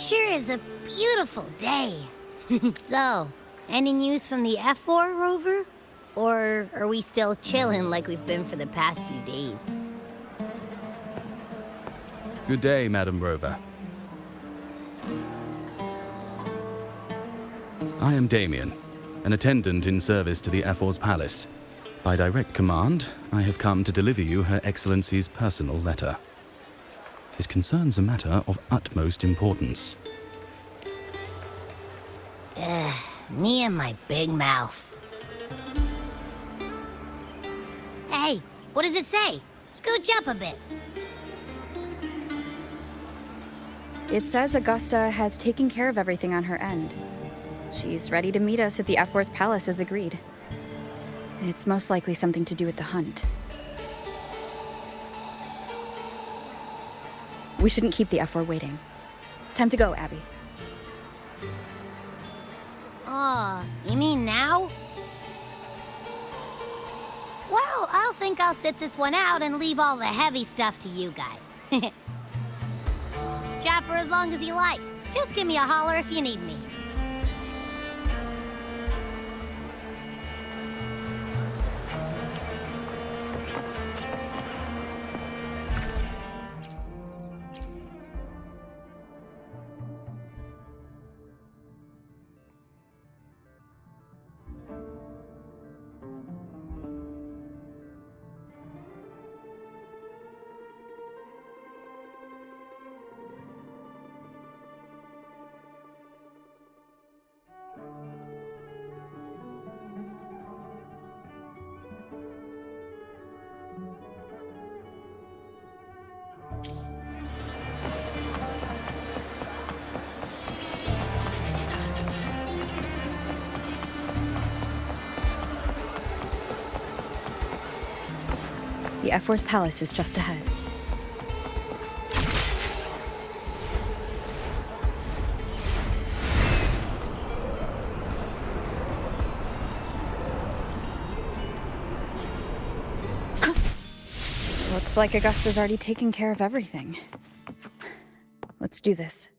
sure is a beautiful day. So, any news from the F4 rover? Or are we still chilling like we've been for the past few days? Good day, Madam Rover. I am Damien, an attendant in service to the F4's palace. By direct command, I have come to deliver you Her Excellency's personal letter. It concerns a matter of utmost importance. Me and my big mouth. Hey, what does it say? Scooch up a bit. It says Augusta has taken care of everything on her end. She's ready to meet us at the F4's palace as agreed. It's most likely something to do with the hunt. We shouldn't keep the F4 waiting. Time to go, Abby. Oh, you mean now? Well, I'll think I'll sit this one out and leave all the heavy stuff to you guys. Chat for as long as you like. Just give me a holler if you need me. The F4's palace is just ahead. Looks like Augusta's already taken care of everything. Let's do this.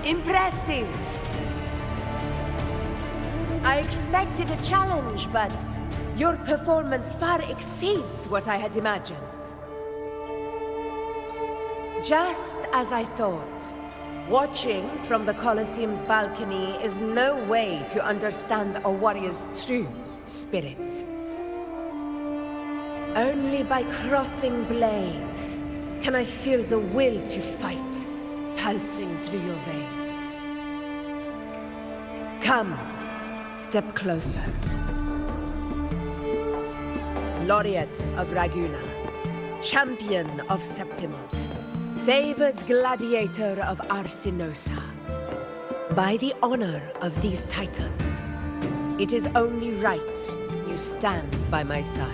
Impressive. I expected a challenge, but your performance far exceeds what I had imagined. Just as I thought, watching from the Colosseum's balcony is no way to understand a warrior's true spirit. Only by crossing blades can I feel the will to fight pulsing through your veins. Come, step closer. Laureate of Raguna, champion of Septimont, Favored gladiator of Arsinosa, by the honor of these titans, it is only right you stand by my side.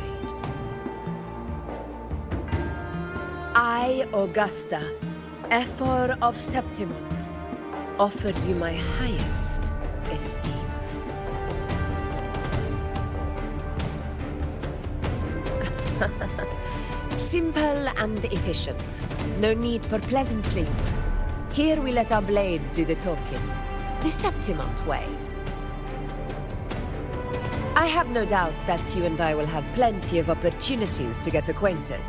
I, Augusta, Ephor of Septimont, offer you my highest esteem. Simple and efficient. No need for pleasantries. Here we let our blades do the talking. The Septimont way. I have no doubt that you and I will have plenty of opportunities to get acquainted.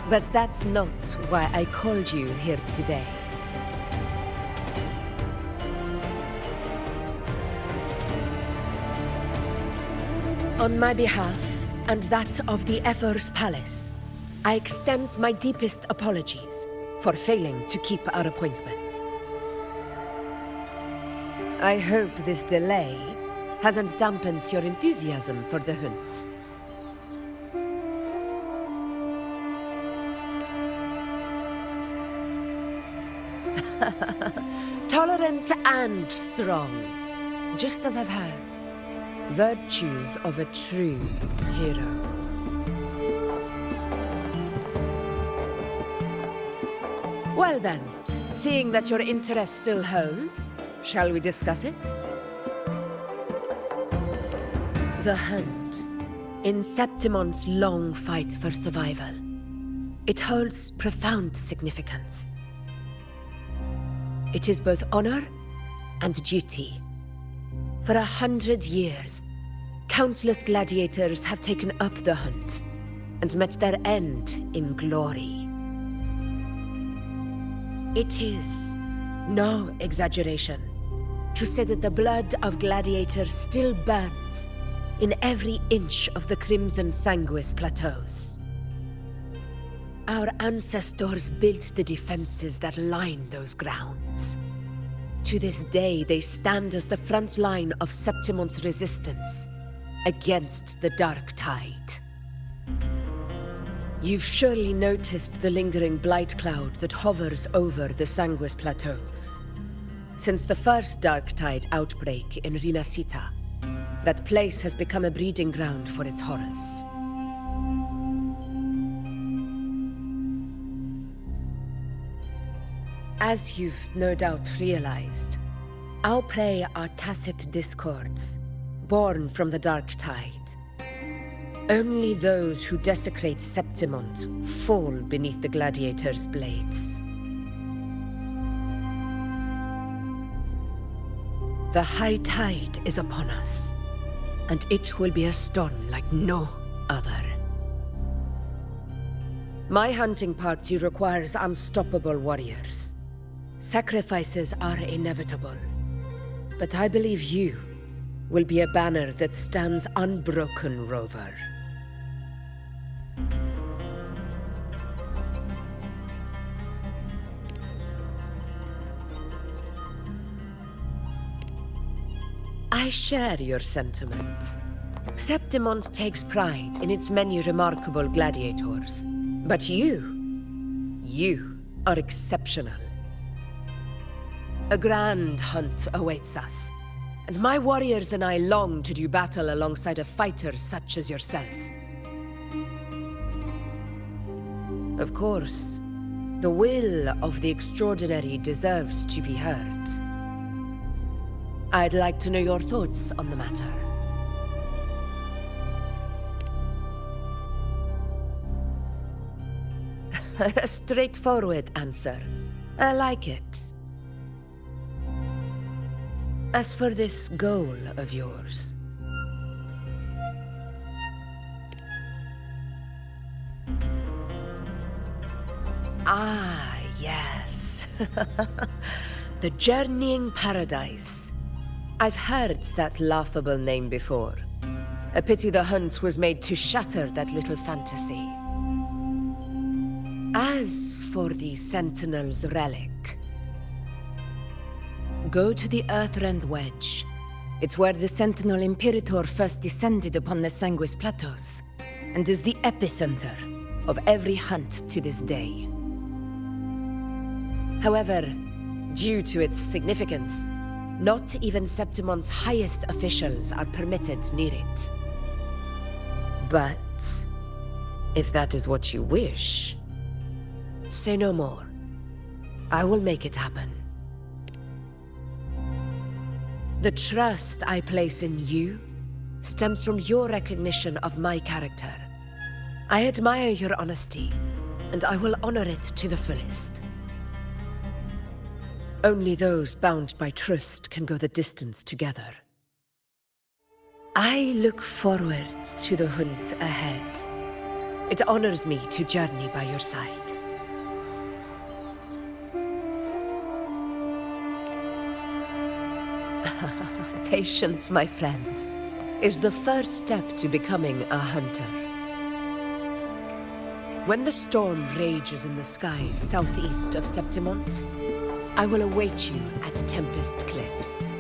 But that's not why I called you here today. On my behalf, and that of the Ephor's Palace, I extend my deepest apologies for failing to keep our appointment. I hope this delay hasn't dampened your enthusiasm for the hunt. Tolerant and strong, just as I've heard. Virtues of a true hero. Well then, seeing that your interest still holds, shall we discuss it? The hunt. In Septimont's long fight for survival, it holds profound significance. It is both honor and duty. For 100 years, countless gladiators have taken up the hunt and met their end in glory. It is no exaggeration to say that the blood of gladiators still burns in every inch of the Crimson Sanguis plateaus. Our ancestors built the defenses that line those grounds. To this day, they stand as the front line of Septimont's resistance against the Dark Tide. You've surely noticed the lingering blight cloud that hovers over the Sanguis plateaus. Since the first Dark Tide outbreak in Rinascita, that place has become a breeding ground for its horrors. As you've no doubt realized, our prey are tacit discords, born from the Dark Tide. Only those who desecrate Septimont fall beneath the gladiators' blades. The high tide is upon us, and it will be a storm like no other. My hunting party requires unstoppable warriors. Sacrifices are inevitable, but I believe you will be a banner that stands unbroken, Rover. I share your sentiment. Septimont takes pride in its many remarkable gladiators, but you are exceptional. A grand hunt awaits us, and my warriors and I long to do battle alongside a fighter such as yourself. Of course, the will of the extraordinary deserves to be heard. I'd like to know your thoughts on the matter. A straightforward answer. I like it. As for this goal of yours... Ah, yes. The Journeying Paradise. I've heard that laughable name before. A pity the hunt was made to shatter that little fantasy. As for the Sentinel's relic, go to the Earthrend Wedge. It's where the Sentinel Imperator first descended upon the Sanguis Plateaus, and is the epicenter of every hunt to this day. However, due to its significance, not even Septimon's highest officials are permitted near it. But if that is what you wish, say no more. I will make it happen. The trust I place in you stems from your recognition of my character. I admire your honesty, and I will honor it to the fullest. Only those bound by trust can go the distance together. I look forward to the hunt ahead. It honors me to journey by your side. Patience, my friend, is the first step to becoming a hunter. When the storm rages in the skies southeast of Septimont, I will await you at Tempest Cliffs.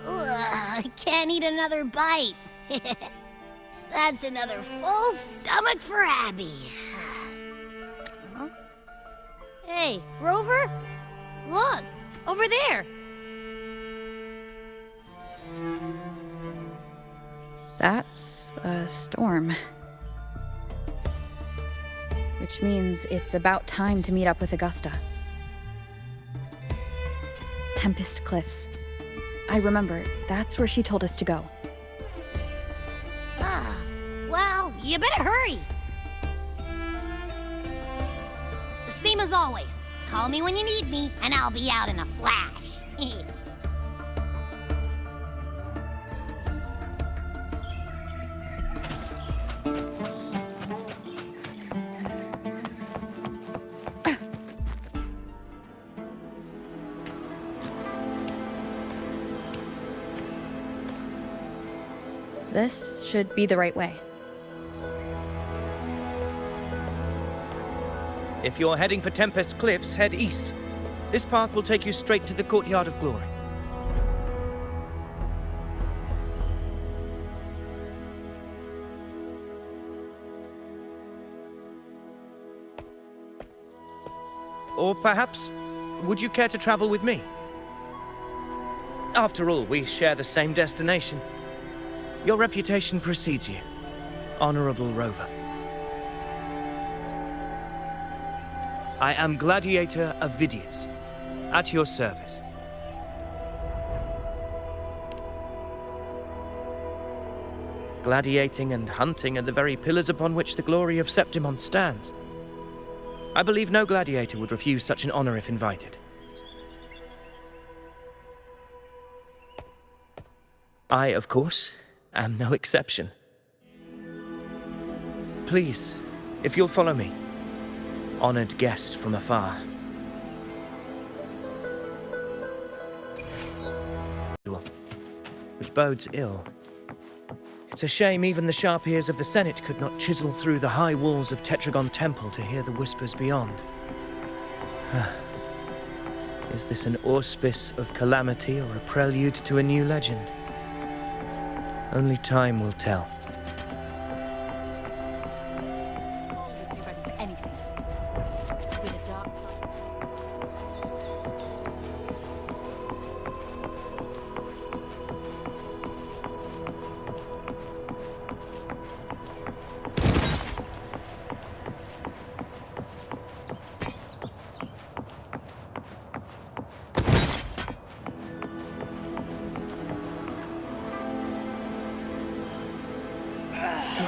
I can't eat another bite. That's another full stomach for Abby. Huh? Hey, Rover? Look, over there. That's a storm. Which means it's about time to meet up with Augusta. Tempest Cliffs. I remember, that's where she told us to go. Well, you better hurry. Same as always. Call me when you need me, and I'll be out in a flash. This should be the right way. If you're heading for Tempest Cliffs, head east. This path will take you straight to the Courtyard of Glory. Or perhaps, would you care to travel with me? After all, we share the same destination. Your reputation precedes you, Honorable Rover. I am Gladiator of Vidius, at your service. Gladiating and hunting are the very pillars upon which the glory of Septimont stands. I believe no gladiator would refuse such an honor if invited. I, of course, am no exception. Please, if you'll follow me, honored guest from afar. Which bodes ill. It's a shame even the sharp ears of the Senate could not chisel through the high walls of Tetragon Temple to hear the whispers beyond. Is this an auspice of calamity or a prelude to a new legend? Only time will tell.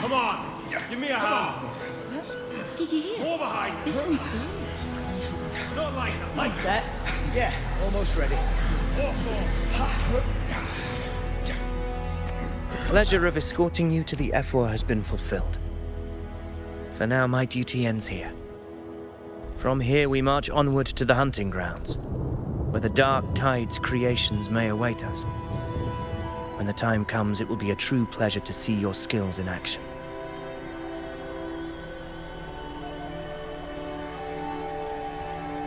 Come on, give me a hand. Did you hear? More behind. This one's serious. Not like that. Like Set? Yeah, almost ready. The pleasure of escorting you to the F4 has been fulfilled. For now, my duty ends here. From here, we march onward to the hunting grounds, where the dark tide's creations may await us. When the time comes, it will be a true pleasure to see your skills in action.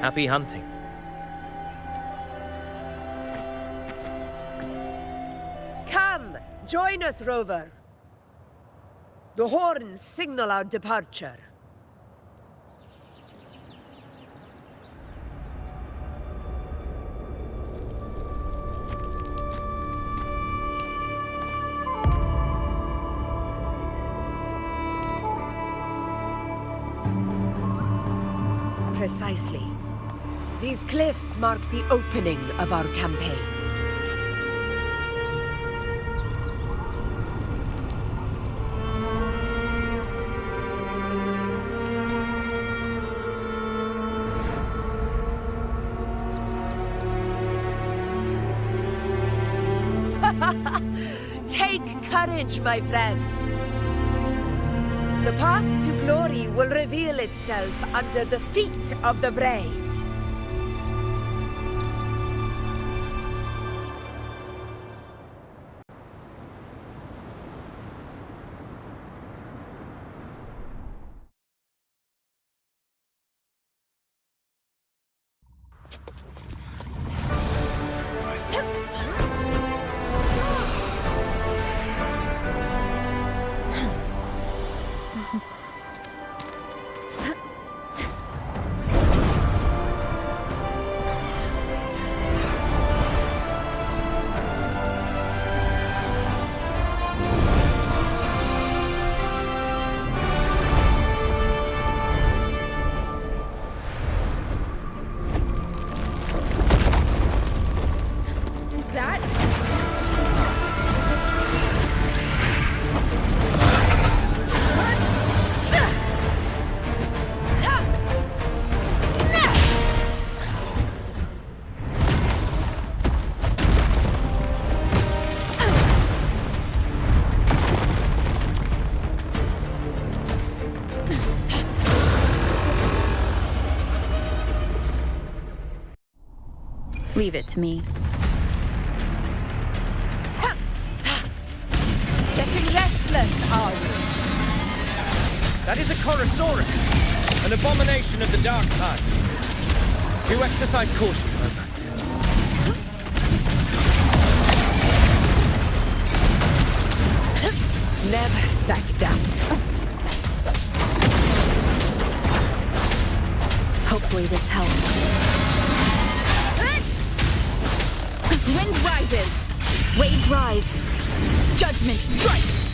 Happy hunting. Come, join us, Rover. The horns signal our departure. Precisely. These cliffs mark the opening of our campaign. Take courage, my friend. The path to glory will reveal itself under the feet of the brave. Leave it to me. Getting restless, are you? That is a Chorosaurus, an abomination of the dark tide. Do exercise caution, Rover. Never back down. Hopefully this helps. Wind rises! Waves rise! Judgment strikes!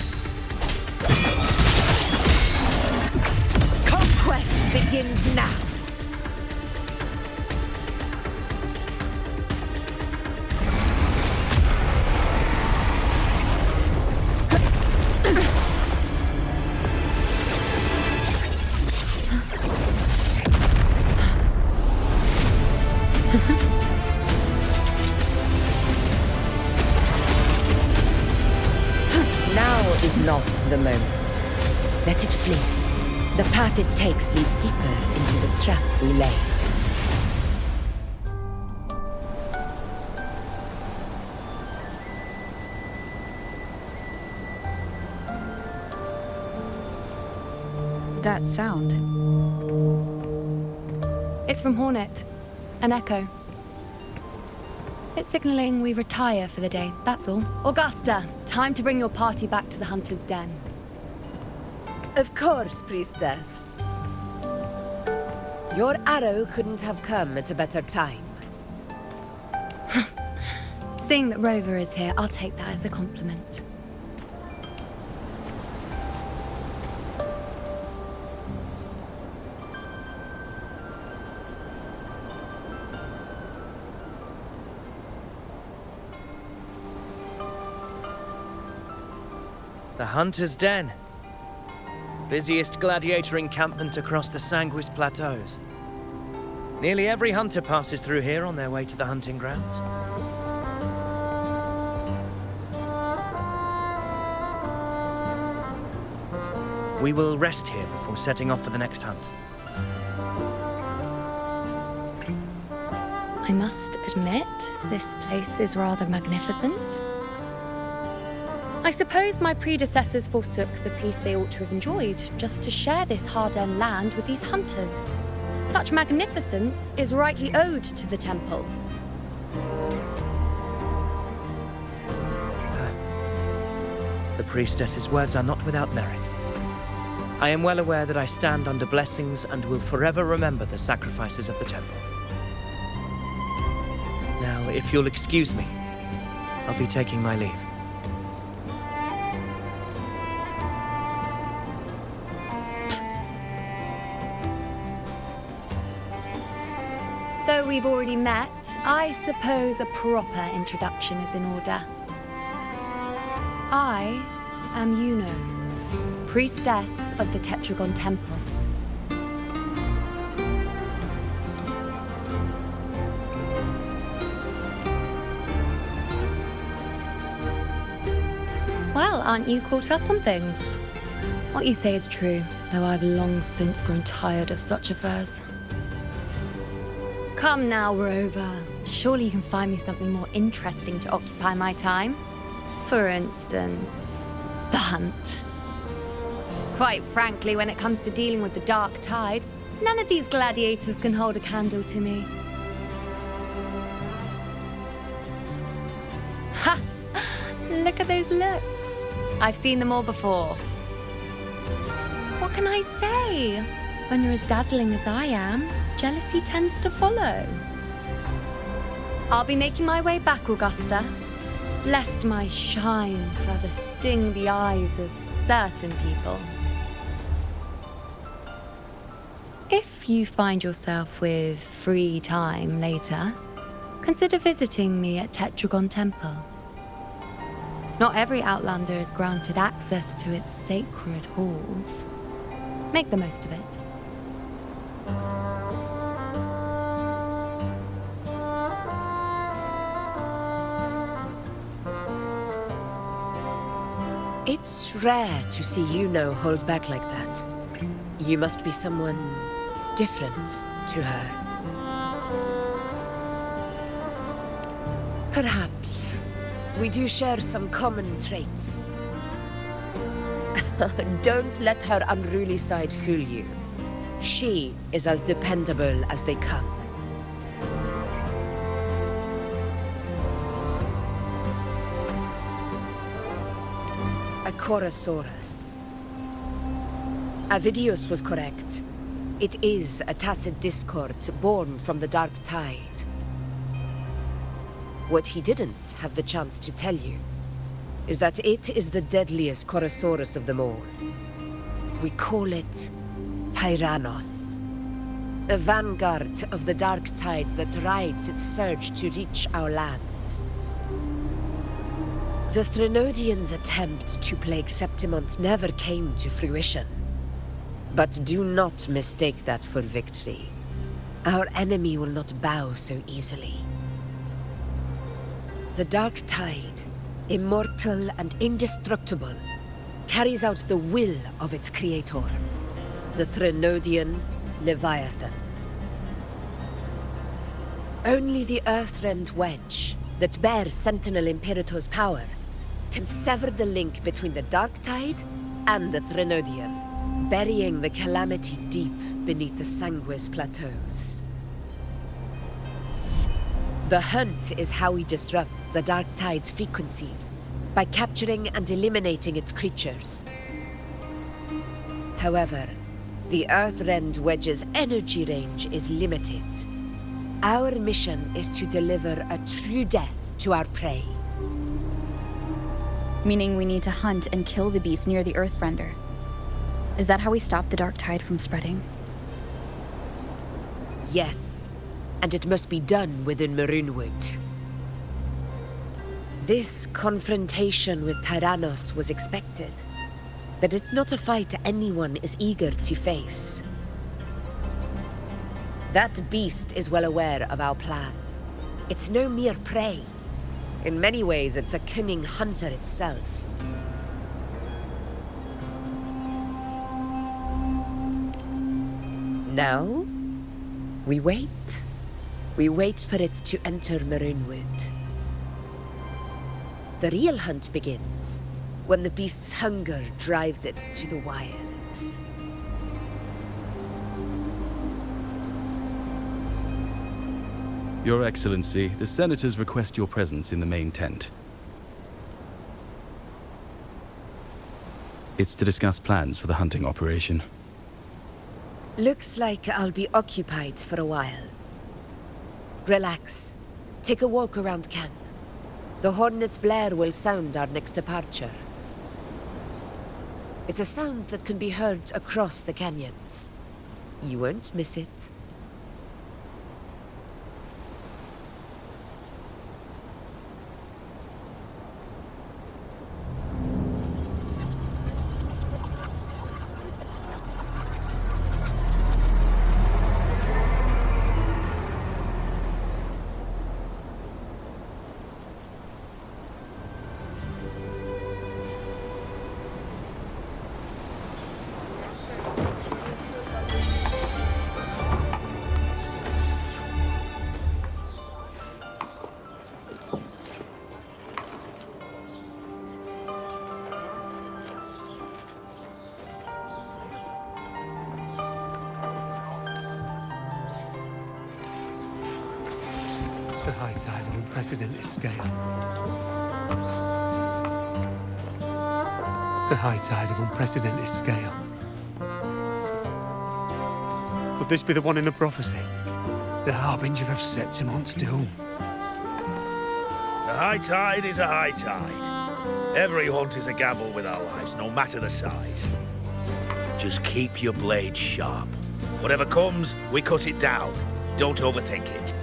Conquest begins now. Is not the moment. Let it flee. The path it takes leads deeper into the trap we laid. That sound. It's from Hornet. An echo. It's signaling we retire for the day, that's all. Augusta, time to bring your party back to the Hunter's Den. Of course, Priestess. Your arrow couldn't have come at a better time. Seeing that Rover is here, I'll take that as a compliment. The Hunter's Den. busiest gladiator encampment across the Sanguis Plateaus. Nearly every hunter passes through here on their way to the hunting grounds. We will rest here before setting off for the next hunt. I must admit, this place is rather magnificent. I suppose my predecessors forsook the peace they ought to have enjoyed just to share this hard-earned land with these hunters. Such magnificence is rightly owed to the temple. The priestess's words are not without merit. I am well aware that I stand under blessings and will forever remember the sacrifices of the temple. Now, if you'll excuse me, I'll be taking my leave. Though we've already met, I suppose a proper introduction is in order. I am Yuno, priestess of the Tetragon Temple. Well, aren't you caught up on things? What you say is true, though I've long since grown tired of such affairs. Come now, Rover. Surely you can find me something more interesting to occupy my time. For instance, the hunt. Quite frankly, when it comes to dealing with the dark tide, none of these gladiators can hold a candle to me. Ha! Look at those looks. I've seen them all before. What can I say? When you're as dazzling as I am, jealousy tends to follow. I'll be making my way back, Augusta, lest my shine further sting the eyes of certain people. If you find yourself with free time later, consider visiting me at Tetragon Temple. Not every Outlander is granted access to its sacred halls. Make the most of it. It's rare to see Yuno hold back like that. You must be someone different to her. Perhaps we do share some common traits. Don't let her unruly side fool you. She is as dependable as they come. A Chorosaurus. Avidius was correct. It is a tacit discord born from the dark tide. What he didn't have the chance to tell you is that it is the deadliest Chorosaurus of them all. We call it Tyrannos, the vanguard of the dark tide that rides its surge to reach our lands. The Threnodians' attempt to plague Septimont never came to fruition. But do not mistake that for victory. Our enemy will not bow so easily. The dark tide, immortal and indestructible, carries out the will of its creator, the Threnodian Leviathan. Only the Earthrend Wedge, that bears Sentinel Imperator's power, can sever the link between the dark tide and the Threnodian, burying the calamity deep beneath the Sanguis Plateaus. The hunt is how we disrupt the dark tide's frequencies, by capturing and eliminating its creatures. However, the Earthrend Wedge's energy range is limited. Our mission is to deliver a true death to our prey. Meaning we need to hunt and kill the beast near the Earthrender. Is that how we stop the dark tide from spreading? Yes, and it must be done within Maroonwood. This confrontation with Tyrannos was expected. But it's not a fight anyone is eager to face. That beast is well aware of our plan. It's no mere prey. In many ways, it's a cunning hunter itself. Now, we wait. We wait for it to enter Maroonwood. The real hunt begins when the beast's hunger drives it to the wilds. Your Excellency, the Senators request your presence in the main tent. It's to discuss plans for the hunting operation. Looks like I'll be occupied for a while. Relax. Take a walk around camp. The hornet's blare will sound our next departure. It's a sound that can be heard across the canyons. You won't miss it. The high tide of unprecedented scale. The high tide of unprecedented scale. Could this be the one in the prophecy? The harbinger of Septimont's doom? A high tide is a high tide. Every hunt is a gamble with our lives, no matter the size. Just keep your blade sharp. Whatever comes, we cut it down. Don't overthink it.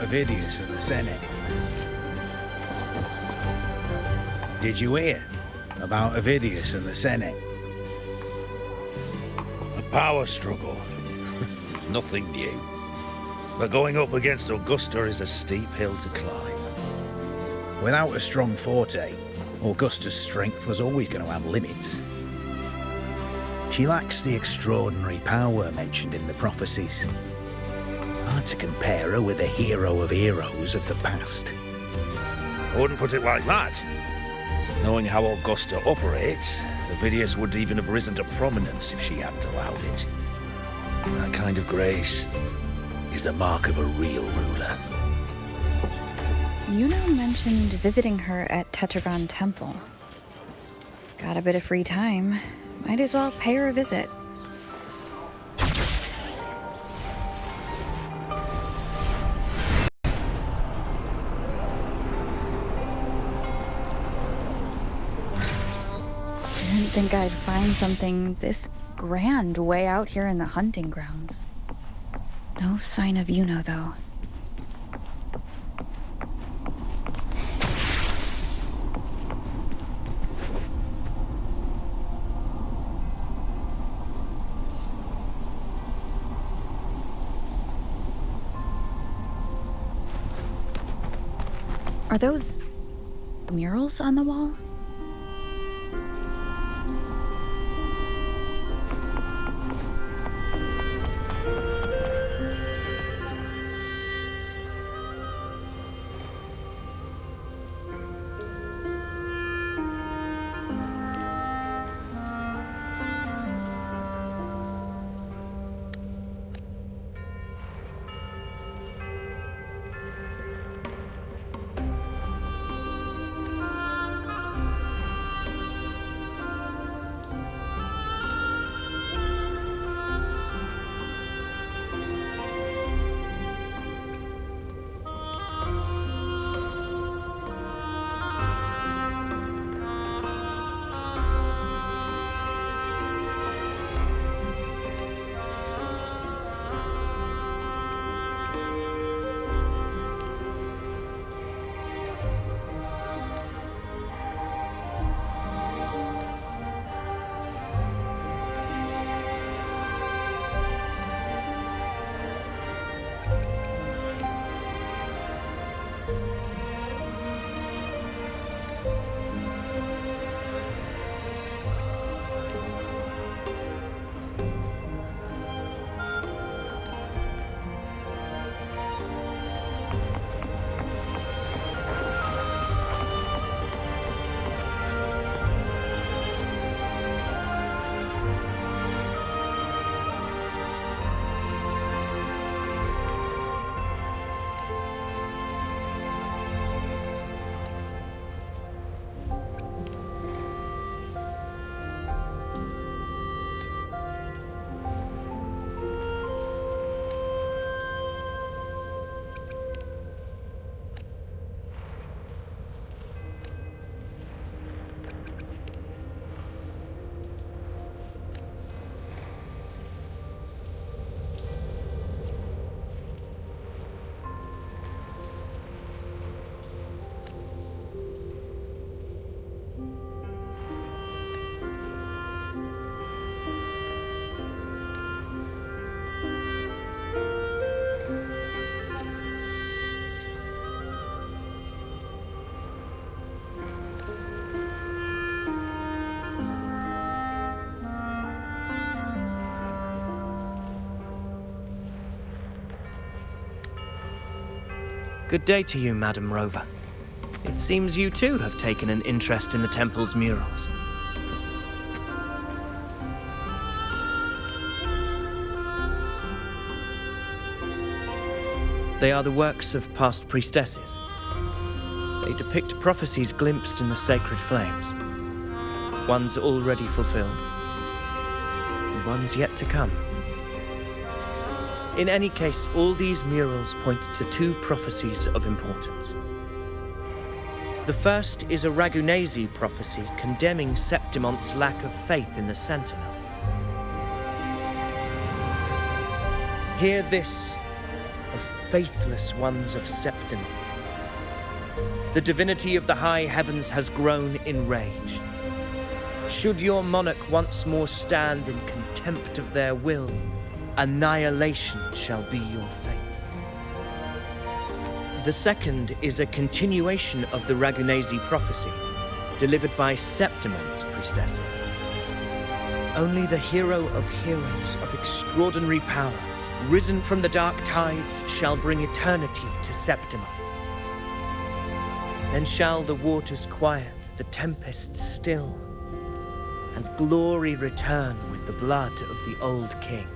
Vidius and the Senate. Did you hear about Vidius and the Senate? A power struggle. Nothing new. But going up against Augusta is a steep hill to climb. Without a strong forte, Augusta's strength was always going to have limits. She lacks the extraordinary power mentioned in the prophecies. Hard to compare her with a hero of heroes of the past. I wouldn't put it like that. Knowing how Augusta operates, Vidius would even have risen to prominence if she hadn't allowed it. That kind of grace is the mark of a real ruler. Yuno mentioned visiting her at Tetragon Temple. Got a bit of free time. Might as well pay her a visit. I didn't think I'd find something this grand way out here in the hunting grounds. No sign of Yuno, though. Are those murals on the wall? Good day to you, Madam Rover. It seems you too have taken an interest in the temple's murals. They are the works of past priestesses. They depict prophecies glimpsed in the sacred flames. Ones already fulfilled, and ones yet to come. In any case, all these murals point to two prophecies of importance. The first is a Ragunesi prophecy condemning Septimon's lack of faith in the Sentinel. Hear this, O faithless ones of Septimon. The divinity of the high heavens has grown enraged. Should your monarch once more stand in contempt of their will, annihilation shall be your fate. The second is a continuation of the Ragunesi prophecy, delivered by Septimon's priestesses. Only the hero of heroes of extraordinary power, risen from the dark tides, shall bring eternity to Septimon. Then shall the waters quiet, the tempest still, and glory return with the blood of the old king.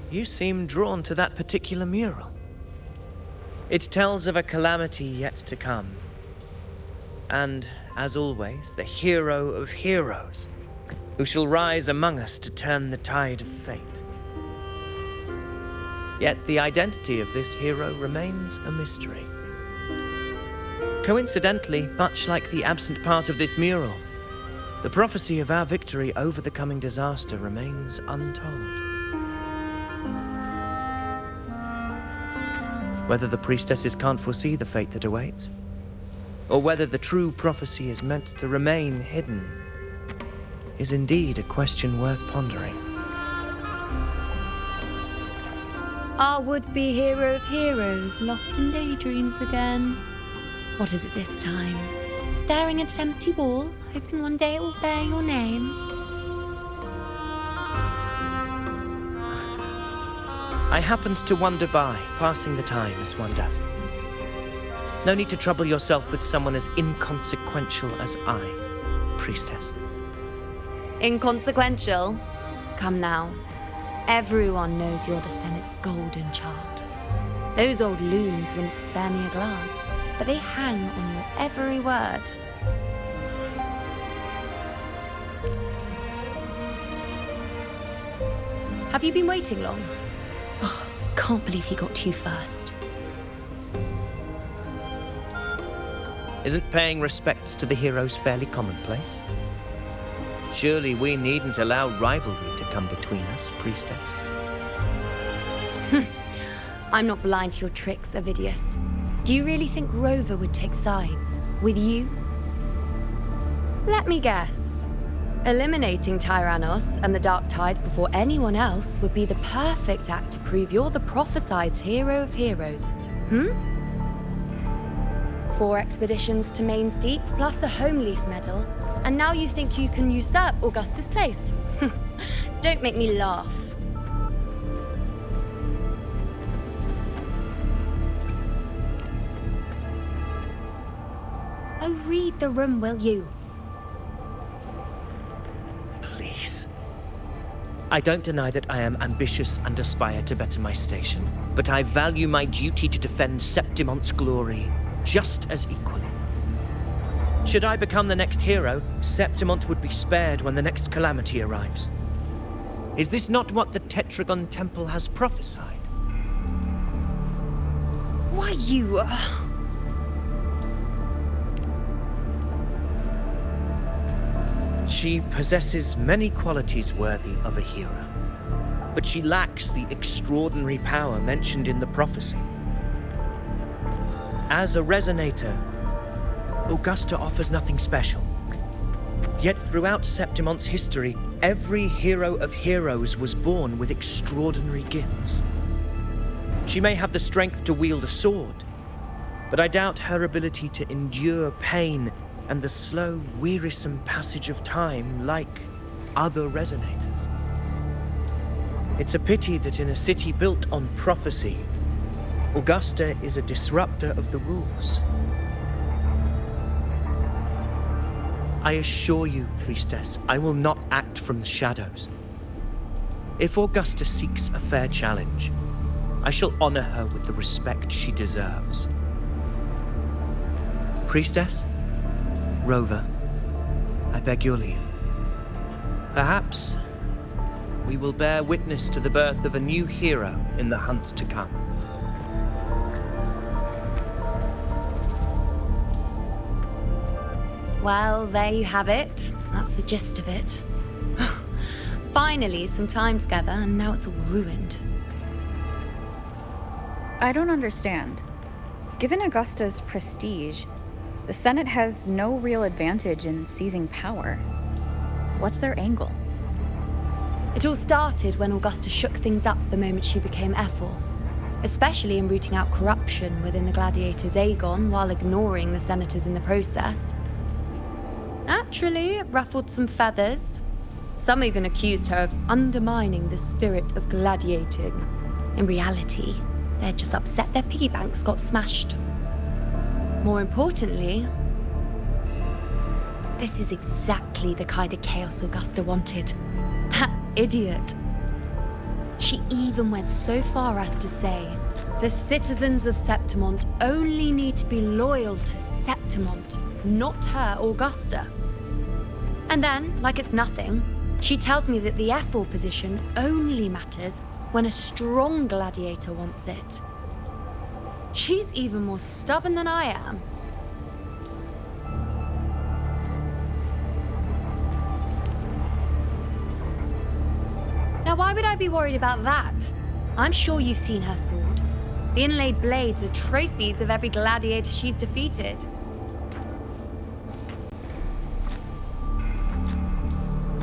You seem drawn to that particular mural. It tells of a calamity yet to come. And, as always, the hero of heroes, who shall rise among us to turn the tide of fate. Yet the identity of this hero remains a mystery. Coincidentally, much like the absent part of this mural, the prophecy of our victory over the coming disaster remains untold. Whether the priestesses can't foresee the fate that awaits, or whether the true prophecy is meant to remain hidden, is indeed a question worth pondering. Our would-be hero of heroes lost in daydreams again. What is it this time? Staring at an empty wall, hoping one day it will bear your name? I happened to wander by, passing the time as one does. No need to trouble yourself with someone as inconsequential as I, priestess. Inconsequential? Come now. Everyone knows you're the Senate's golden child. Those old loons wouldn't spare me a glance, but they hang on your every word. Have you been waiting long? Oh, I can't believe he got to you first. Isn't paying respects to the heroes fairly commonplace? Surely we needn't allow rivalry to come between us, priestess. I'm not blind to your tricks, Avidius. Do you really think Rover would take sides with you? Let me guess. Eliminating Tyrannos and the Dark Tide before anyone else would be the perfect act to prove you're the prophesied hero of heroes. 4 expeditions to Main's Deep, plus a Home Leaf medal, and now you think you can usurp Augustus' place? Don't make me laugh. Oh, read the room, will you? Please. I don't deny that I am ambitious and aspire to better my station, but I value my duty to defend Septimon's glory just as equally. Should I become the next hero, Septimont would be spared when the next calamity arrives. Is this not what the Tetragon Temple has prophesied? Why, you... She possesses many qualities worthy of a hero, but she lacks the extraordinary power mentioned in the prophecy. As a resonator, Augusta offers nothing special. Yet throughout Septimon's history, every hero of heroes was born with extraordinary gifts. She may have the strength to wield a sword, but I doubt her ability to endure pain and the slow, wearisome passage of time like other resonators. It's a pity that in a city built on prophecy, Augusta is a disruptor of the rules. I assure you, Priestess, I will not act from the shadows. If Augusta seeks a fair challenge, I shall honor her with the respect she deserves. Priestess, Rover, I beg your leave. Perhaps we will bear witness to the birth of a new hero in the hunt to come. Well, there you have it. That's the gist of it. Finally, some time together, and now it's all ruined. I don't understand. Given Augusta's prestige, the Senate has no real advantage in seizing power. What's their angle? It all started when Augusta shook things up the moment she became Ephor, especially in rooting out corruption within the gladiators Aegon while ignoring the senators in the process. Naturally, it ruffled some feathers. Some even accused her of undermining the spirit of gladiating. In reality, they're just upset their piggy banks got smashed. More importantly, this is exactly the kind of chaos Augusta wanted. That idiot. She even went so far as to say, the citizens of Septimont only need to be loyal to Septimont, not her, Augusta. And then, like it's nothing, she tells me that the Ephor position only matters when a strong gladiator wants it. She's even more stubborn than I am. Now, why would I be worried about that? I'm sure you've seen her sword. The inlaid blades are trophies of every gladiator she's defeated.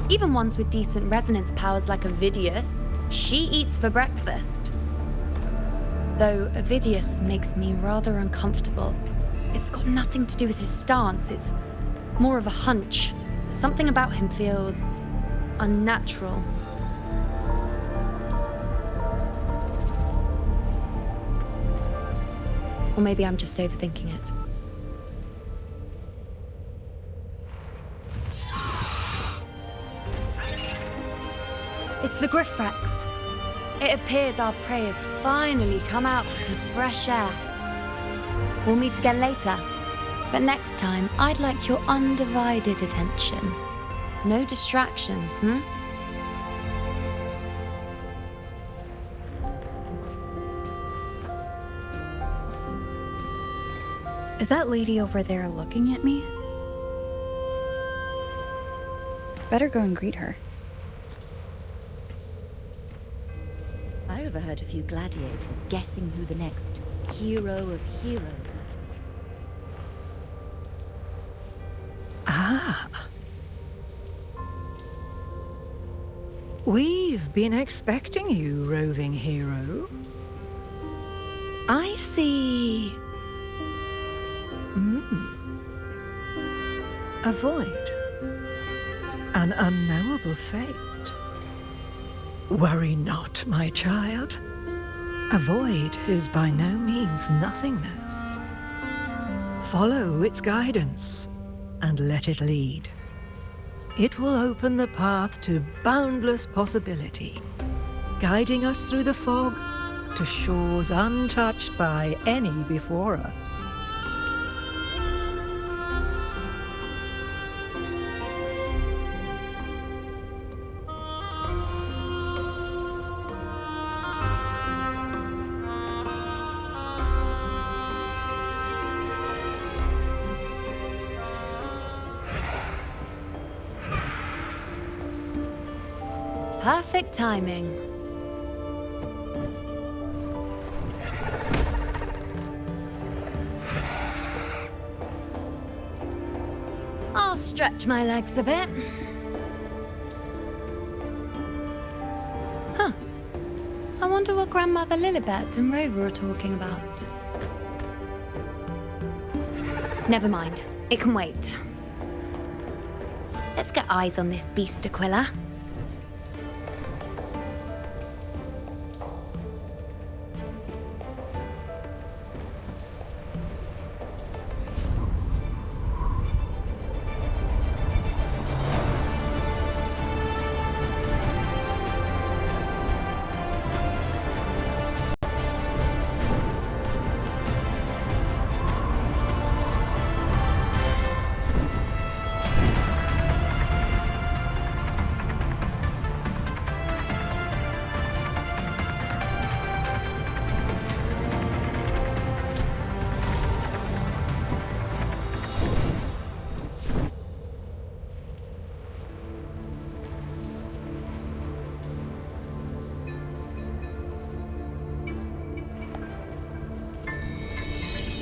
Even ones with decent resonance powers like Ovidius, she eats for breakfast. Though Ovidius makes me rather uncomfortable. It's got nothing to do with his stance, it's more of a hunch. Something about him feels unnatural. Or maybe I'm just overthinking it. It's the Griffrex. It appears our prey has finally come out for some fresh air. We'll meet again later, but next time I'd like your undivided attention. No distractions, Is that lady over there looking at me? Better go and greet her. I overheard a few gladiators guessing who the next hero of heroes might be. Ah. We've been expecting you, roving hero. I see... A void. An unknowable fate. Worry not, my child. A void is by no means nothingness. Follow its guidance and let it lead. It will open the path to boundless possibility, guiding us through the fog to shores untouched by any before us. Perfect timing. I'll stretch my legs a bit. Huh. I wonder what Grandmother Lilibet and Rover are talking about. Never mind. It can wait. Let's get eyes on this beast, Aquila.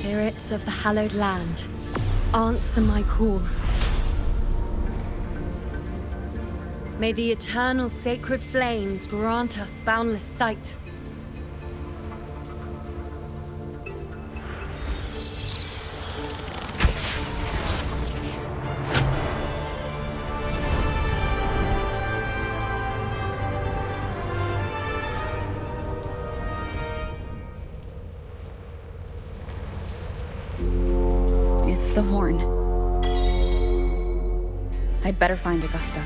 Spirits of the hallowed land, answer my call. May the eternal sacred flames grant us boundless sight. It's the horn. I'd better find Augusta.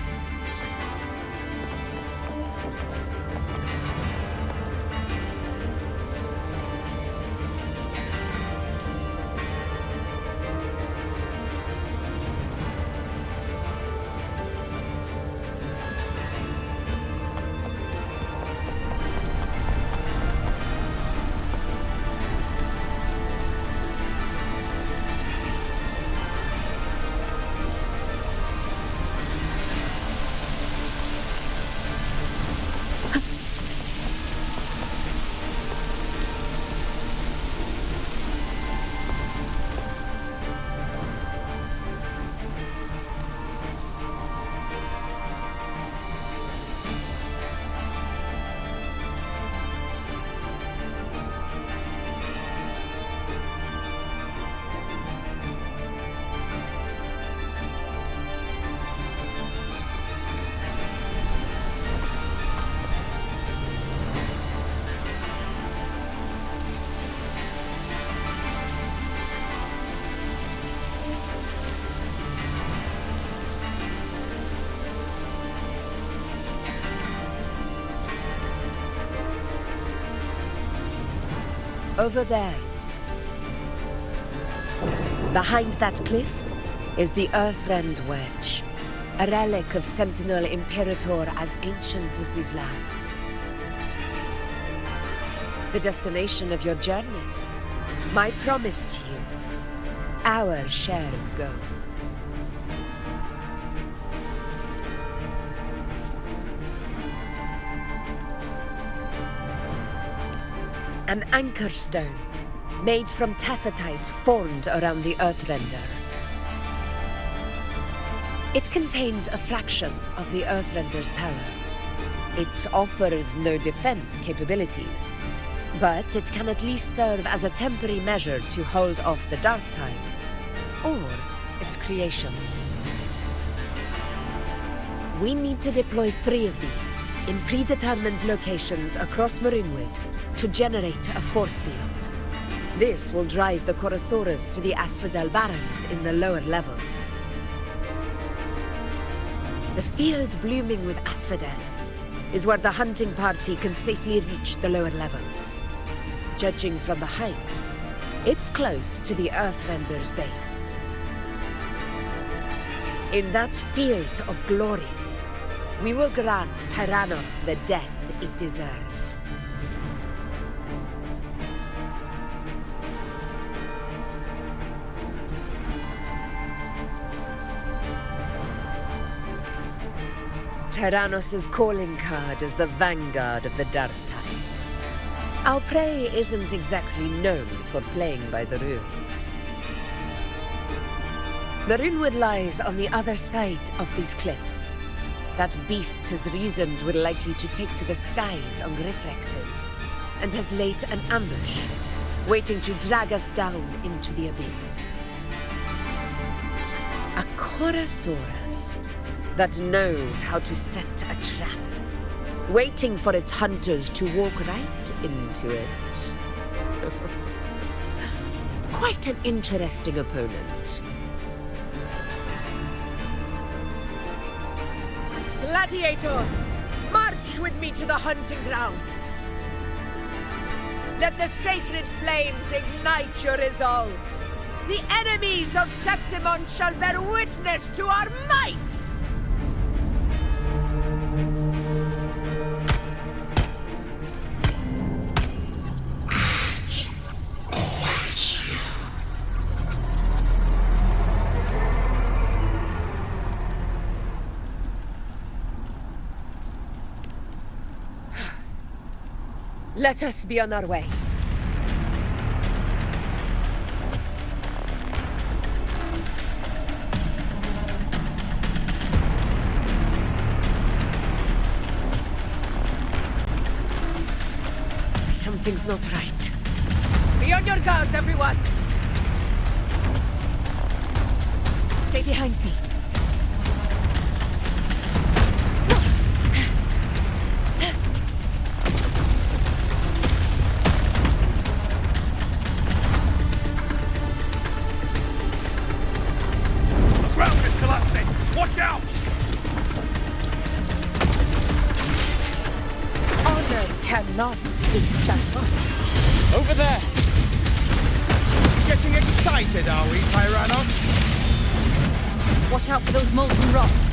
Over there. Behind that cliff is the Earthrend Wedge, a relic of Sentinel Imperator as ancient as these lands. The destination of your journey, my promise to you, our shared goal. An anchor stone, made from tacitite formed around the Earthrender. It contains a fraction of the Earthrender's power. It offers no defense capabilities, but it can at least serve as a temporary measure to hold off the dark tide, or its creations. We need to deploy 3 of these in predetermined locations across Marinewood to generate a force field. This will drive the Chorosaurus to the Asphodel Barrens in the lower levels. The field blooming with asphodels is where the hunting party can safely reach the lower levels. Judging from the height, it's close to the Earthrender's base. In that field of glory, we will grant Tyrannos the death it deserves. Tyrannos' calling card is the vanguard of the Dark Tide. Our prey isn't exactly known for playing by the rules. Marinewood lies on the other side of these cliffs. That beast has reasoned we're likely to take to the skies on reflexes, and has laid an ambush, waiting to drag us down into the abyss. A Chorosaurus, that knows how to set a trap, waiting for its hunters to walk right into it. Quite an interesting opponent. Gladiators, march with me to the hunting grounds. Let the sacred flames ignite your resolve. The enemies of Septimon shall bear witness to our might! Let us be on our way. Something's not right. Be on your guard, everyone! Stay behind me. Watch out! Honor cannot be sunk. Over there! Getting excited, are we, Tyrannos? Watch out for those molten rocks.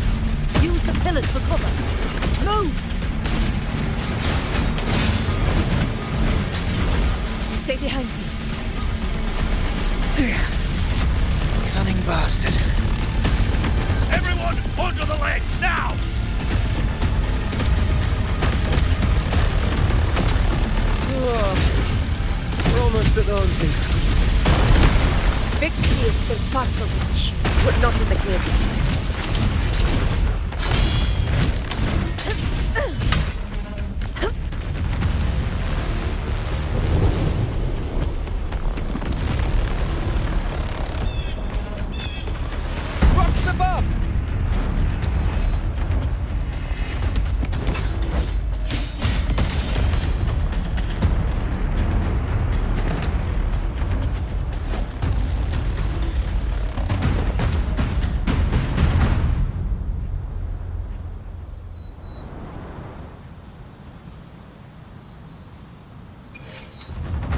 Use the pillars for cover. Move! Stay behind me. Cunning bastard. Everyone, onto the ledge, now! We're almost at the hunting. Victory is still far from reach, but not in the clear yet. Rocks above!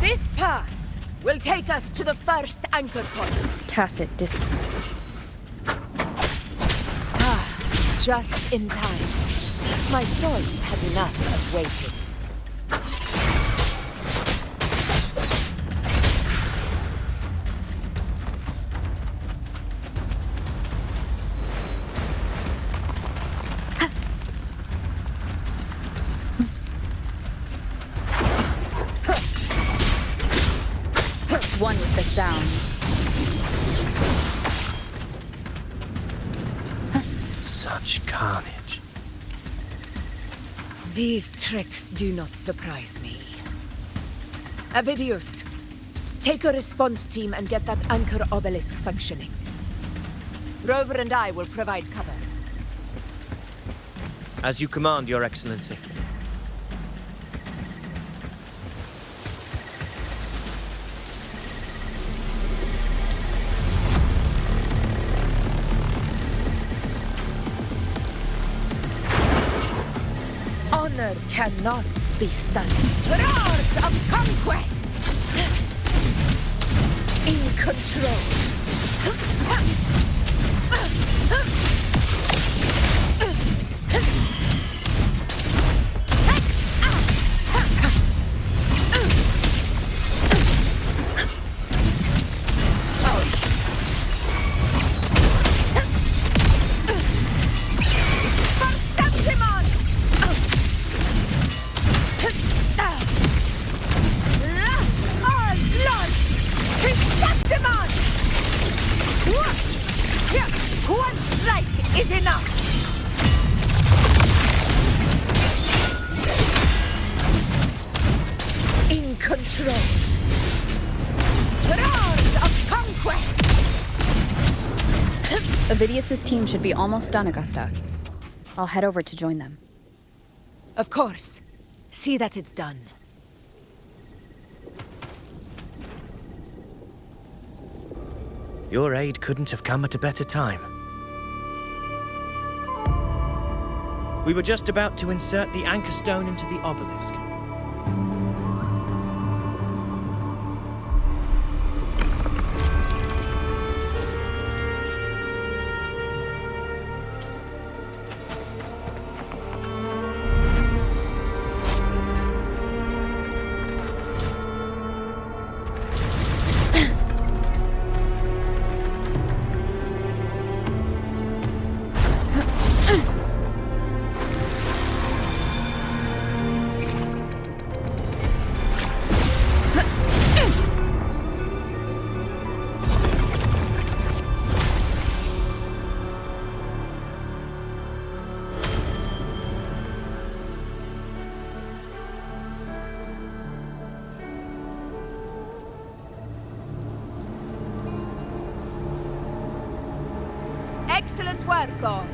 This path will take us to the first anchor point. Tacit discords. Just in time. My swords had enough of waiting. One with the sound. Such carnage. These tricks do not surprise me. Avidius, take a response team and get that anchor obelisk functioning. Rover and I will provide cover. As you command, Your Excellency. Honor cannot be sunk. Roars of conquest! In control. One strike is enough! In control. Roars of conquest! Avidius's team should be almost done, Augusta. I'll head over to join them. Of course. See that it's done. Your aid couldn't have come at a better time. We were just about to insert the anchor stone into the obelisk. Excellent work, Gorg.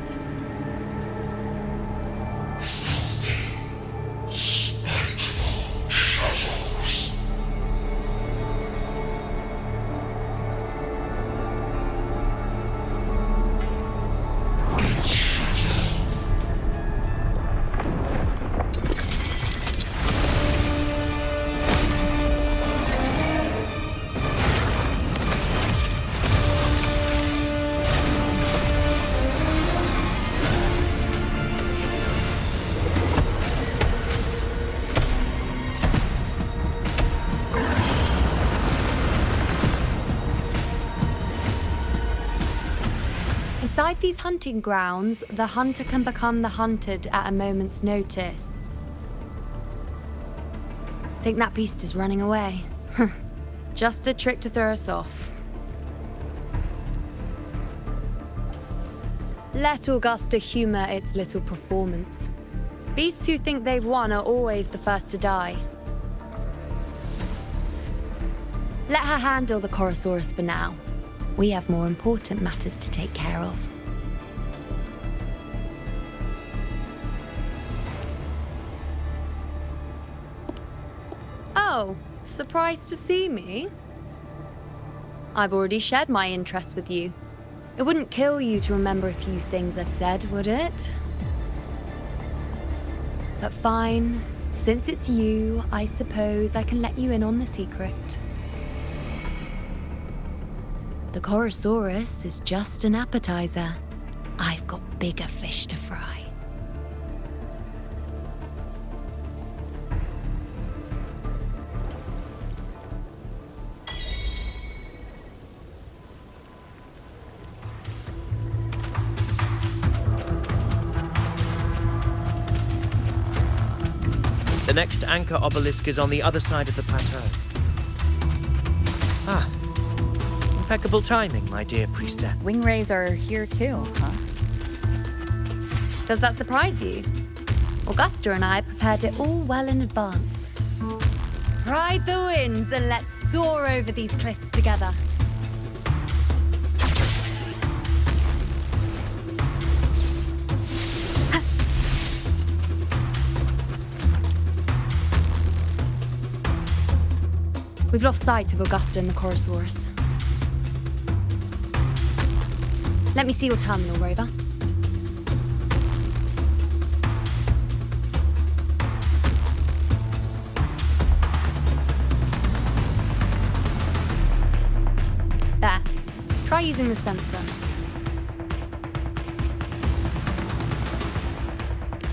Inside these hunting grounds, the hunter can become the hunted at a moment's notice. Think that beast is running away. Just a trick to throw us off. Let Augusta humor its little performance. Beasts who think they've won are always the first to die. Let her handle the Chorosaurus for now. We have more important matters to take care of. Oh, surprised to see me? I've already shared my interest with you. It wouldn't kill you to remember a few things I've said, would it? But fine. Since it's you, I suppose I can let you in on the secret. The Chorosaurus is just an appetizer. I've got bigger fish to fry. The next anchor obelisk is on the other side of the plateau. Ah. Impeccable timing, my dear priestess. Wing rays are here too, huh? Does that surprise you? Augusta and I prepared it all well in advance. Ride the winds and let's soar over these cliffs together. We've lost sight of Augusta and the Chorosaurus. Let me see your terminal, Rover. There. Try using the sensor.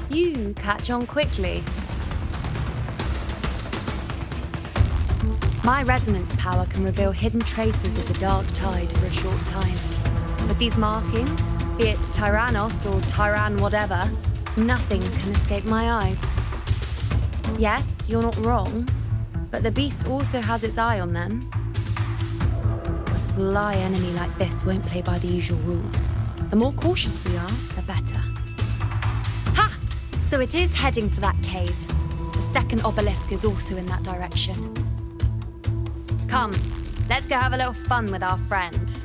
You catch on quickly. My resonance power can reveal hidden traces of the dark tide for a short time. With these markings, be it Tyrannos or Tyran whatever, nothing can escape my eyes. Yes, you're not wrong, but the beast also has its eye on them. A sly enemy like this won't play by the usual rules. The more cautious we are, the better. Ha! So it is heading for that cave. The second obelisk is also in that direction. Come, let's go have a little fun with our friend.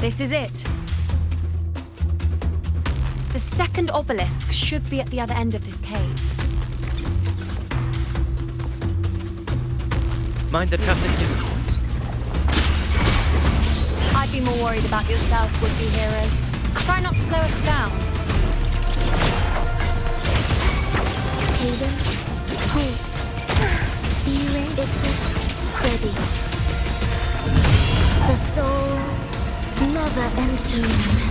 This is it. The second obelisk should be at the other end of this cave. Mind the tacit discords. I'd be more worried about yourself, would-be hero. Try not to slow us down. Cadence, hold. Be ready. It's ready. The soul never entombed.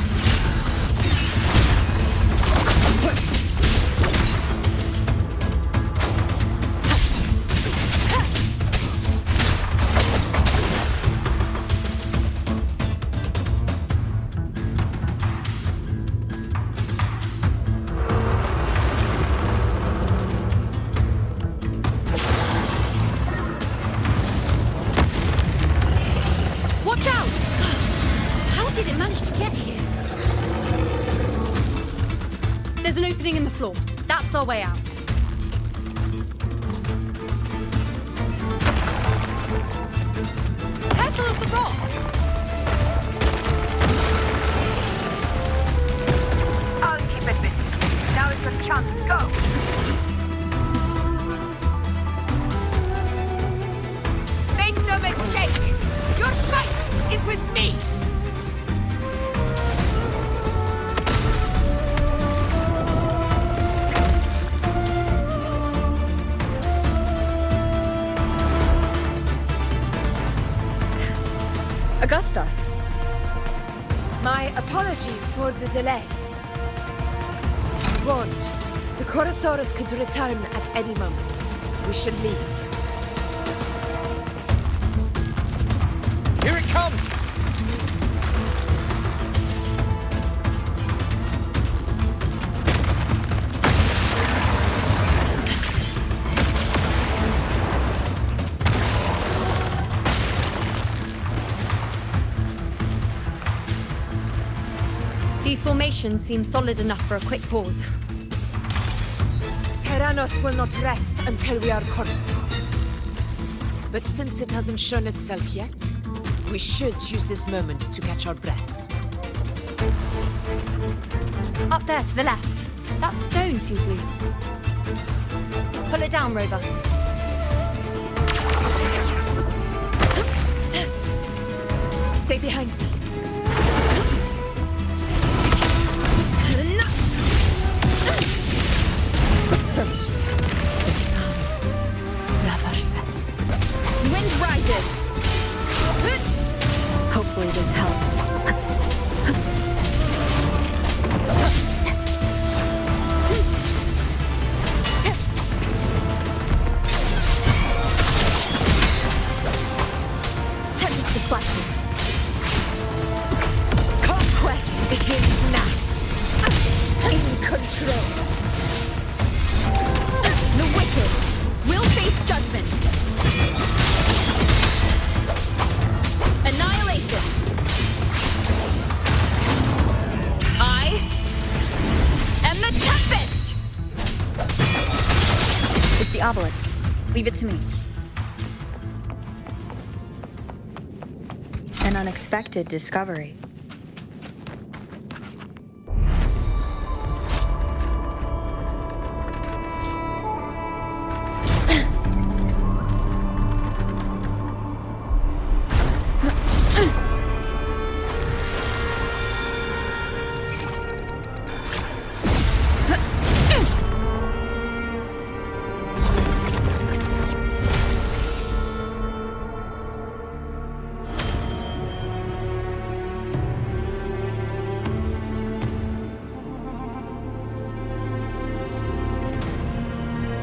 Watch out! How did it manage to get here? There's an opening in the floor. That's our way out. Careful of the rocks! I'll keep it busy. Now is the chance. Go! Make no mistake! Your fight is with me! Augusta. My apologies for the delay. Warned, the Chorosaurus could return at any moment. We should leave. Here it comes! These formations seem solid enough for a quick pause. Tyrannos will not rest until we are corpses. But since it hasn't shown itself yet, we should use this moment to catch our breath. Up there to the left. That stone seems loose. Pull it down, Rover. Stay behind me. The sun never sets. Wind rises! Hopefully this helps. Tempest deflections. Conquest begins now. In control. The wicked will face judgment. Annihilation. I am the Tempest! It's the obelisk. Leave it to me. An unexpected discovery.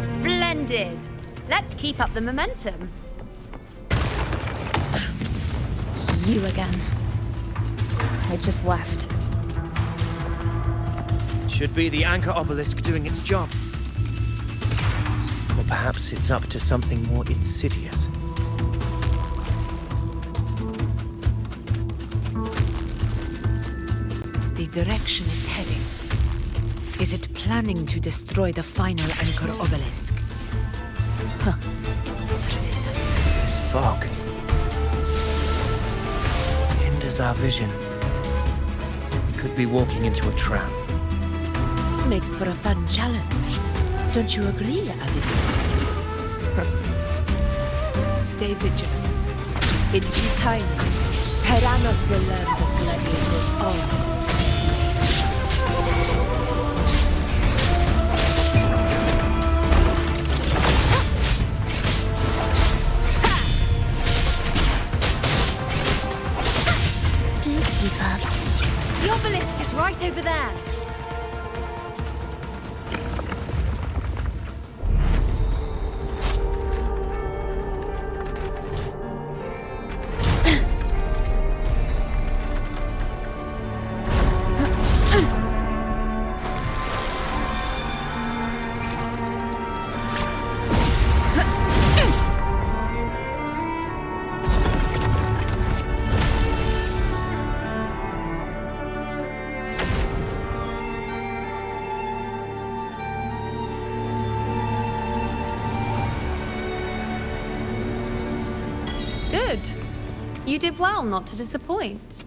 Splendid. Let's keep up the momentum. You again. I just left. Should be the anchor obelisk doing its job. Or perhaps it's up to something more insidious. The direction it's heading. Is it planning to destroy the final anchor obelisk? Huh. Persistent. This fog hinders our vision. could be walking into a trap. Makes for a fun challenge. Don't you agree, Avidius? Stay vigilant. In due time, Tyrannos will learn that gladiators always Do keep up. The obelisk is right over there. Good. You did well not to disappoint.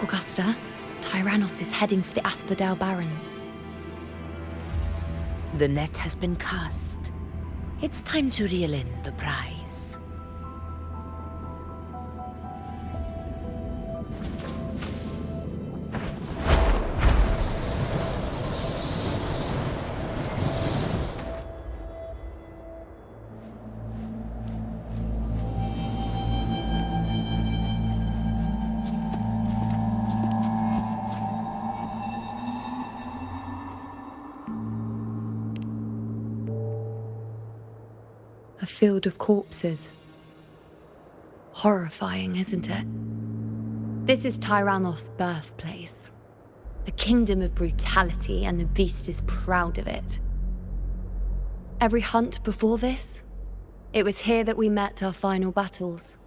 Augusta, Tyrannos is heading for the Asphodel Barrens. The net has been cast. It's time to reel in the prize. A field of corpses. Horrifying, isn't it? This is Tyrannos' birthplace. A kingdom of brutality, and the beast is proud of it. Every hunt before this, it was here that we met our final battles.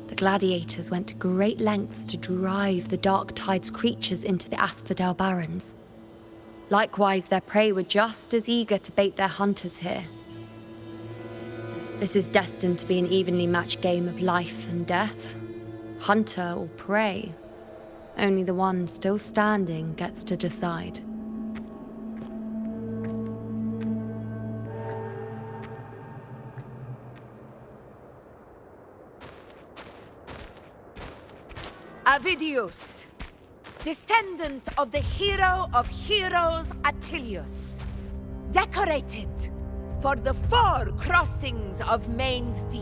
The gladiators went to great lengths to drive the Dark Tide's creatures into the Asphodel Barrens. Likewise, their prey were just as eager to bait their hunters here. This is destined to be an evenly matched game of life and death. Hunter or prey. Only the one still standing gets to decide. Avidius, descendant of the hero of heroes Attilius, decorated for the 4 crossings of Main's Deep.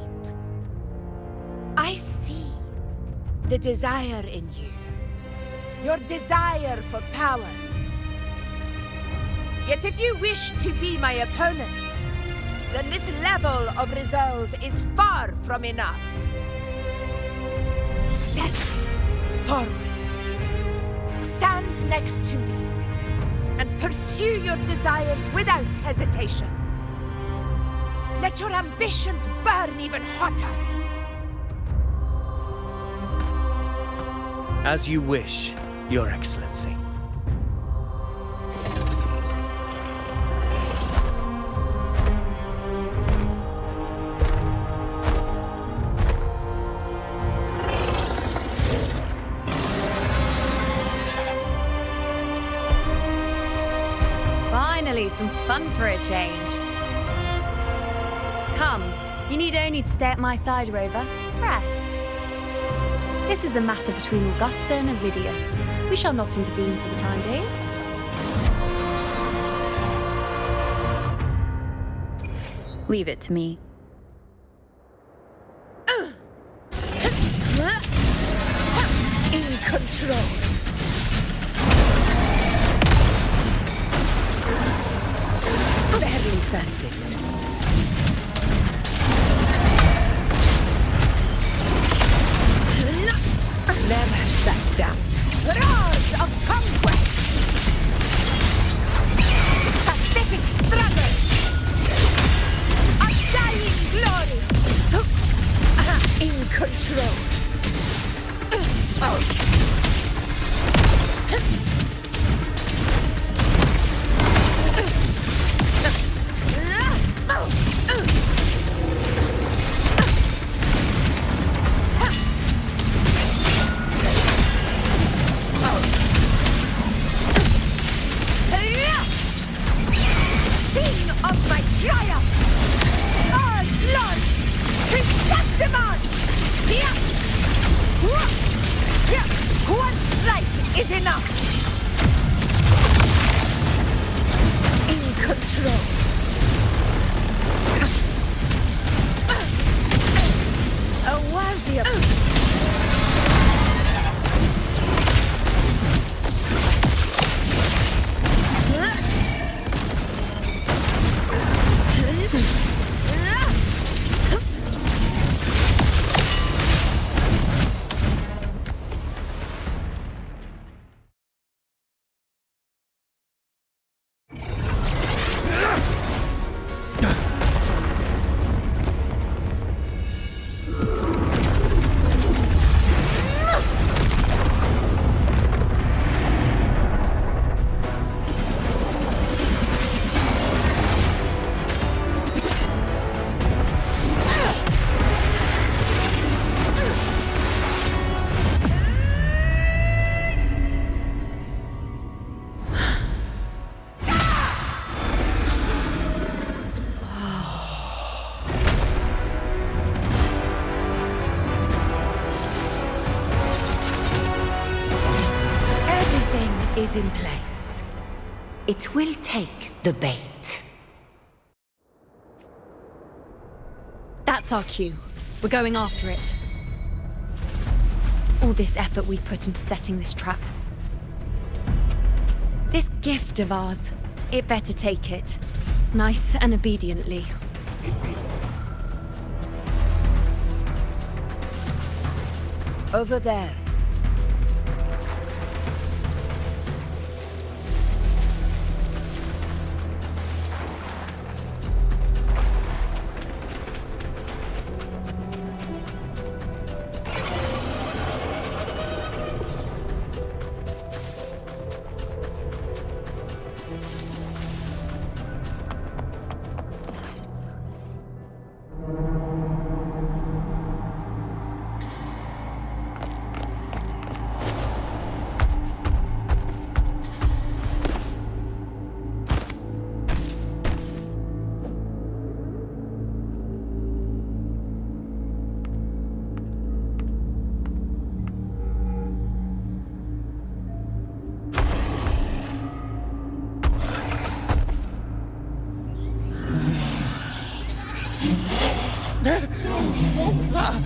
I see the desire in you, your desire for power. Yet if you wish to be my opponent, then this level of resolve is far from enough. Step forward. Stand next to me and pursue your desires without hesitation. Let your ambitions burn even hotter. As you wish, Your Excellency. Finally, some fun for a change. Come, you need only to stay at my side, Rover. Rest. This is a matter between Augusta and Avidius. We shall not intervene for the time being. Leave it to me. In control. Barely felt it. Never back down. Roars of conquest! Pathetic That's enough! In control. A worthy of... is in place. It will take the bait. That's our cue. We're going after it. All this effort we've put into setting this trap. This gift of ours, it better take it. Nice and obediently. Over there. What was that?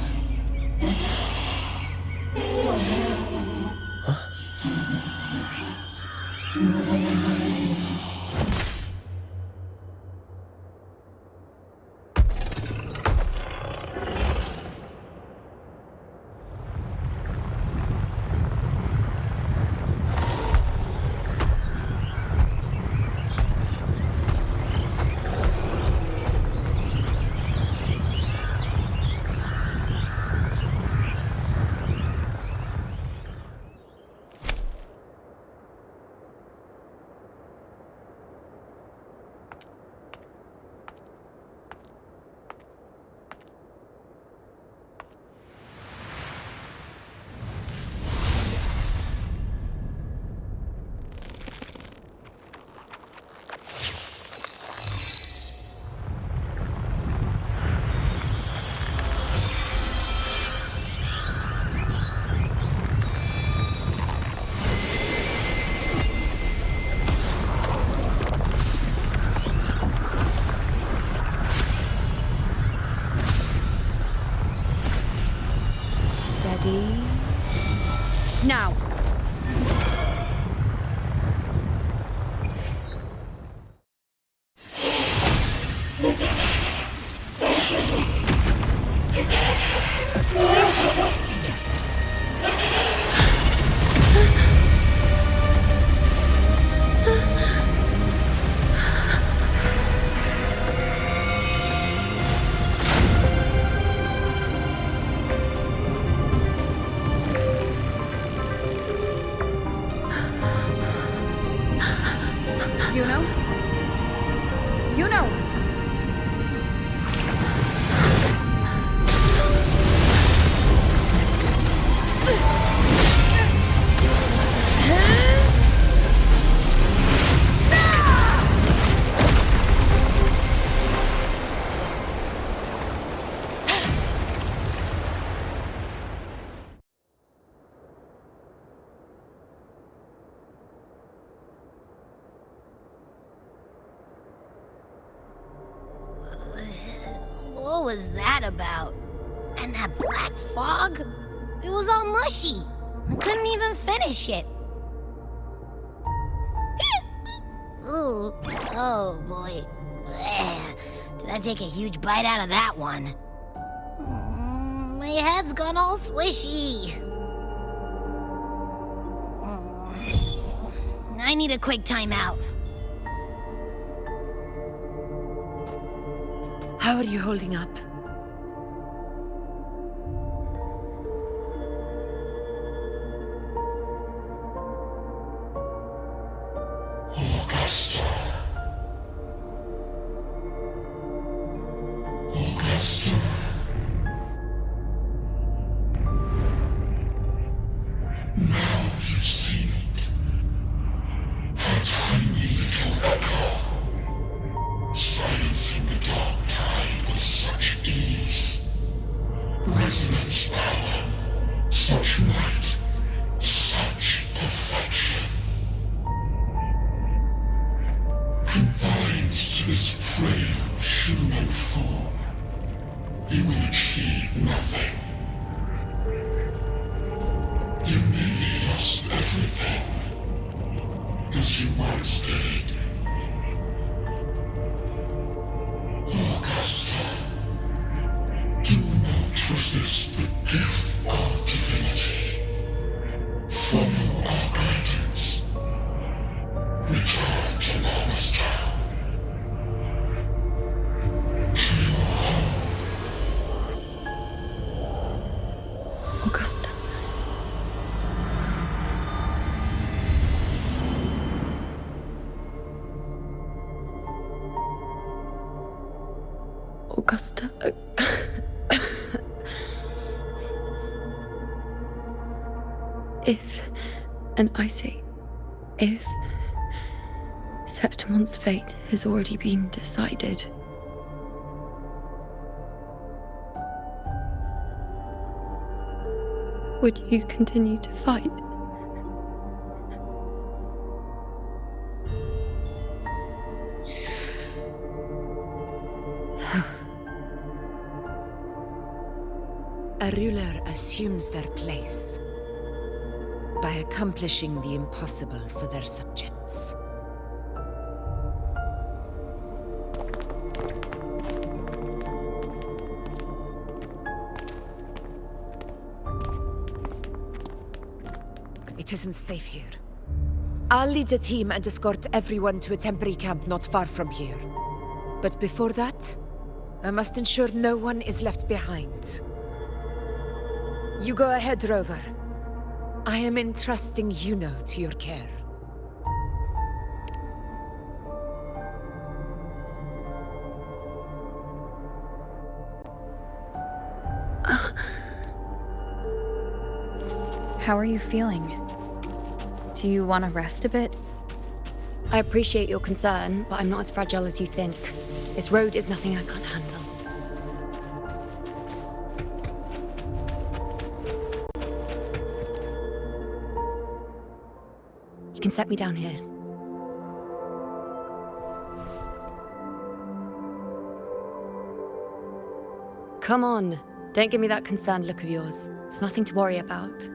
Now! was that about? And that black fog? It was all mushy. I couldn't even finish it. Ooh, oh boy. Ugh. Did I take a huge bite out of that one? My head's gone all swishy. I need a quick timeout. How are you holding up? Augusta. Now you've seen it. A tiny little echo, silencing the dark tide with such ease. Resonance power, such might, such perfection. Confined to this frail human form, you will achieve nothing. You nearly lost everything, as you once did. Augusta, do not resist the gift of divinity. Follow our guidance. Return to Lamastown. To your home. Augusta. Augusta. If, and I say, if Septimon's fate has already been decided, would you continue to fight? A ruler assumes their place by accomplishing the impossible for their subjects. It isn't safe here. I'll lead a team and escort everyone to a temporary camp not far from here. But before that, I must ensure no one is left behind. You go ahead, Rover. I am entrusting Yuno to your care. How are you feeling? Do you want to rest a bit? I appreciate your concern, but I'm not as fragile as you think. This road is nothing I can't handle. You can set me down here. Come on, don't give me that concerned look of yours. It's nothing to worry about.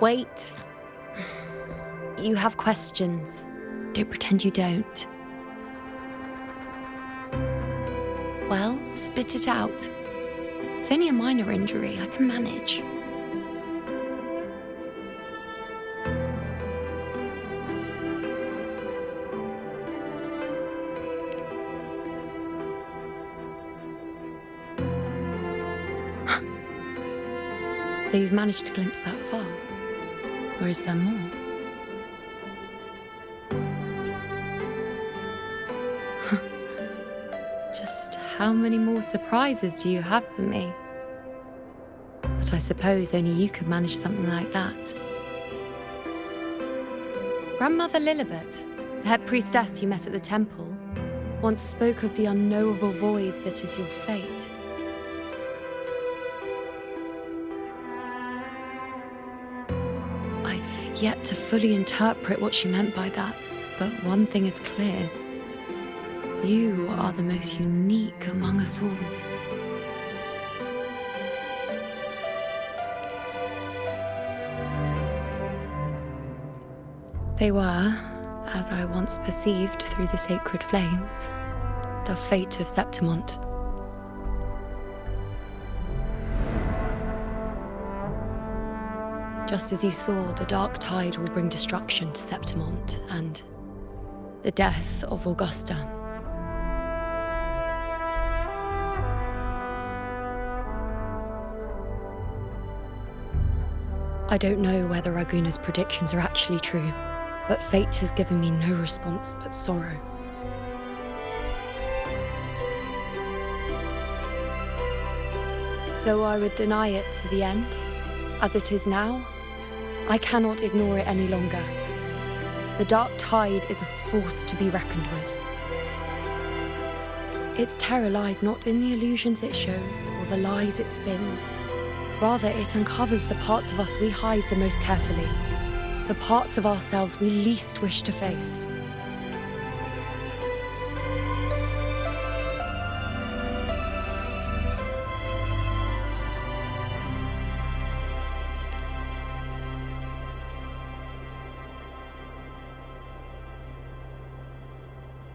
Wait. You have questions. Don't pretend you don't. Well, spit it out. It's only a minor injury. I can manage. So you've managed to glimpse that far? Or is there more? Just how many more surprises do you have for me? But I suppose only you could manage something like that. Grandmother Lilibet, the head priestess you met at the temple, once spoke of the unknowable void that is your fate. I've yet to fully interpret what she meant by that, but one thing is clear. You are the most unique among us all. They were, as I once perceived through the sacred flames, the fate of Septimont. Just as you saw, the dark tide will bring destruction to Septimont and the death of Augusta. I don't know whether Raguna's predictions are actually true, but fate has given me no response but sorrow. Though I would deny it to the end, as it is now, I cannot ignore it any longer. The dark tide is a force to be reckoned with. Its terror lies not in the illusions it shows or the lies it spins. Rather, it uncovers the parts of us we hide the most carefully, the parts of ourselves we least wish to face.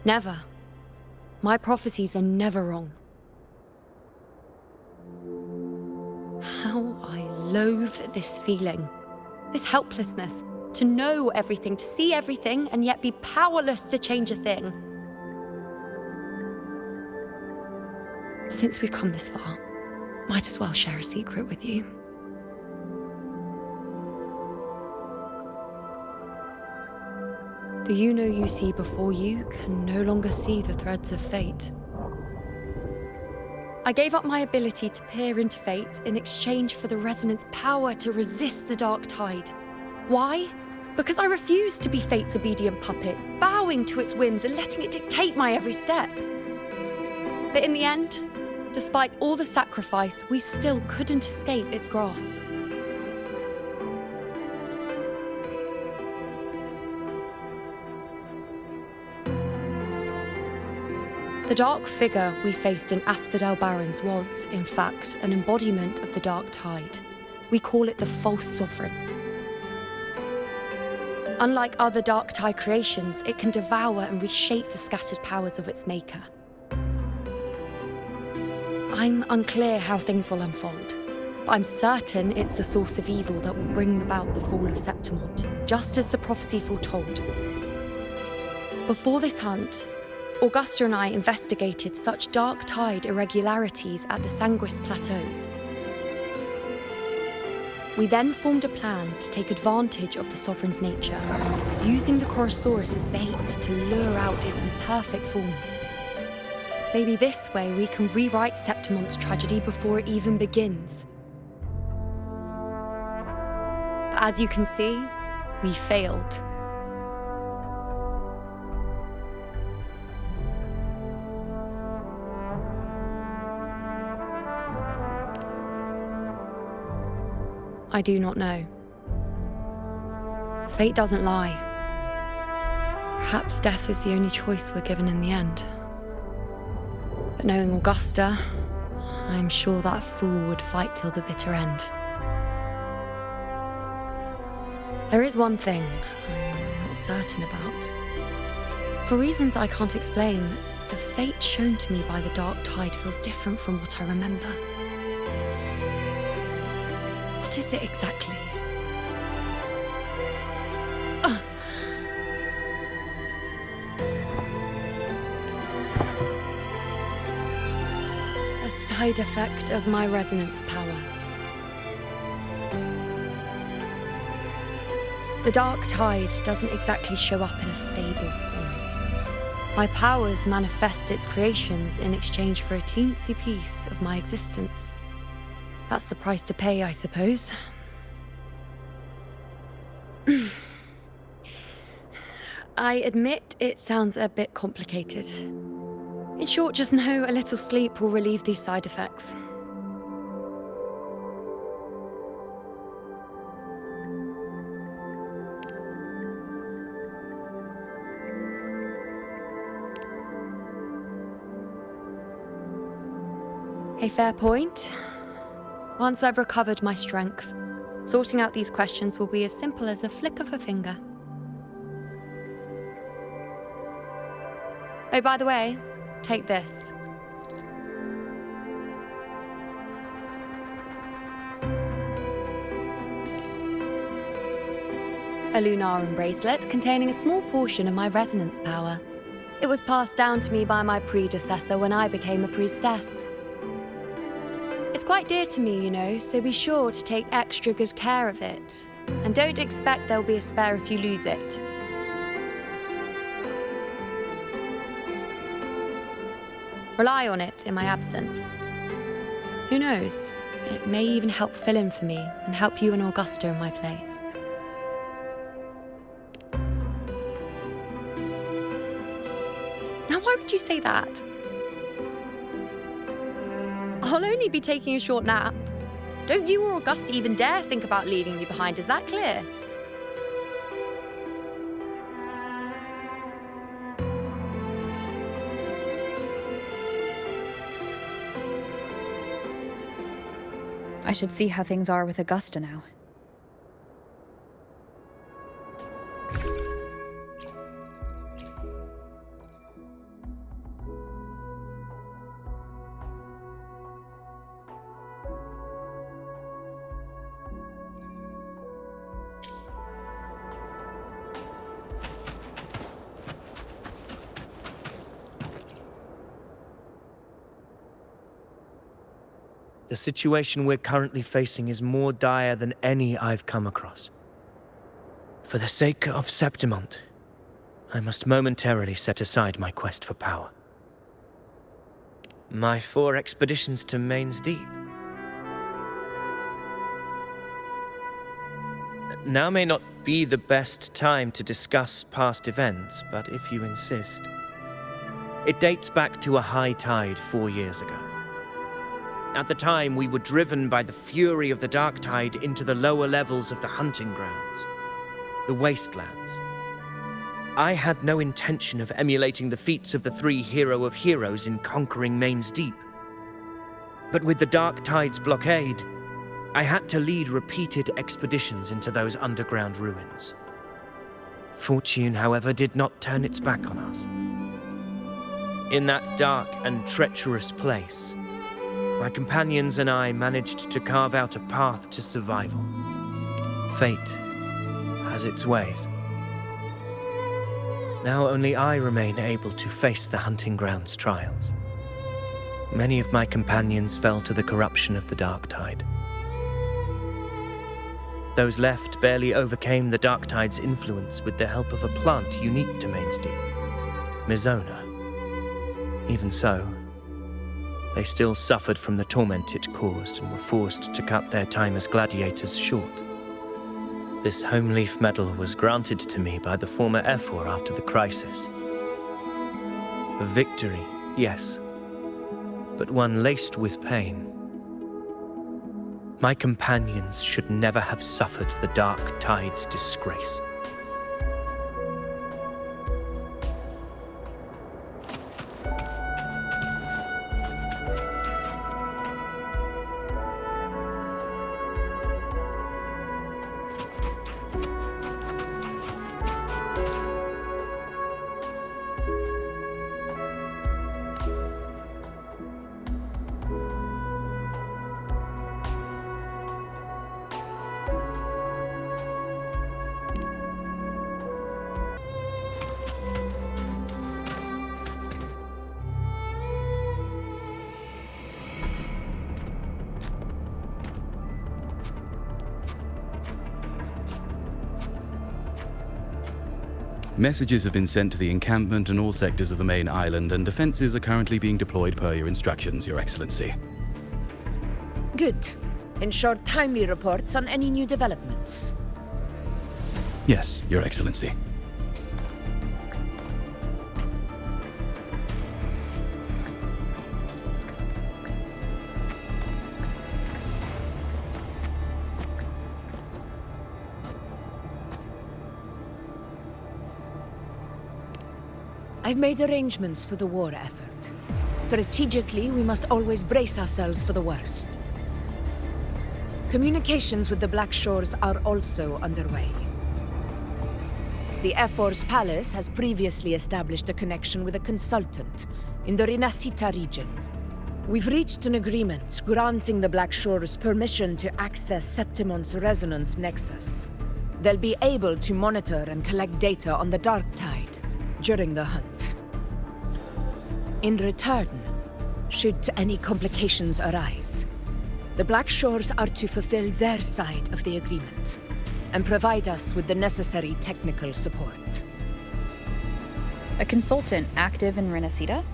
Never. My prophecies are never wrong. How I loathe this feeling, this helplessness, to know everything, to see everything, and yet be powerless to change a thing. Since we've come this far, might as well share a secret with you. The you see before you can no longer see the threads of fate. I gave up my ability to peer into fate in exchange for the resonance power to resist the dark tide. Why? Because I refused to be fate's obedient puppet, bowing to its whims and letting it dictate my every step. But in the end, despite all the sacrifice, we still couldn't escape its grasp. The dark figure we faced in Asphodel Barrens was, in fact, an embodiment of the dark tide. We call it the false sovereign. Unlike other dark tide creations, it can devour and reshape the scattered powers of its maker. I'm unclear how things will unfold, but I'm certain it's the source of evil that will bring about the fall of Septimont, just as the prophecy foretold. Before this hunt, Augusta and I investigated such dark tide irregularities at the Sanguis Plateaus. We then formed a plan to take advantage of the Sovereign's nature, using the Chorosaurus as bait to lure out its imperfect form. Maybe this way we can rewrite Septimont's tragedy before it even begins. But as you can see, we failed. I do not know. Fate doesn't lie. Perhaps death is the only choice we're given in the end. But knowing Augusta, I'm sure that fool would fight till the bitter end. There is one thing I'm not certain about. For reasons I can't explain, the fate shown to me by the dark tide feels different from what I remember. What is it exactly? A side effect of my resonance power. The dark tide doesn't exactly show up in a stable form. My powers manifest its creations in exchange for a teensy piece of my existence. That's the price to pay, I suppose. I admit it sounds a bit complicated. In short, just know a little sleep will relieve these side effects. A fair point. Once I've recovered my strength, sorting out these questions will be as simple as a flick of a finger. Oh, by the way, take this. A Lunarum bracelet containing a small portion of my resonance power. It was passed down to me by my predecessor when I became a priestess. It's quite dear to me, you know, so be sure to take extra good care of it. And don't expect there'll be a spare if you lose it. Rely on it in my absence. Who knows? It may even help fill in for me and help you and Augusta in my place. Now, why would you say that? I'll only be taking a short nap. Don't you or Augusta even dare think about leaving me behind, is that clear? I should see how things are with Augusta now. The situation we're currently facing is more dire than any I've come across. For the sake of Septimont, I must momentarily set aside my quest for power. My 4 expeditions to Main's Deep. Now may not be the best time to discuss past events, but if you insist. It dates back to a high tide 4 years ago. At the time, we were driven by the fury of the dark tide into the lower levels of the hunting grounds, the wastelands. I had no intention of emulating the feats of the 3 hero of heroes in conquering Main's Deep. But with the dark tide's blockade, I had to lead repeated expeditions into those underground ruins. Fortune, however, did not turn its back on us. In that dark and treacherous place, my companions and I managed to carve out a path to survival. Fate has its ways. Now only I remain able to face the hunting grounds trials. Many of my companions fell to the corruption of the dark tide. Those left barely overcame the dark tide's influence with the help of a plant unique to Main's Deep, Mizona. Even so, they still suffered from the torment it caused and were forced to cut their time as gladiators short. This home leaf medal was granted to me by the former Ephor after the crisis. A victory, yes, but one laced with pain. My companions should never have suffered the dark tide's disgrace. Messages have been sent to the encampment and all sectors of the main island, and defenses are currently being deployed per your instructions, Your Excellency. Good. Ensure timely reports on any new developments. Yes, Your Excellency. I've made arrangements for the war effort. Strategically, we must always brace ourselves for the worst. Communications with the Black Shores are also underway. The F-Force Palace has previously established a connection with a consultant in the Rinascita region. We've reached an agreement granting the Black Shores permission to access Septimon's resonance nexus. They'll be able to monitor and collect data on the Dark Tide during the hunt. In return, should any complications arise, the Black Shores are to fulfill their side of the agreement and provide us with the necessary technical support. A consultant active in Rinascita?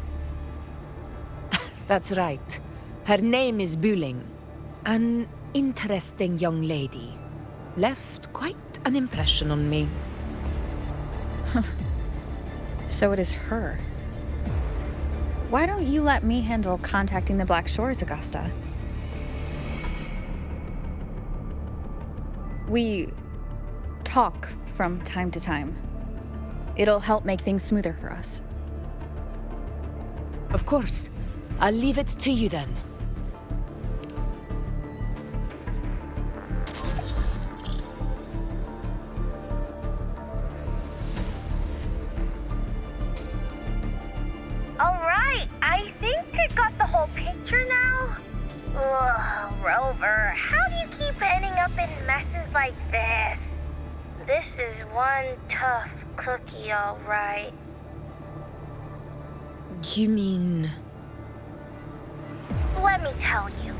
That's right. Her name is Buling. An interesting young lady. Left quite an impression on me. So it is her. Why don't you let me handle contacting the Black Shores, Augusta? We talk from time to time. It'll help make things smoother for us. Of course. I'll leave it to you then. Alright, I think I got the whole picture now. Ugh, Rover, how do you keep ending up in messes like this? This is one tough cookie, alright. You mean... Let me tell you,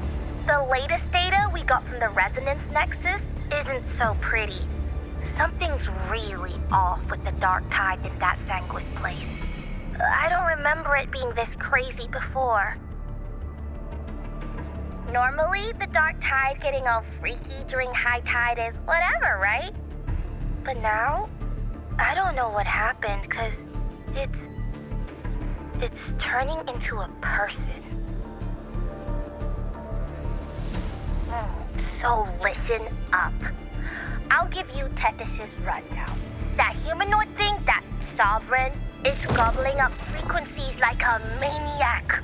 the latest data we got from the resonance nexus isn't so pretty. Something's really off with the Dark Tide in that Sanguis place. I don't remember it being this crazy before. Normally, the Dark Tide getting all freaky during high tide is whatever, right? But now, I don't know what happened, 'cause it's turning into a person. So listen up. I'll give you Tethys' rundown. That humanoid thing, that Sovereign, is gobbling up frequencies like a maniac.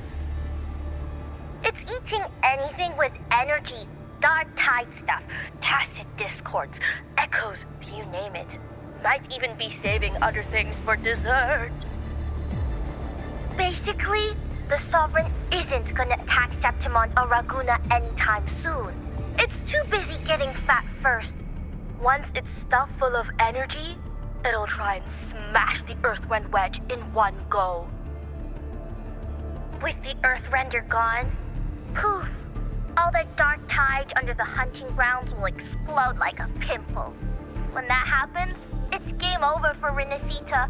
It's eating anything with energy, Dark Tide stuff, tacit discords, echoes, you name it. Might even be saving other things for dessert. Basically, the Sovereign isn't gonna attack Septimon or Raguna anytime soon. It's too busy getting fat first. Once it's stuffed full of energy, it'll try and smash the Earthrend wedge in one go. With the Earthrender gone, poof, all that Dark Tide under the hunting grounds will explode like a pimple. When that happens, it's game over for Rinascita.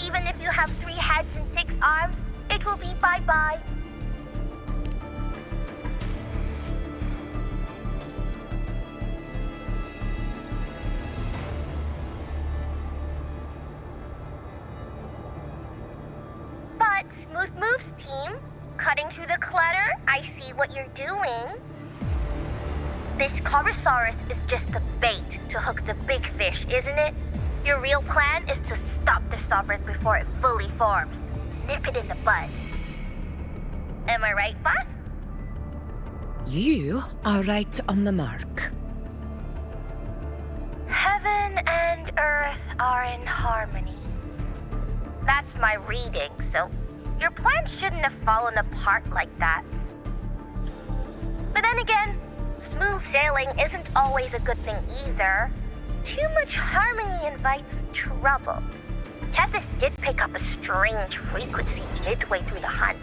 Even if you have 3 heads and 6 arms, it will be bye-bye. But Smooth Moves team, cutting through the clutter, I see what you're doing. This Corosaurus is just the bait to hook the big fish, isn't it? Your real plan is to stop the Sovereign before it fully forms. Nip it in the bud. Am I right, boss? You are right on the mark. Heaven and Earth are in harmony. That's my reading, so your plan shouldn't have fallen apart like that. But then again, smooth sailing isn't always a good thing either. Too much harmony invites trouble. Tethys did pick up a strange frequency midway through the hunt.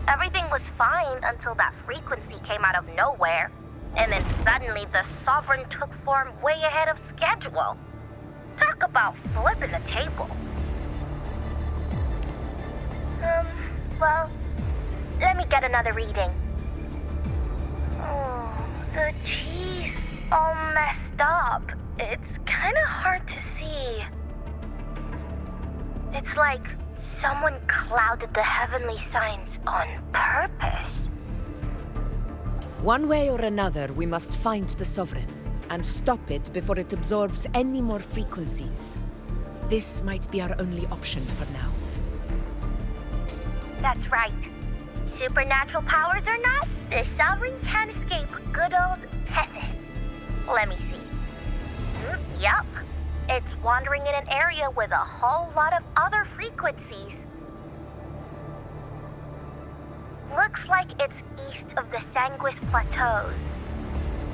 Everything was fine until that frequency came out of nowhere, and then suddenly the Sovereign took form way ahead of schedule. Talk about flipping the table. Well, let me get another reading. Oh, the cheese all messed up. It's kind of hard to see. It's like someone clouded the heavenly signs on purpose. One way or another, we must find the Sovereign and stop it before it absorbs any more frequencies. This might be our only option for now. That's right. Supernatural powers or not, the Sovereign can't escape good old Tethys. Let me see. Yup. It's wandering in an area with a whole lot of other frequencies. Looks like it's east of the Sanguis Plateaus.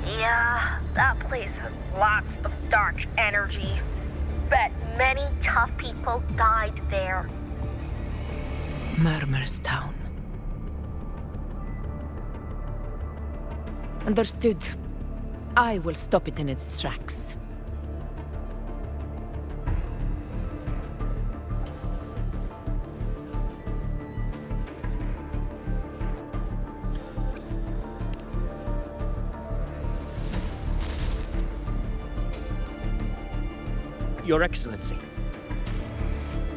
Yeah, that place has lots of dark energy. Bet many tough people died there. Murmur's Town. Understood. I will stop it in its tracks. Your Excellency,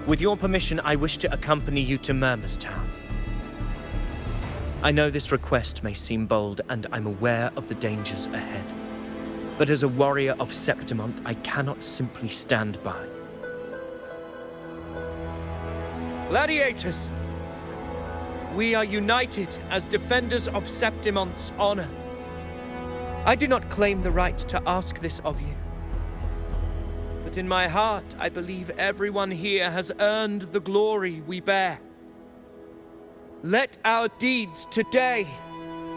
with your permission, I wish to accompany you to Murmur's Town. I know this request may seem bold, and I'm aware of the dangers ahead. But as a warrior of Septimont, I cannot simply stand by. Gladiators! We are united as defenders of Septimont's honor. I do not claim the right to ask this of you. But in my heart, I believe everyone here has earned the glory we bear. Let our deeds today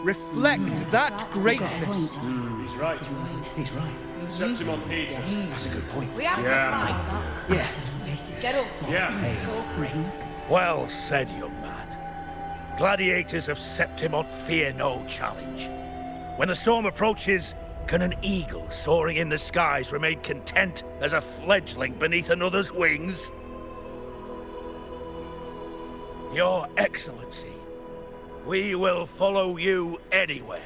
reflect that greatness. He's right. He's right. Septimont needs us. That's a good point. We have to fight. Yeah. Get up. Yeah. Go for it. Well said, young man. Gladiators of Septimont fear no challenge. When the storm approaches, can an eagle soaring in the skies remain content as a fledgling beneath another's wings? Your Excellency, we will follow you anywhere.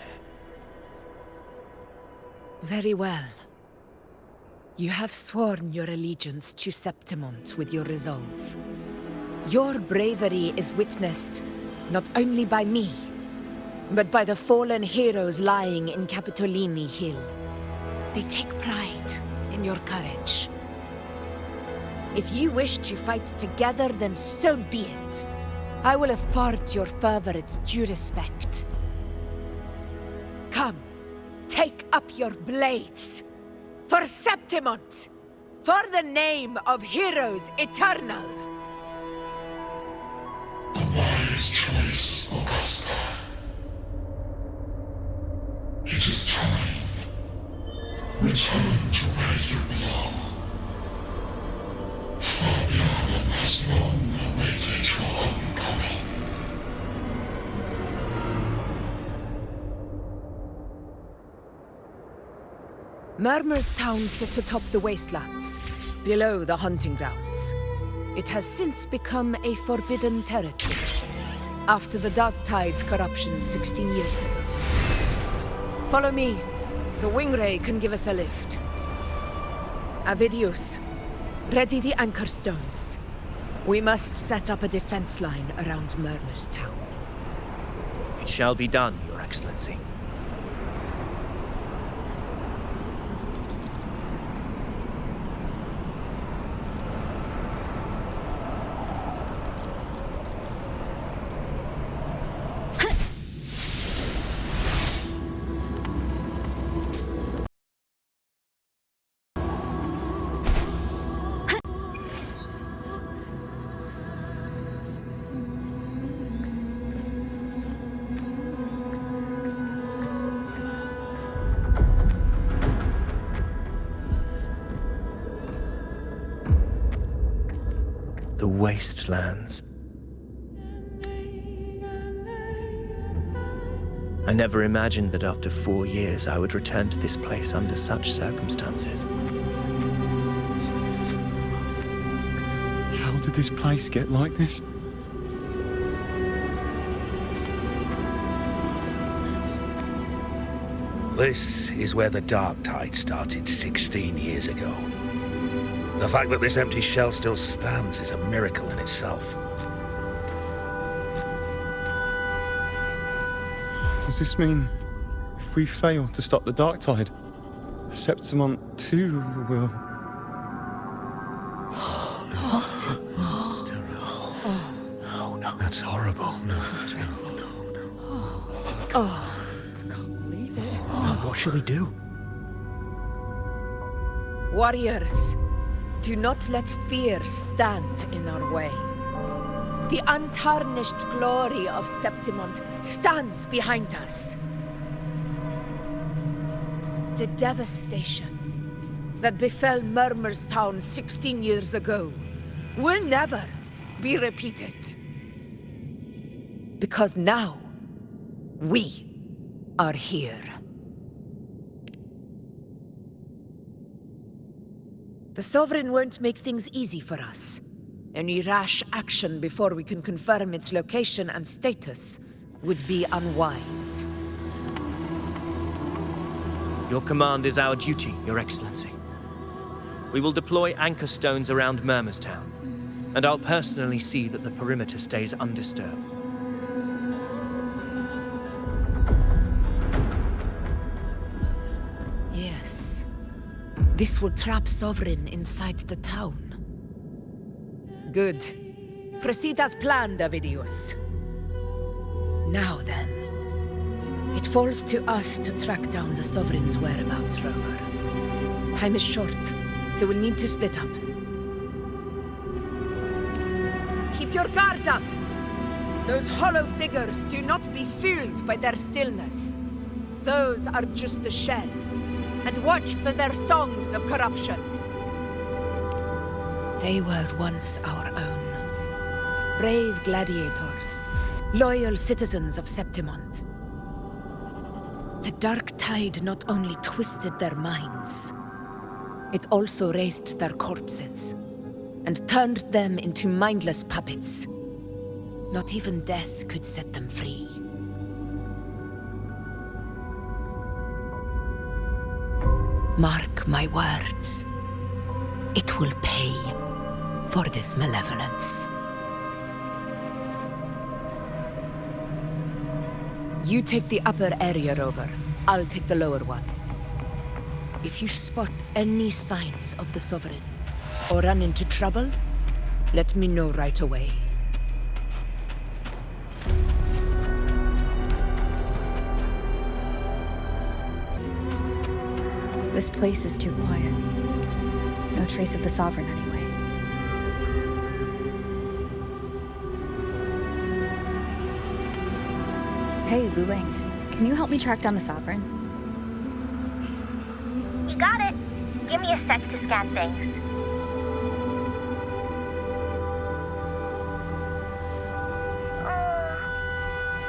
Very well. You have sworn your allegiance to Septimont with your resolve. Your bravery is witnessed not only by me, but by the fallen heroes lying in Capitolini Hill. They take pride in your courage. If you wish to fight together, then so be it. I will afford your fervor its due respect. Come, take up your blades. For Septimont! For the name of heroes eternal! A wise choice, Augusta. It is time. Return to where you belong. Fabian has long awaited your homecoming. Murmur's Town sits atop the wastelands, below the hunting grounds. It has since become a forbidden territory, after the Dark Tide's corruption 16 years ago. Follow me. The Wingray can give us a lift. Avidius, ready the anchor stones. We must set up a defense line around Murmur's Town. It shall be done, Your Excellency. The wastelands. I never imagined that after 4 years I would return to this place under such circumstances. How did this place get like this? This is where the Dark Tide started 16 years ago. The fact that this empty shell still stands is a miracle in itself. Does this mean if we fail to stop the Dark Tide, Septimont too will... It's terrible. Oh, no. That's horrible. No. Oh, I can't believe it. What shall we do? Warriors, do not let fear stand in our way. The untarnished glory of Septimont stands behind us. The devastation that befell Murmur's town 16 years ago will never be repeated. Because now, we are here. The Sovereign won't make things easy for us. Any rash action before we can confirm its location and status would be unwise. Your command is our duty, Your Excellency. We will deploy anchor stones around Murmur's town, and I'll personally see that the perimeter stays undisturbed. Yes. This will trap Sovereign inside the town. Good. Proceed as planned, Davidius. Now then, it falls to us to track down the Sovereign's whereabouts, Rover. Time is short, so we'll need to split up. Keep your guard up! Those hollow figures do not be fooled by their stillness. Those are just the shell. And watch for their songs of corruption. They were once our own. Brave gladiators, loyal citizens of Septimont. The dark tide not only twisted their minds, it also raised their corpses and turned them into mindless puppets. Not even death could set them free. Mark my words. It will pay for this malevolence. You take the upper area, Rover. I'll take the lower one. If you spot any signs of the Sovereign, or run into trouble, let me know right away. This place is too quiet. No trace of the Sovereign anyway. Hey, Wuling, can you help me track down the Sovereign? You got it. Give me a sec to scan things.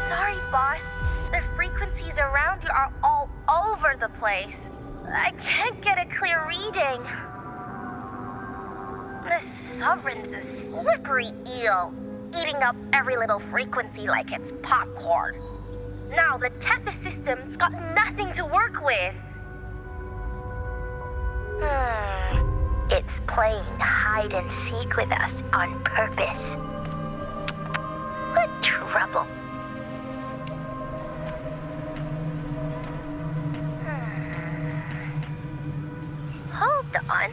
Sorry, boss. The frequencies around you are all over the place. I can't get a clear reading. The Sovereign's a slippery eel, eating up every little frequency like it's popcorn. Now the Tethys system's got nothing to work with. It's playing hide and seek with us on purpose. What trouble. Hold on.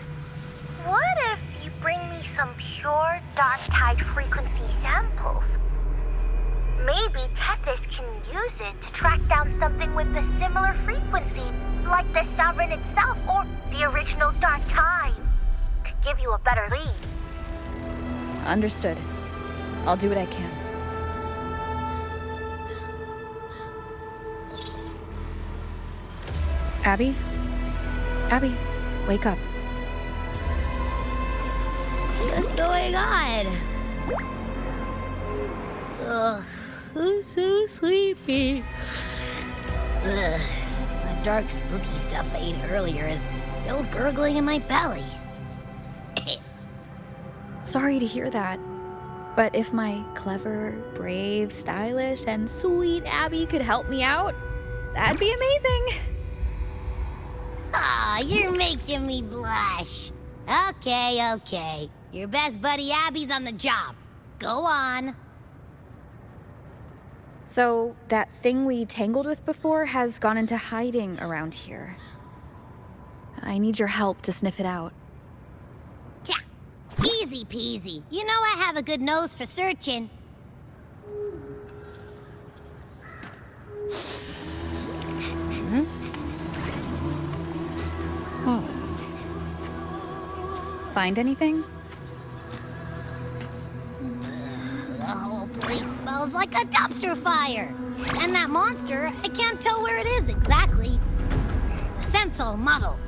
What if you bring me some pure dark tide frequency samples? Maybe Tethys can use it to track down something with a similar frequency, like the Sovereign itself or the original dark tide. Could give you a better lead. Understood. I'll do what I can. Abby? Abby, wake up. What's going on? Ugh, I'm so sleepy. Ugh, the dark, spooky stuff I ate earlier is still gurgling in my belly. Sorry to hear that. But if my clever, brave, stylish, and sweet Abby could help me out, that'd be amazing. Aw, you're making me blush. Okay. Your best buddy Abby's on the job. Go on. So, that thing we tangled with before has gone into hiding around here. I need your help to sniff it out. Yeah, easy peasy. You know I have a good nose for searching. Find anything? The whole place smells like a dumpster fire. And that monster, I can't tell where it is exactly. The scent's all muddled.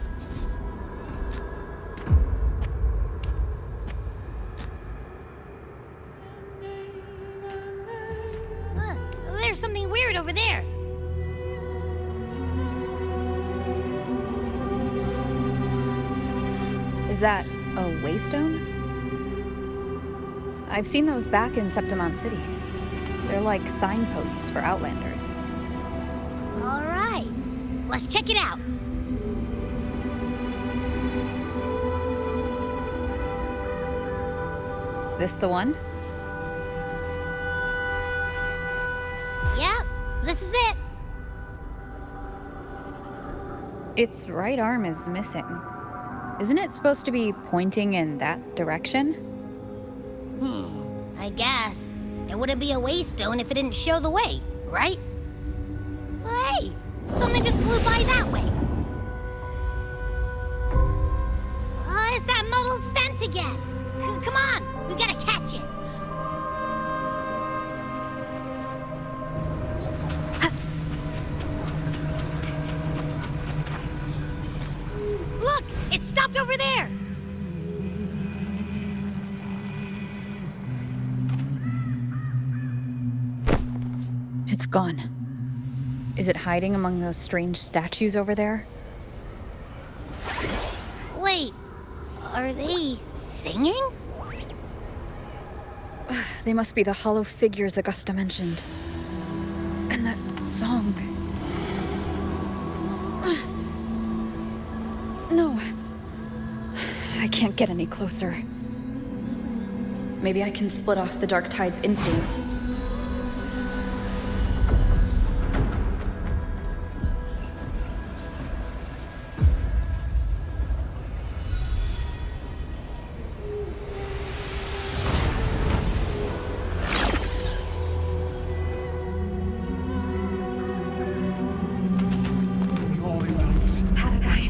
There's something weird over there. Is that a waystone? I've seen those back in Septimont City. They're like signposts for Outlanders. All right, let's check it out. This the one? Yep, this is it. Its right arm is missing. Isn't it supposed to be pointing in that direction? I guess. It wouldn't be a waystone if it didn't show the way, right? Hey, something just flew by that way. It's that muddled scent again. Come on, we gotta catch it. Look, it stopped over there. It's gone. Is it hiding among those strange statues over there? Wait, are they singing? They must be the hollow figures Augusta mentioned. And that song. No. I can't get any closer. Maybe I can split off the Dark Tide's influence.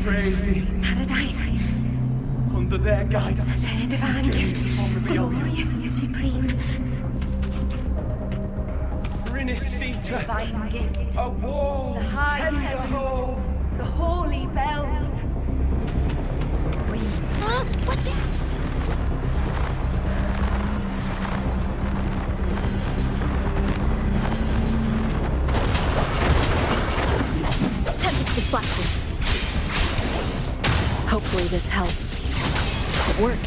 Praise thee. Paradise. Under their guidance. Their divine gift. From the beyond. Glorious and supreme. Rinnicita. Divine gift. A wall. The high Tender heavens. home. The holy bells. Watch out! Tempest of flashes. Hopefully this helps. It worked.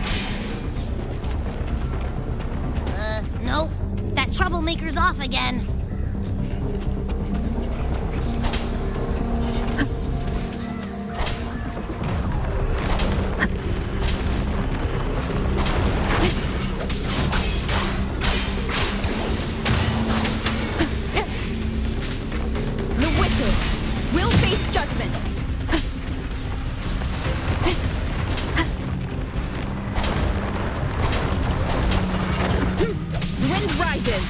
Nope. That troublemaker's off again. The wicked will face judgment. Wind rises.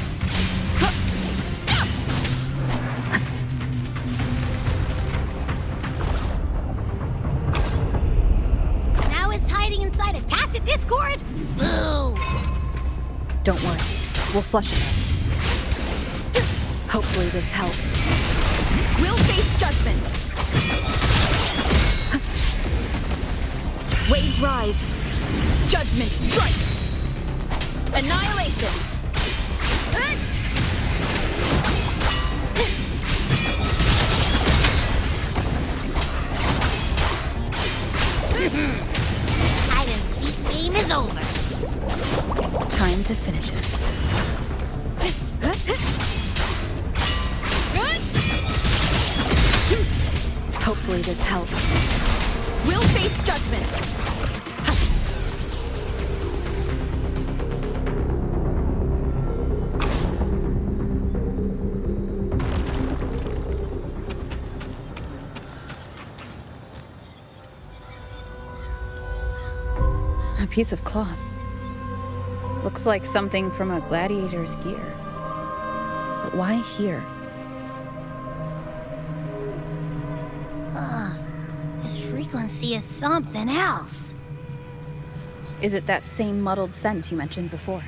Now it's hiding inside a tacit discord? Boo! Don't worry. We'll flush it out. Hopefully this helps. We'll face judgment. Waves rise. Judgment strikes. Annihilation. Hide and seek game is over. Time to finish it. Hopefully this helps. We'll face judgment. A piece of cloth. Looks like something from a gladiator's gear. But why here? This frequency is something else. Is it that same muddled scent you mentioned before?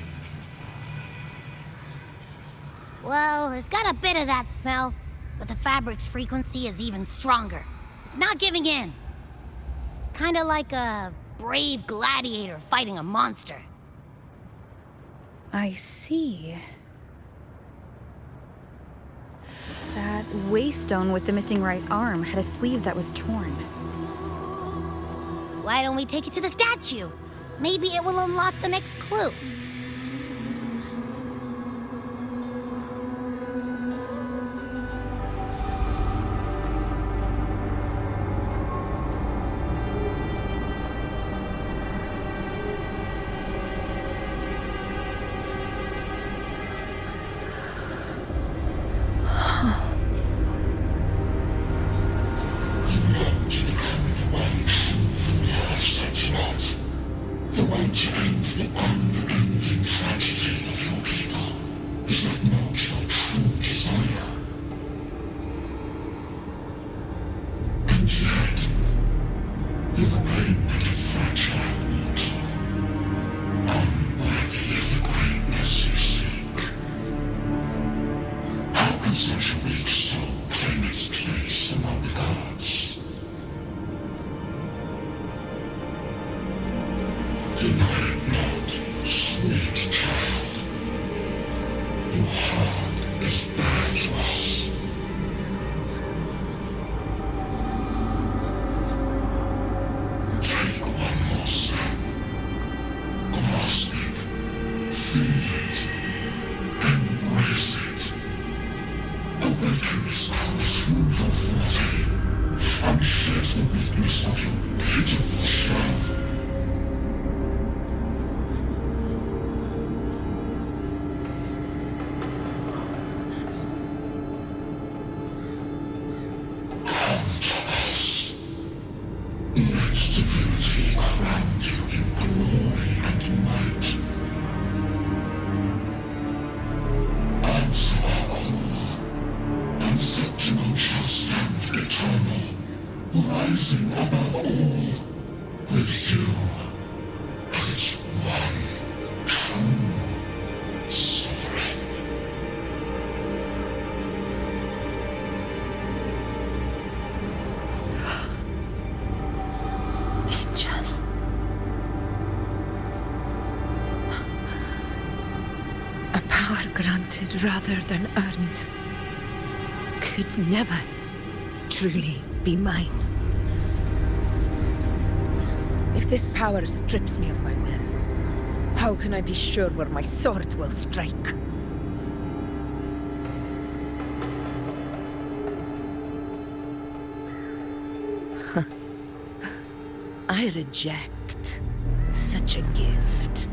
Well, it's got a bit of that smell, but the fabric's frequency is even stronger. It's not giving in. Kinda like a brave gladiator fighting a monster. I see. That waystone with the missing right arm had a sleeve that was torn. Why don't we take it to the statue? Maybe it will unlock the next clue. Granted rather than earned, could never truly be mine. If this power strips me of my will, how can I be sure where my sword will strike? I reject such a gift.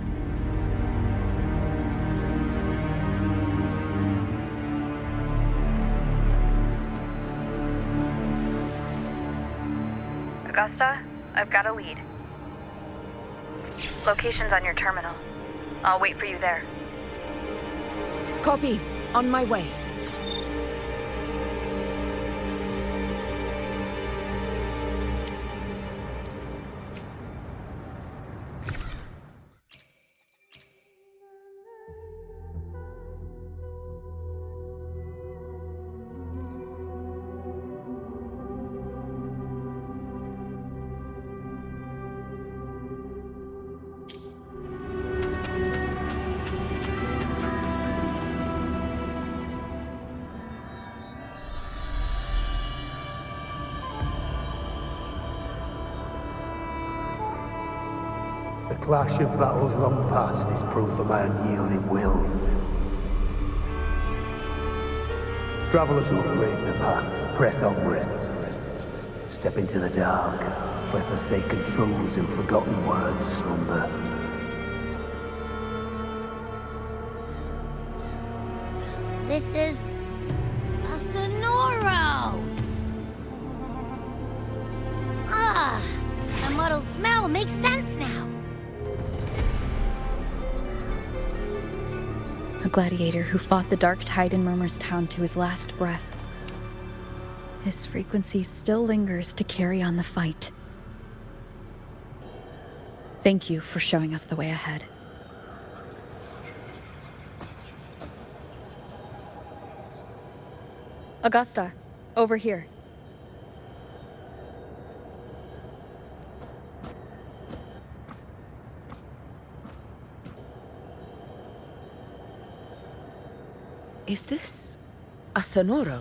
Augusta, I've got a lead. Location's on your terminal. I'll wait for you there. Copy. On my way. The clash of battles long past is proof of my unyielding will. Travellers who have braved the path, press onward. Step into the dark, where forsaken truths and forgotten words slumber. This is a Sonoro! Ah, the muddled smell makes sense now. A gladiator who fought the dark tide in Murmur's Town to his last breath. His frequency still lingers to carry on the fight. Thank you for showing us the way ahead. Augusta, over here. Is this a Sonoro?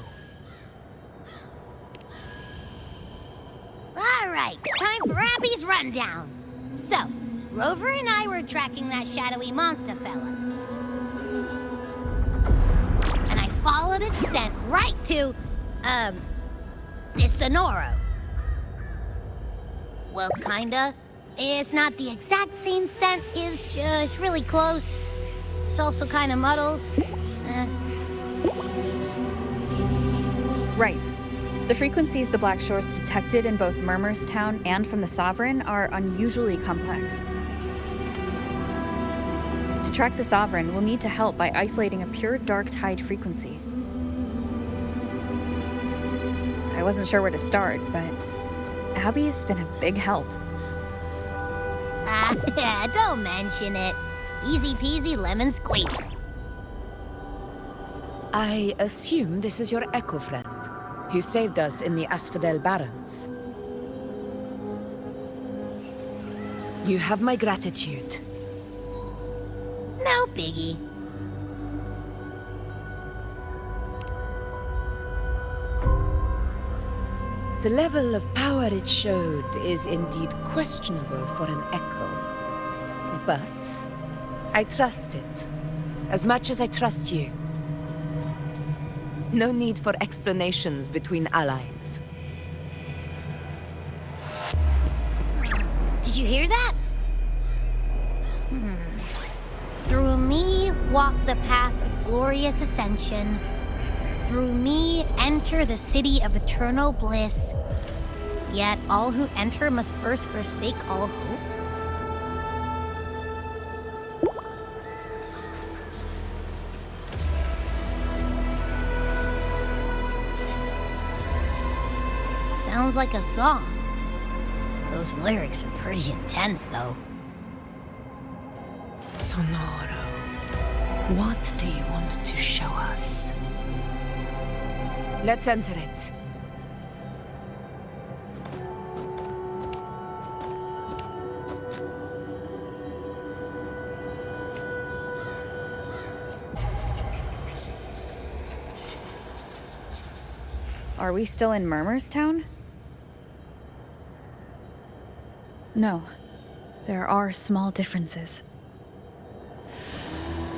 All right, time for Abby's rundown. So, Rover and I were tracking that shadowy monster fella. And I followed its scent right to, this Sonoro. Well, kinda. It's not the exact same scent, it's just really close. It's also kinda muddled. Right. The frequencies the Black Shores detected in both Murmur's Town and from the Sovereign are unusually complex. To track the Sovereign, we'll need to help by isolating a pure dark tide frequency. I wasn't sure where to start, but Abby's been a big help. Don't mention it. Easy peasy lemon squeezy. I assume this is your echo friend, who saved us in the Asphodel Barrens. You have my gratitude. No biggie. The level of power it showed is indeed questionable for an echo. But I trust it, as much as I trust you. No need for explanations between allies. Did you hear that? Through me walk the path of glorious ascension. Through me enter the city of eternal bliss. Yet all who enter must first forsake all hope. Sounds like a song. Those lyrics are pretty intense, though. Sonoro, what do you want to show us? Let's enter it. Are we still in Murmur's Town? No. There are small differences.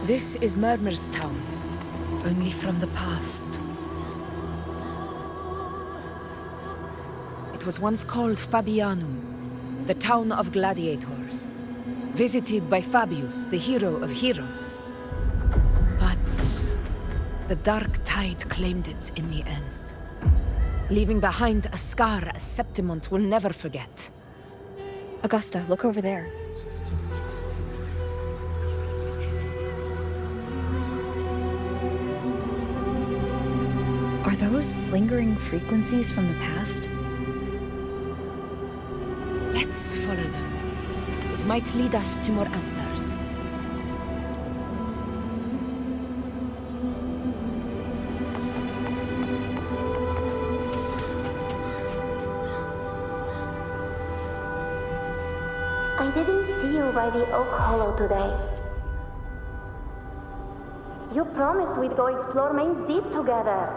This is Murmur's Town, only from the past. It was once called Fabianum, the town of gladiators, visited by Fabius, the hero of heroes. But the dark tide claimed it in the end, leaving behind a scar Septimont will never forget. Augusta, look over there. Are those lingering frequencies from the past? Let's follow them. It might lead us to more answers. I didn't see you by the Oak Hollow today. You promised we'd go explore Main's Deep together.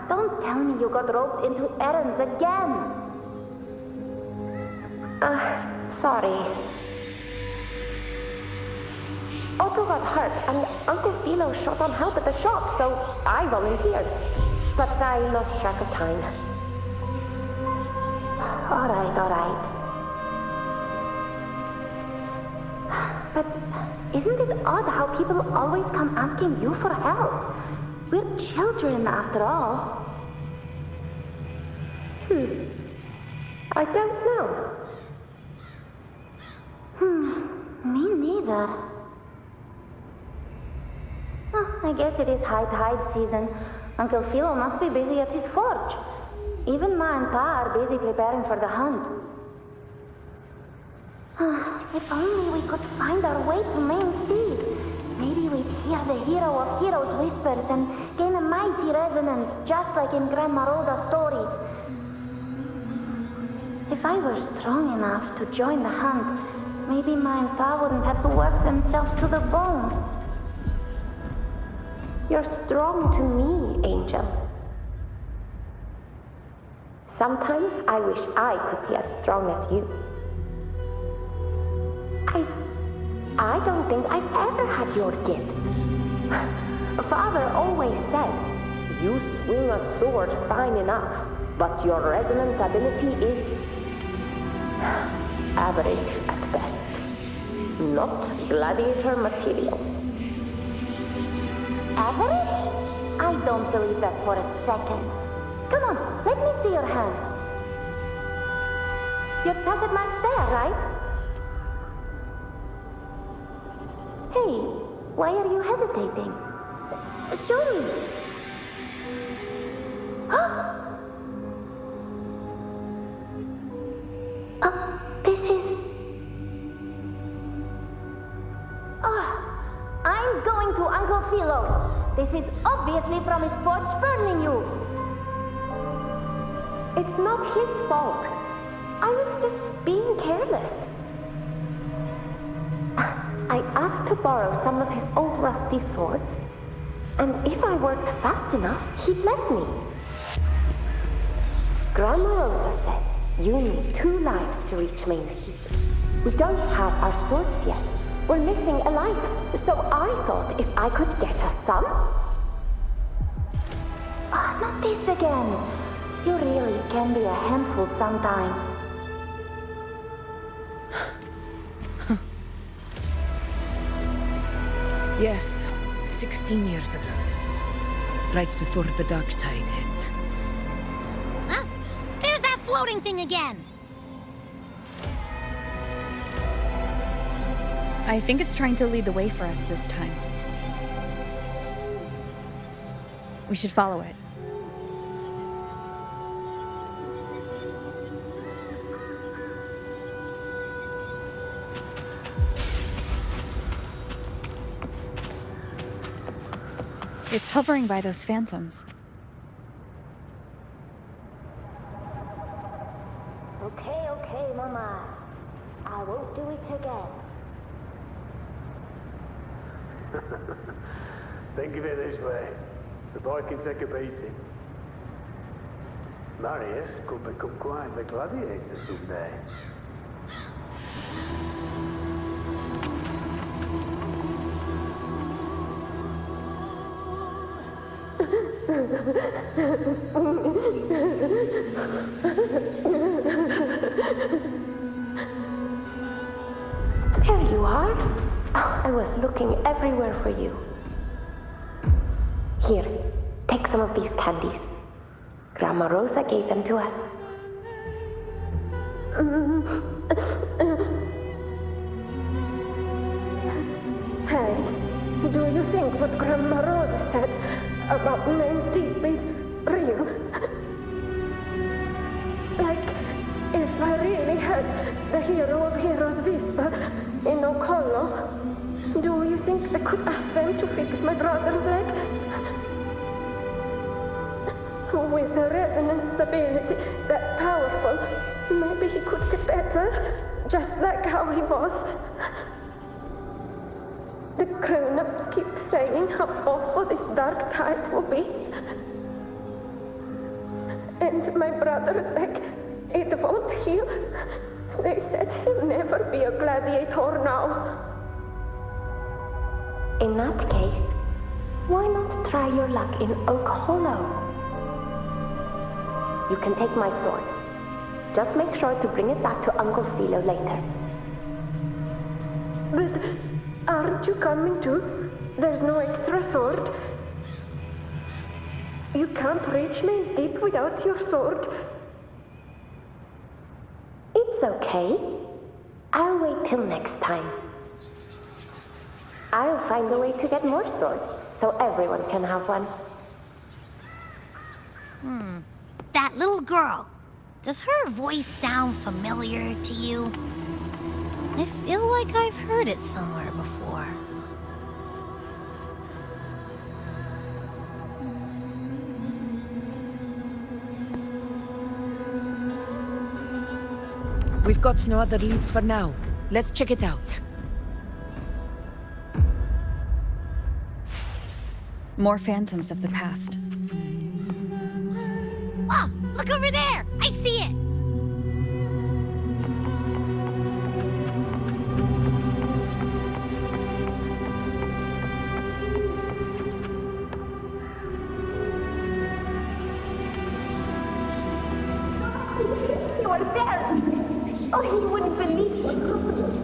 But don't tell me you got roped into errands again. Sorry. Otto got hurt, and Uncle Philo short on help at the shop, so I volunteered. But I lost track of time. All right. But isn't it odd how people always come asking you for help? We're children, after all. I don't know. Me neither. I guess it is high tide season. Uncle Philo must be busy at his forge. Even Ma and Pa are busy preparing for the hunt. If only we could find our way to Main Steed. Maybe we'd hear the hero of heroes whispers and gain a mighty resonance, just like in Grandma Rosa's stories. If I were strong enough to join the hunt, maybe Ma and Pa wouldn't have to work themselves to the bone. You're strong to me, Angel. Sometimes I wish I could be as strong as you. I don't think I've ever had your gifts. Father always said, you swing a sword fine enough, but your resonance ability is average at best. Not gladiator material. Average? I don't believe that for a second. Come on, let me see your hand. Your target mark's there, right? Hey, why are you hesitating? Show me. This is... I'm going to Uncle Philo. This is obviously from his forge burning you. It's not his fault. I was just being careless. I asked to borrow some of his old rusty swords, and if I worked fast enough, he'd let me. Grandma Rosa said you need 2 lives to reach Main Street. We don't have our swords yet. We're missing a life, so I thought if I could get us some... Not this again. You really can be a handful sometimes. Yes, 16 years ago. Right before the dark tide hit. Huh? There's that floating thing again! I think it's trying to lead the way for us this time. We should follow it. It's hovering by those phantoms. Okay, Mama. I won't do it again. Think of it this way. The boy can take a beating. Marius could become quite the gladiator someday. There you are. Oh, I was looking everywhere for you. Here, take some of these candies. Grandma Rosa gave them to us. Hey, do you think what Grandma Rosa said about Main Steed is real? Like, if I really had the hero of heroes whisper in Ocolo, do you think I could ask them to fix my brother's leg? With a resonance ability that powerful, maybe he could get better, just like how he was. The grown-ups keep saying how awful this dark tide will be. And my brother's leg, it won't heal. They said he'll never be a gladiator now. In that case, why not try your luck in Oak Hollow? You can take my sword. Just make sure to bring it back to Uncle Philo later. But aren't you coming too? There's no extra sword. You can't reach Main Steed without your sword. It's okay. I'll wait till next time. I'll find a way to get more swords, so everyone can have one. That little girl. Does her voice sound familiar to you? I feel like I've heard it somewhere before. We've got no other leads for now. Let's check it out. More phantoms of the past. Oh, look over there! I see it! You are there! Oh, he wouldn't believe what happened.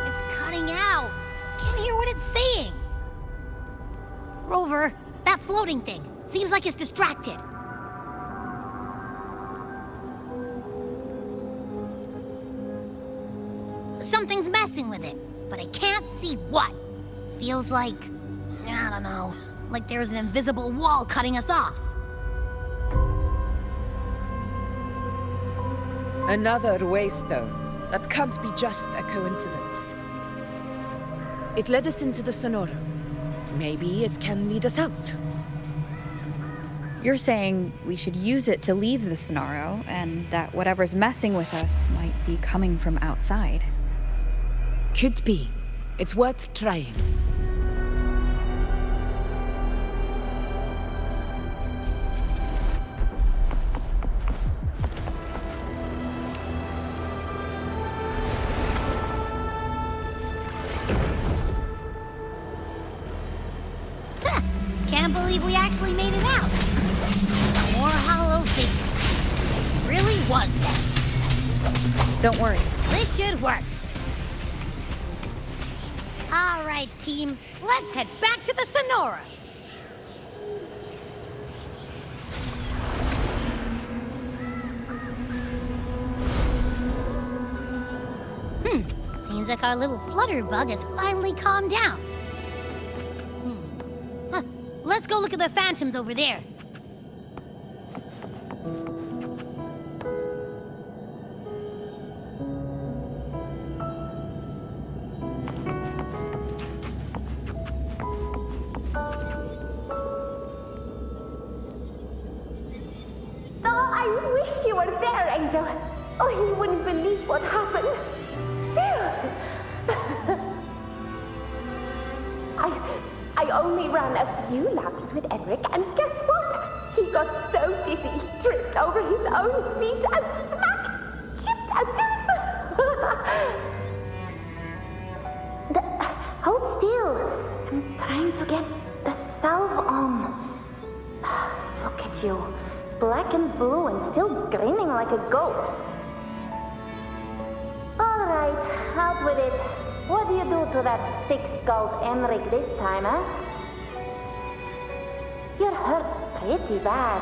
It's cutting out. Can't hear what it's saying. Rover, that floating thing. Seems like it's distracted. Something's messing with it, but I can't see what. Feels like, I don't know, like there's an invisible wall cutting us off. Another waystone. That can't be just a coincidence. It led us into the Sonoro. Maybe it can lead us out. You're saying we should use it to leave the Sonoro, and that whatever's messing with us might be coming from outside. Could be. It's worth trying. Can't believe we actually made it out. More hollow figures. It really was that. Don't worry. This should work. All right, team. Let's head back to the Sonora. Seems like our little flutterbug has finally calmed down. Let's go look at the phantoms over there. Oh, I wish you were there, Angel. Oh, you wouldn't believe what happened. I only ran a few laps with Edric, and guess what? He got so dizzy he tripped over his own feet and smack! Chipped a tooth! Hold still. I'm trying to get the salve on. Look at you. Black and blue and still grinning like a goat. All right, out with it. What do you do to that thick-skulled Enric this time, huh? You're hurt pretty bad.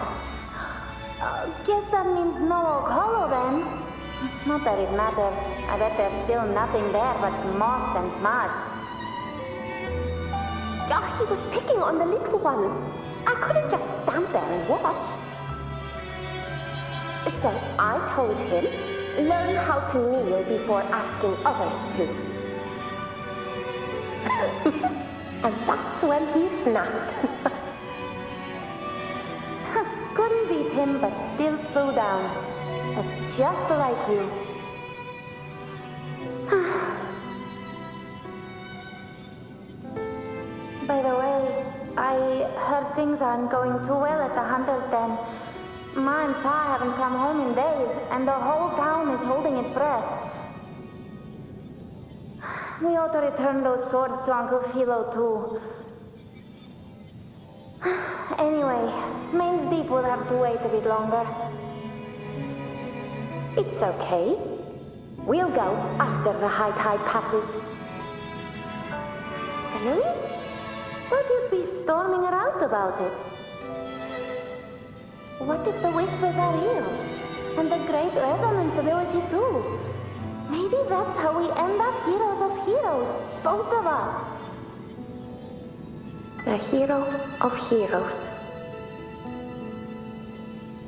Guess that means no oak hollow then. Not that it matters. I bet there's still nothing there but moss and mud. Oh, he was picking on the little ones. I couldn't just stand there and watch. So I told him, learn how to kneel before asking others to. And that's when he snapped. Couldn't beat him, but still flew down. That's just like you. By the way, I heard things aren't going too well at the Hunter's Den. Ma and Pa haven't come home in days, and the whole town is holding its breath. We ought to return those swords to Uncle Philo, too. Anyway, Main's Deep will have to wait a bit longer. It's okay. We'll go after the high tide passes. Really? But you'd be storming around about it. What if the whispers are real? And the great resonance ability too? Maybe that's how we end up heroes of heroes, both of us. A hero of heroes.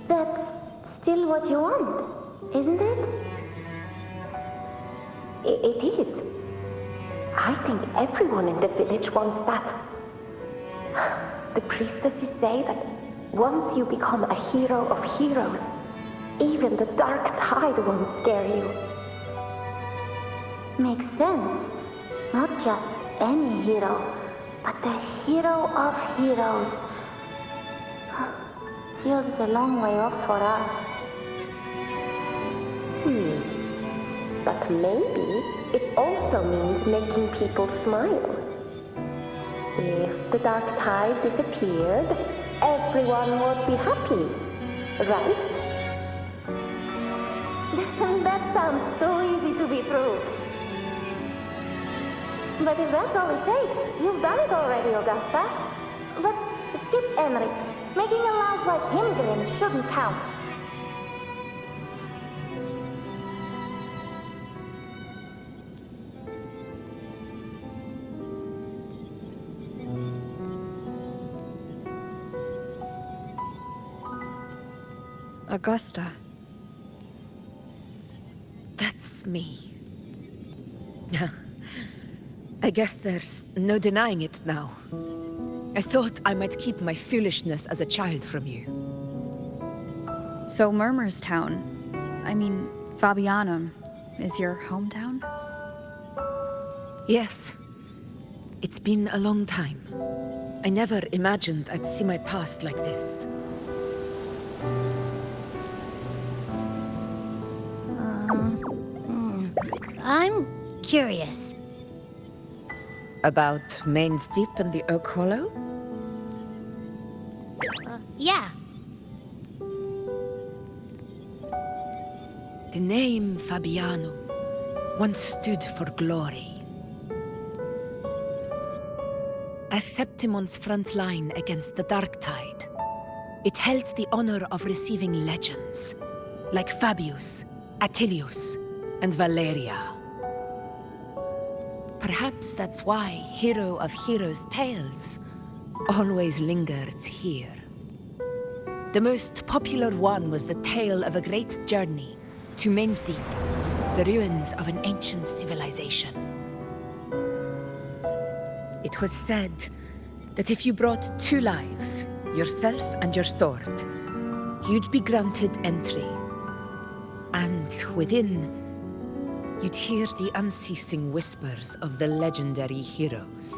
That's still what you want, isn't it? It is. I think everyone in the village wants that. The priestesses say that once you become a hero of heroes, even the dark tide won't scare you. Makes sense. Not just any hero, but the hero of heroes. Feels a long way off for us. But maybe it also means making people smile. If the dark tide disappeared, everyone would be happy, right? That sounds too easy to be true. But if that's all it takes, you've done it already, Augusta. But skip Emmerich. Making a laugh like him grin shouldn't count. Augusta. That's me. I guess there's no denying it now. I thought I might keep my foolishness as a child from you. So Murmurstown, I mean, Fabianum, is your hometown? Yes. It's been a long time. I never imagined I'd see my past like this. I'm curious. About Main's Deep and the Oak Hollow? Yeah. The name Fabianum once stood for glory. As Septimon's front line against the Dark Tide, it held the honor of receiving legends, like Fabius, Attilius, and Valeria. Perhaps that's why Hero of Heroes tales always lingered here. The most popular one was the tale of a great journey to Main's Deep, the ruins of an ancient civilization. It was said that if you brought 2 lives, yourself and your sword, you'd be granted entry. And within, you'd hear the unceasing whispers of the legendary heroes.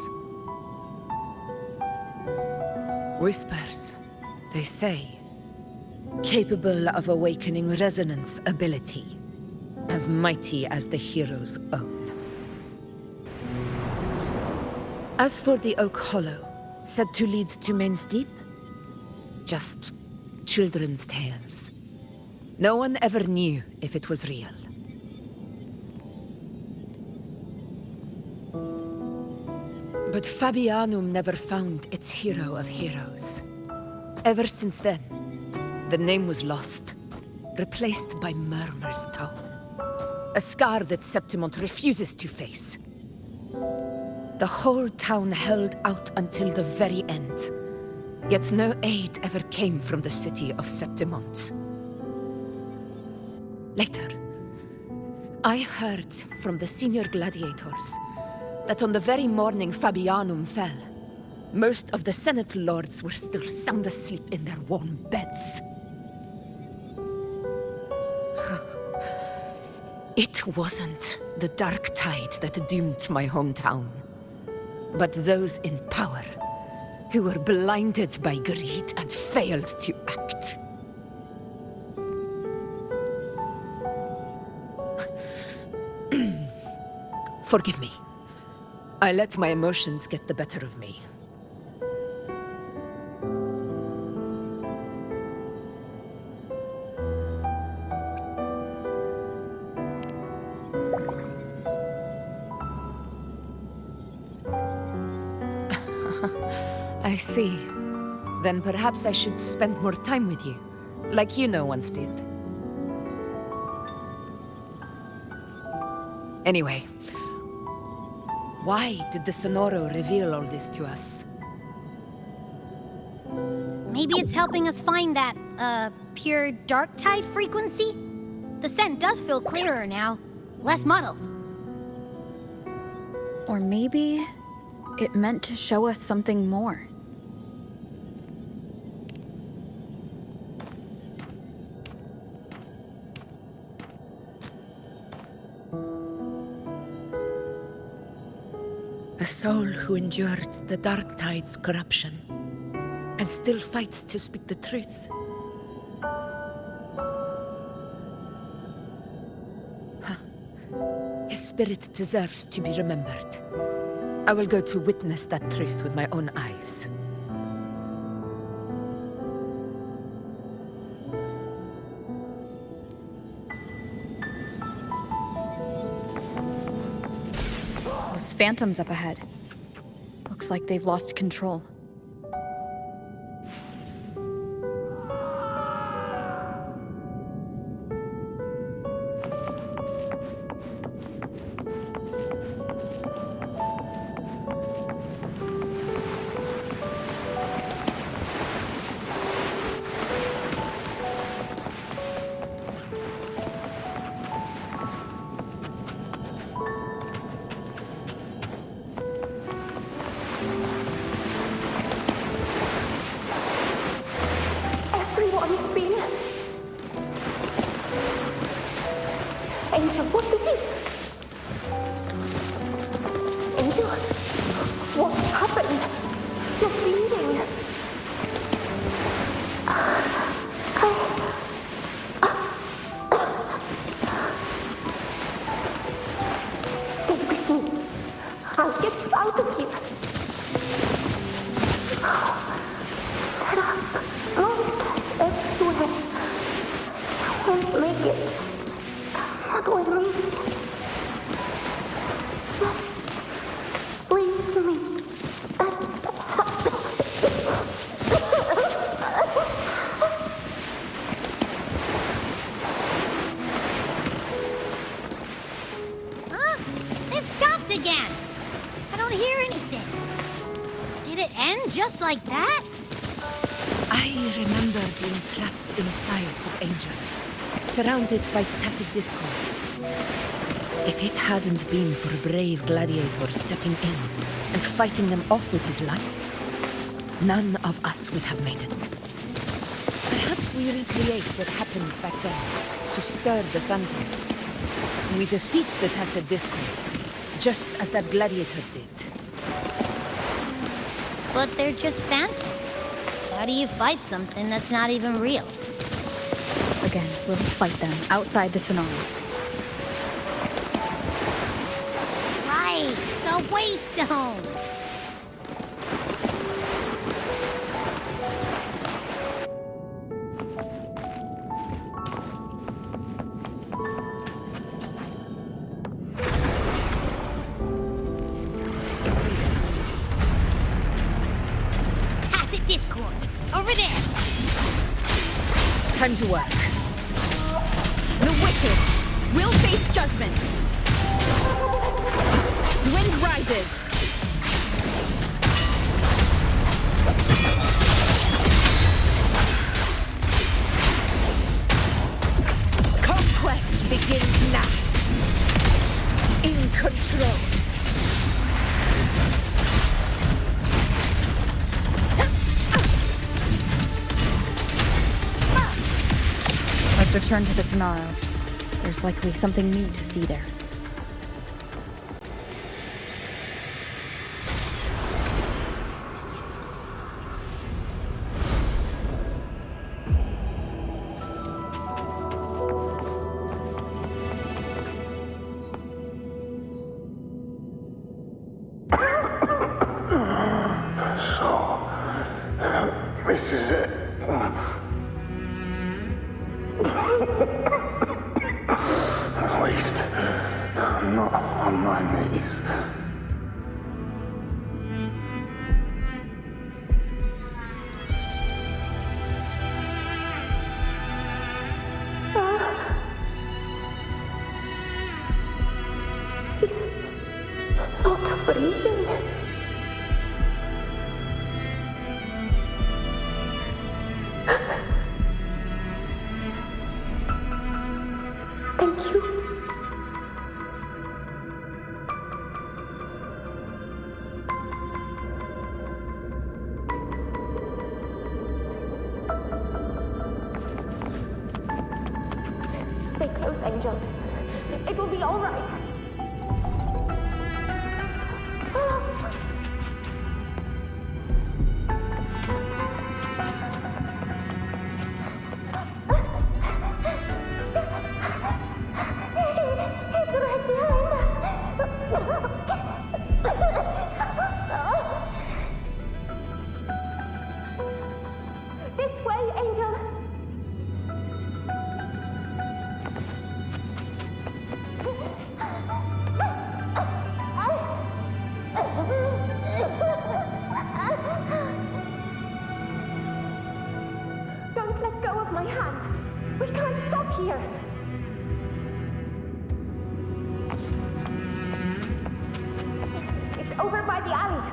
Whispers, they say, capable of awakening resonance ability, as mighty as the hero's own. As for the Oak Hollow, said to lead to Main's Deep, just children's tales. No one ever knew if it was real. But Fabianum never found its hero of heroes. Ever since then, the name was lost, replaced by Murmur's Town. A scar that Septimont refuses to face. The whole town held out until the very end, yet no aid ever came from the city of Septimont. Later, I heard from the senior gladiators that on the very morning Fabianum fell, most of the Senate lords were still sound asleep in their warm beds. It wasn't the Dark Tide that doomed my hometown, but those in power who were blinded by greed and failed to act. Forgive me. I let my emotions get the better of me. I see. Then perhaps I should spend more time with you. Like you once did. Anyway, why did the Sonoro reveal all this to us? Maybe it's helping us find that, pure dark tide frequency? The scent does feel clearer now, less muddled. Or maybe it meant to show us something more. A soul who endured the dark tide's corruption and still fights to speak the truth. His spirit deserves to be remembered. I will go to witness that truth with my own eyes. Those phantoms up ahead. Looks like they've lost control. Everyone's been... Angel, what do we... Angel, what's happened? You're bleeding. Stay with me. I'll get you out of here. There are monsters everywhere. I won't make it. Not with me. Leave me. Huh? It stopped again. I don't hear anything. Did it end just like that? I remember being trapped inside with Angel, surrounded by tacit discords. If it hadn't been for a brave gladiator stepping in and fighting them off with his life, none of us would have made it. Perhaps we recreate what happened back then to stir the phantoms. We defeat the tacit discords, just as that gladiator did. But they're just phantoms. How do you fight something that's not even real? Again, we'll fight them outside the Sonoro. Right, the Waystone! Tacit discords, over there! Time to work. The wicked will face judgment. The wind rises. Conquest begins now. In control. Let's return to the Sonoro. There's likely something new to see there. This is it. At least, I'm not on my knees. Stay close, Angel. It will be all right. It's right behind us. This way, Angel. Don't let go of my hand. We can't stop here. It's over by the alley.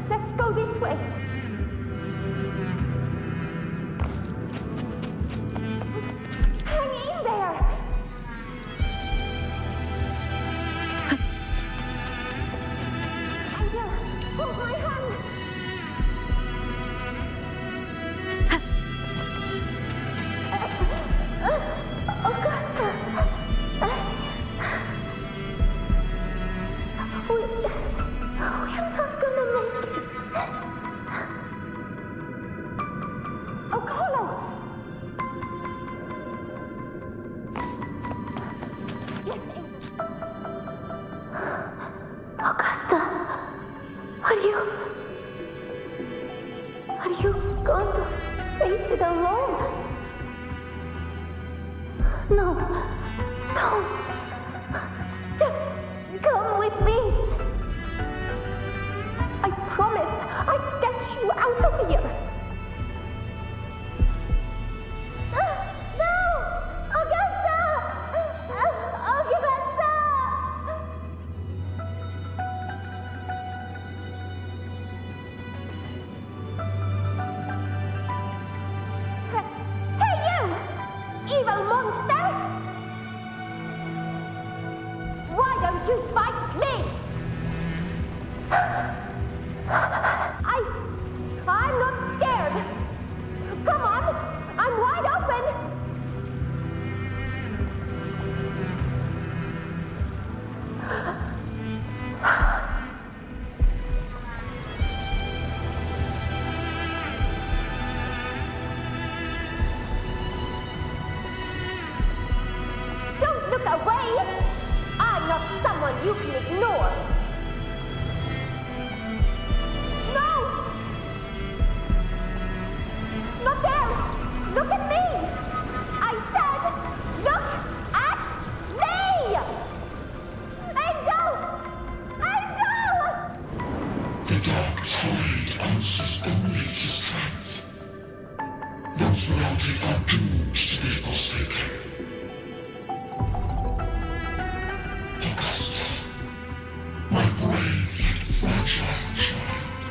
Let's go this way. Hang in there. Angel, hold my hand. Augusta. We're not gonna make it. Oh, Carlo! Yes, Angel. Augusta, are you going to face it alone? No, don't. Just come with me. I promise I'll get you out of here. No! Augusta! Augusta! Hey, you! Evil monster! Why don't you fight me? I'm not scared. Come on, I'm wide open. Don't look away. I'm not someone you can ignore. No! Not there! Look at me! I said, look at me! Angel! Angel! The dark tide answers only to strength. Those without it are doomed to be forsaken. Augusta, my brave yet fragile child,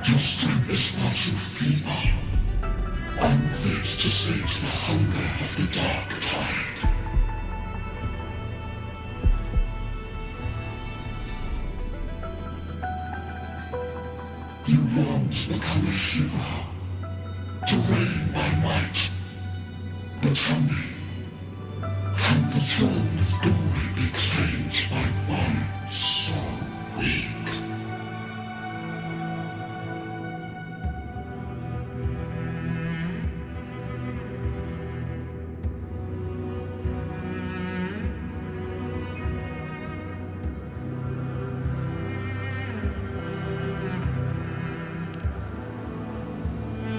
your strength is far too feeble, unfit to sate the hunger of the dark tide. You long to become a hero, to reign by might. But tell me, can the throne of glory be claimed by one so weak?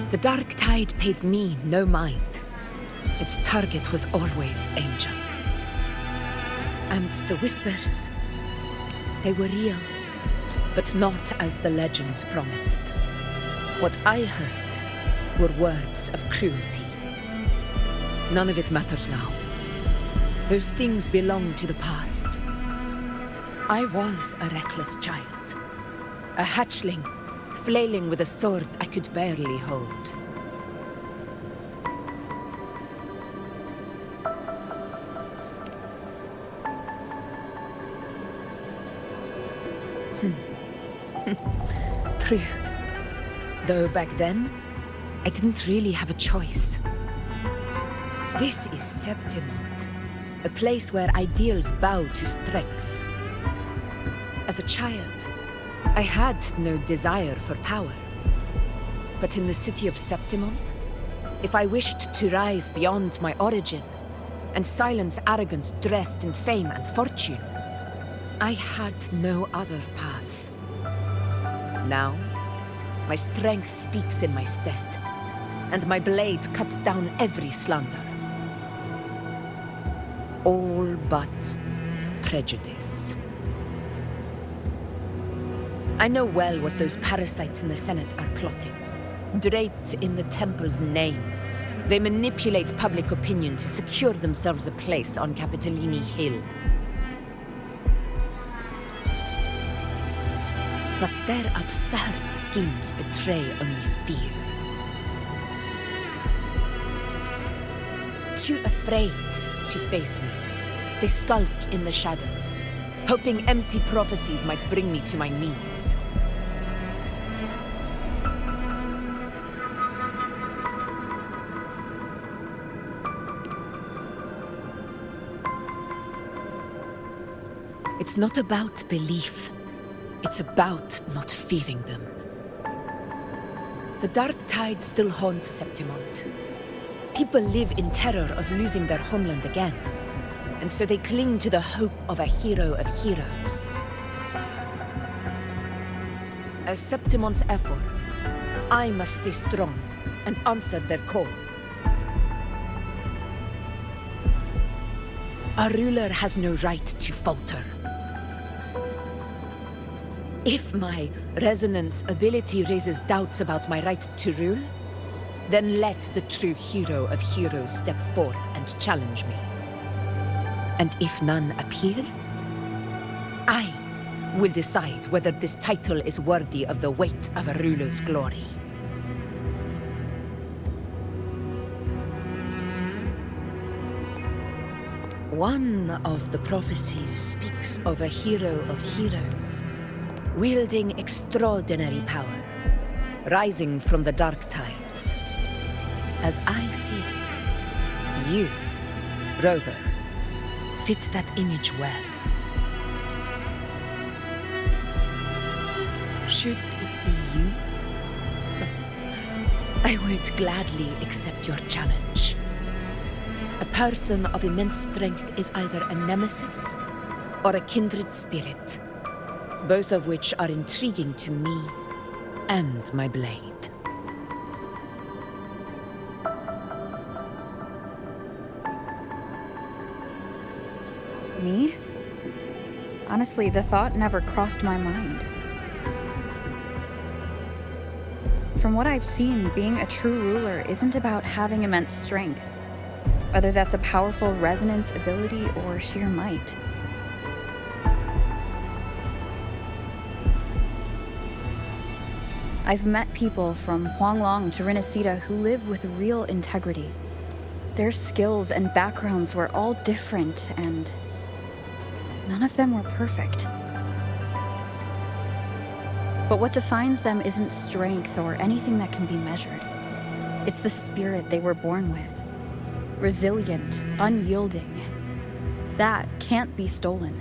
The dark tide paid me no mind. Its target was always Angel. And the whispers, they were real, but not as the legends promised. What I heard were words of cruelty. None of it matters now. Those things belong to the past. I was a reckless child, a hatchling, flailing with a sword I could barely hold. True. Though back then, I didn't really have a choice. This is Septimont, a place where ideals bow to strength. As a child, I had no desire for power. But in the city of Septimonth, if I wished to rise beyond my origin and silence arrogance dressed in fame and fortune, I had no other path. Now, my strength speaks in my stead, and my blade cuts down every slander. All but prejudice. I know well what those parasites in the Senate are plotting. Draped in the temple's name, they manipulate public opinion to secure themselves a place on Capitolini Hill. But their absurd schemes betray only fear. Too afraid to face me, they skulk in the shadows, hoping empty prophecies might bring me to my knees. It's not about belief. It's about not fearing them. The dark tide still haunts Septimonth. People live in terror of losing their homeland again, and so they cling to the hope of a hero of heroes. As Septimonth's effort, I must stay strong and answer their call. Our ruler has no right to falter. If my resonance ability raises doubts about my right to rule, then let the true hero of heroes step forth and challenge me. And if none appear, I will decide whether this title is worthy of the weight of a ruler's glory. One of the prophecies speaks of a hero of heroes, wielding extraordinary power, rising from the dark tides. As I see it, you, Rover, fit that image well. Should it be you, I would gladly accept your challenge. A person of immense strength is either a nemesis or a kindred spirit, both of which are intriguing to me and my blade. Me? Honestly, the thought never crossed my mind. From what I've seen, being a true ruler isn't about having immense strength, whether that's a powerful resonance ability or sheer might. I've met people from Huanglong to Renacida who live with real integrity. Their skills and backgrounds were all different, and none of them were perfect. But what defines them isn't strength or anything that can be measured. It's the spirit they were born with. Resilient, unyielding. That can't be stolen.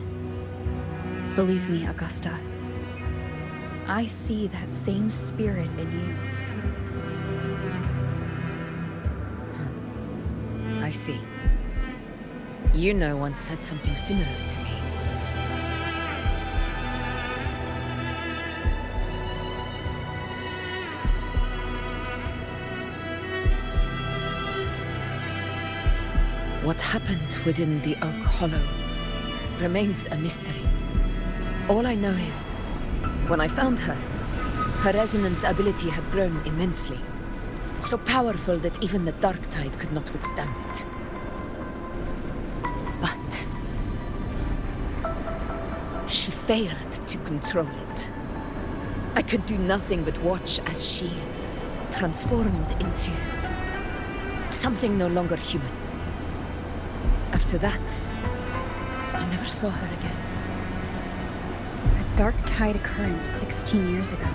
Believe me, Augusta. I see that same spirit in you. I see. You know once said something similar to me. What happened within the Oak Hollow remains a mystery. All I know is, when I found her, her resonance ability had grown immensely. So powerful that even the Dark Tide could not withstand it. But she failed to control it. I could do nothing but watch as she transformed into something no longer human. After that, I never saw her again. A Dark Tide occurrence 16 years ago.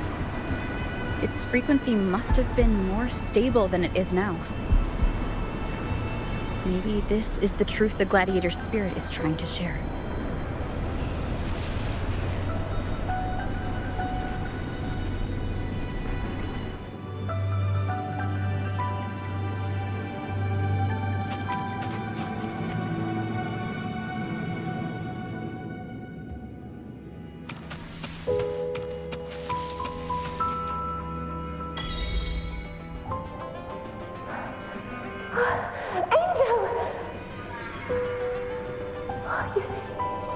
Its frequency must have been more stable than it is now. Maybe this is the truth the gladiator's spirit is trying to share.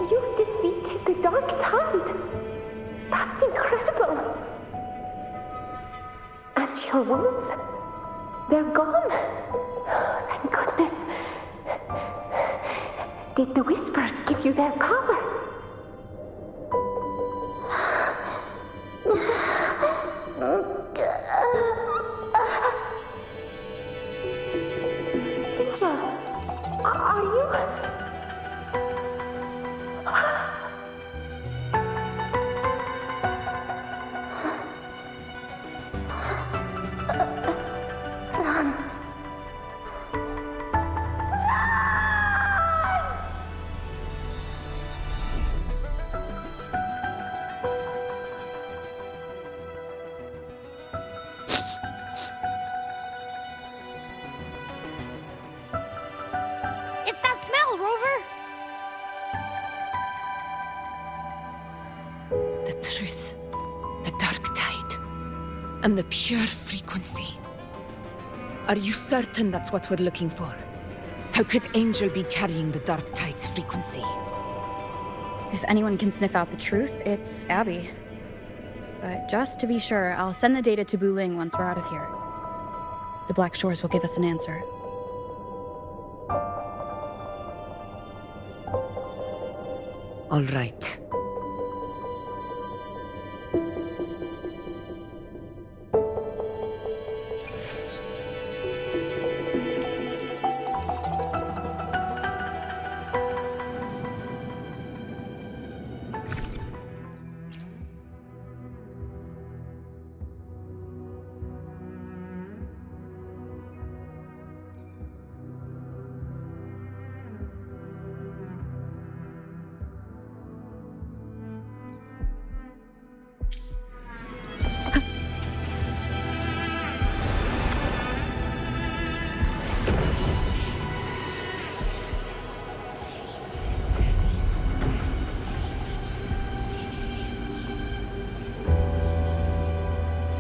You defeated the Dark Tide. That's incredible. And your wounds, they're gone. Thank goodness. Did the Whispers give you their power? Angel, are you? It's that smell, Rover! The truth, the dark tide, and the pure frequency. Are you certain that's what we're looking for? How could Angel be carrying the dark tide's frequency? If anyone can sniff out the truth, it's Abby. But just to be sure, I'll send the data to Buling once we're out of here. The Black Shores will give us an answer. All right.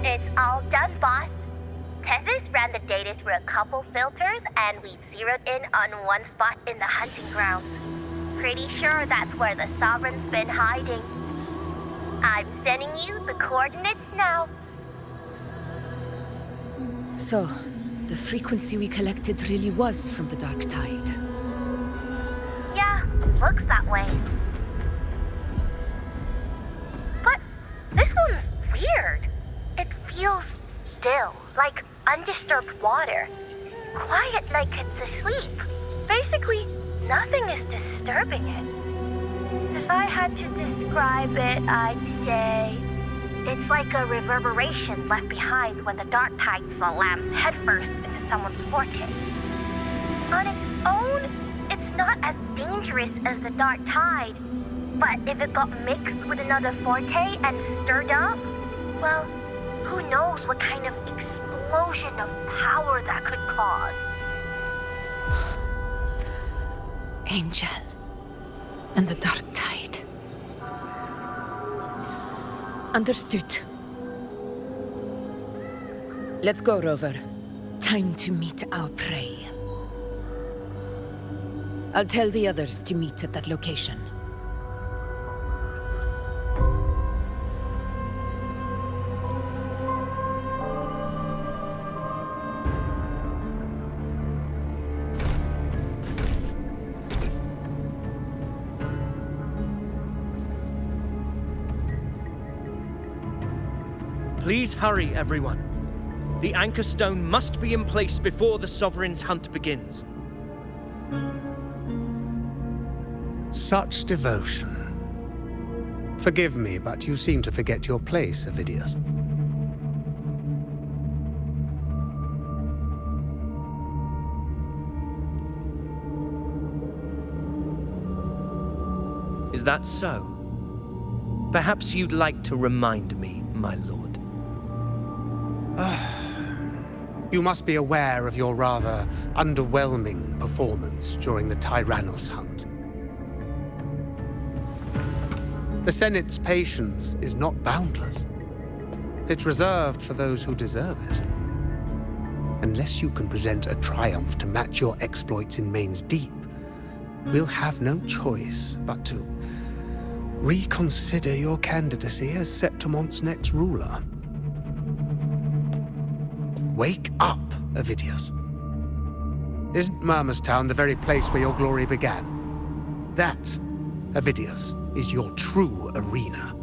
It's all done, boss. Tethys ran the data through a couple filters, and we've zeroed in on one spot in the hunting grounds. Pretty sure that's where the Sovereign's been hiding. I'm sending you the coordinates now. So, the frequency we collected really was from the dark tide. Yeah, looks that way. But this one's weird. It feels still, like undisturbed water. Quiet like it's asleep. Basically, nothing is disturbing it. If I had to describe it, I'd say it's like a reverberation left behind when the dark tide slams headfirst into someone's forte. On its own, it's not as dangerous as the dark tide, but if it got mixed with another forte and stirred up, well, who knows what kind of explosion of power that could cause. Angel and the dark tide. Understood. Let's go, Rover. Time to meet our prey. I'll tell the others to meet at that location. Please hurry, everyone. The anchor stone must be in place before the Sovereign's hunt begins. Such devotion. Forgive me, but you seem to forget your place, Avidius. Is that so? Perhaps you'd like to remind me, my lord. You must be aware of your rather underwhelming performance during the Tyrannus hunt. The Senate's patience is not boundless. It's reserved for those who deserve it. Unless you can present a triumph to match your exploits in Main's Deep, we'll have no choice but to reconsider your candidacy as Septimon's next ruler. Wake up, Avidius. Isn't Murmurstown the very place where your glory began? That, Avidius, is your true arena.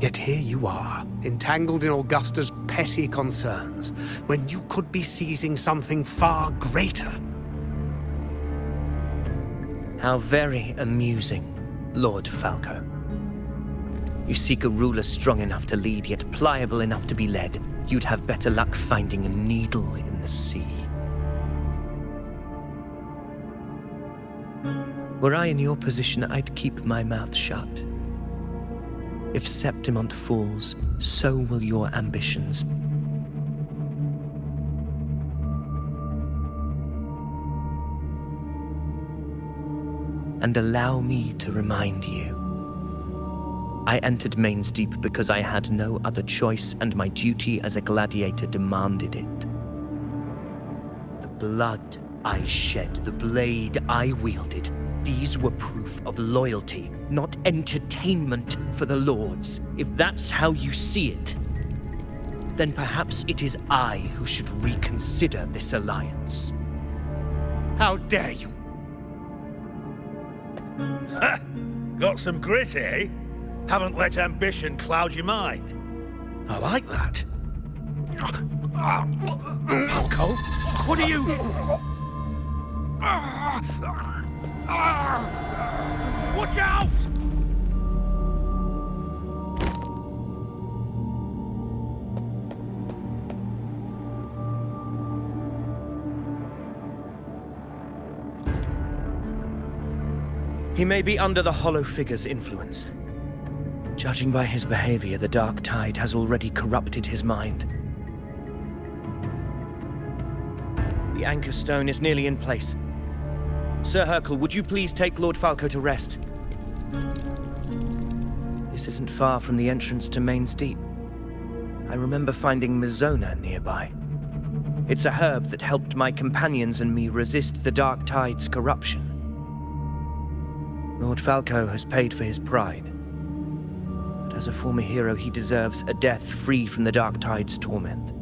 Yet here you are, entangled in Augusta's petty concerns, when you could be seizing something far greater. How very amusing, Lord Falco. You seek a ruler strong enough to lead, yet pliable enough to be led. You'd have better luck finding a needle in the sea. Were I in your position, I'd keep my mouth shut. If Septimont falls, so will your ambitions. And allow me to remind you. I entered Main's Deep because I had no other choice, and my duty as a gladiator demanded it. The blood I shed, the blade I wielded, these were proof of loyalty, not entertainment for the Lords. If that's how you see it, then perhaps it is I who should reconsider this alliance. How dare you! Ha! Got some grit, eh? Haven't let ambition cloud your mind. I like that. Falco, what are you... Watch out! He may be under the Hollow Figure's influence. Judging by his behavior, the Dark Tide has already corrupted his mind. The Anchor Stone is nearly in place. Sir Hercule, would you please take Lord Falco to rest? This isn't far from the entrance to Main's Deep. I remember finding Mizona nearby. It's a herb that helped my companions and me resist the Dark Tide's corruption. Lord Falco has paid for his pride. But as a former hero, he deserves a death free from the Dark Tide's torment.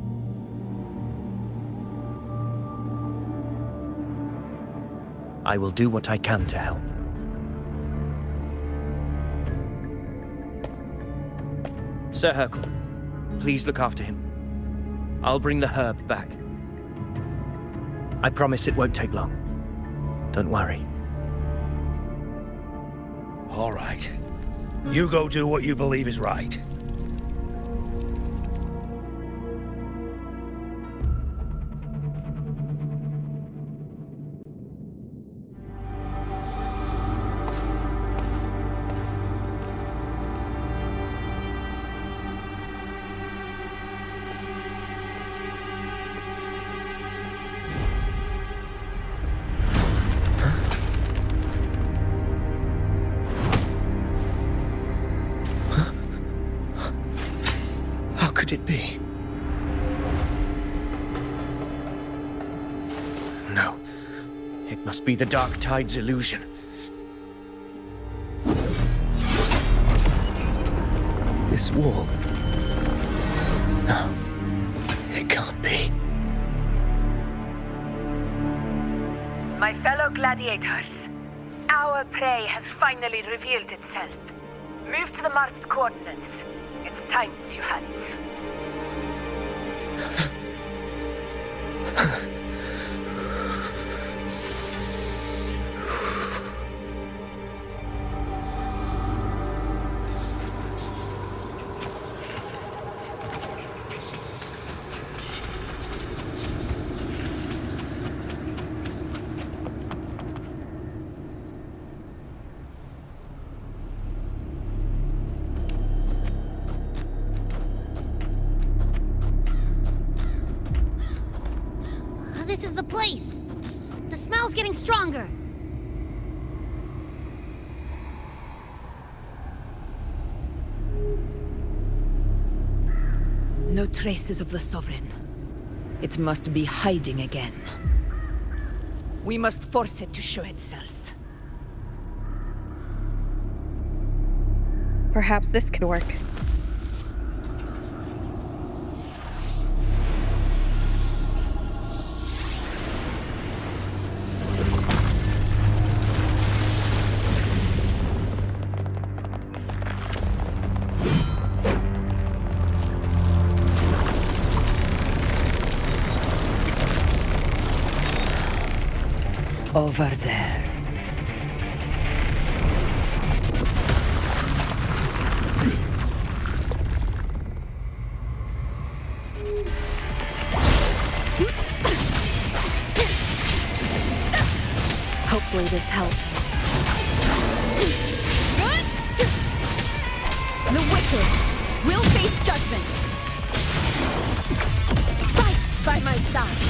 I will do what I can to help. Sir Hercule, please look after him. I'll bring the herb back. I promise it won't take long. Don't worry. All right. You go do what you believe is right. Could it be? No. It must be the Dark Tide's illusion. This wall. No. It can't be. My fellow gladiators, our prey has finally revealed itself. Move to the marked coordinates. It's time to hunt. this is the place. The smell's getting stronger. No traces of the Sovereign. It must be hiding again. We must force it to show itself. Perhaps this could work. Over there. Hopefully this helps. The wicked will face judgment. Fight by my side.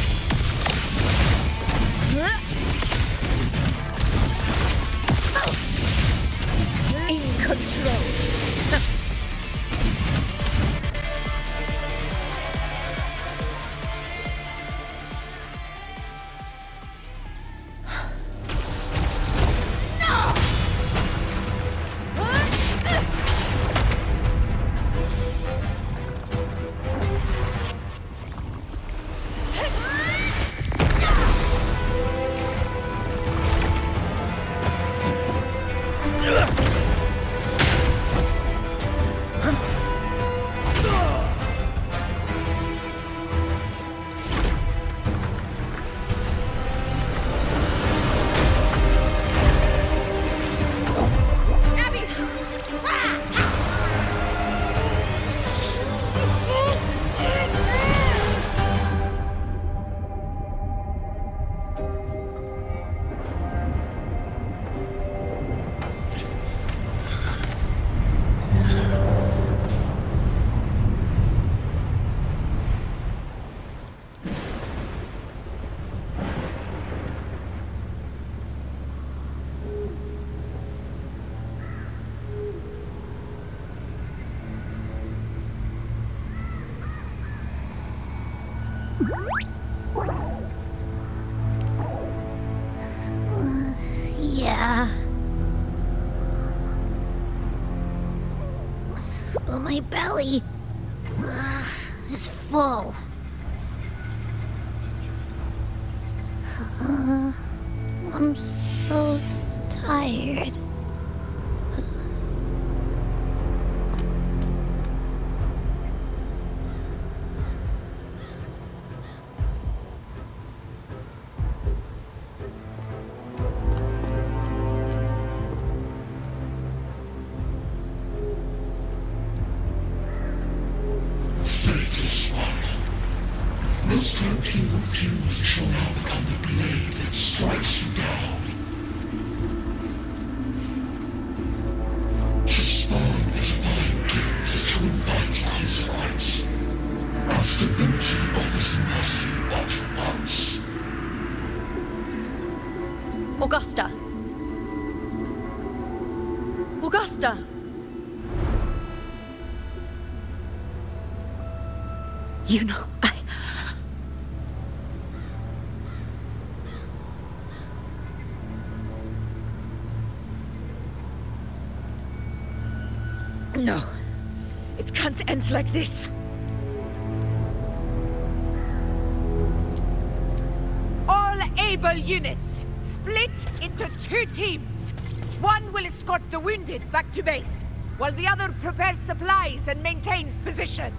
In control. Yeah. But my belly is full. I'm so tired. Faithless one. The strength you refuse shall now become the blade that strikes you down. To spawn a divine gift is to invite consequence. And Divinity offers mercy but once. Augusta! Augusta! You know, No. It can't end like this. All able units, split into 2 teams. One will escort the wounded back to base, while the other prepares supplies and maintains position.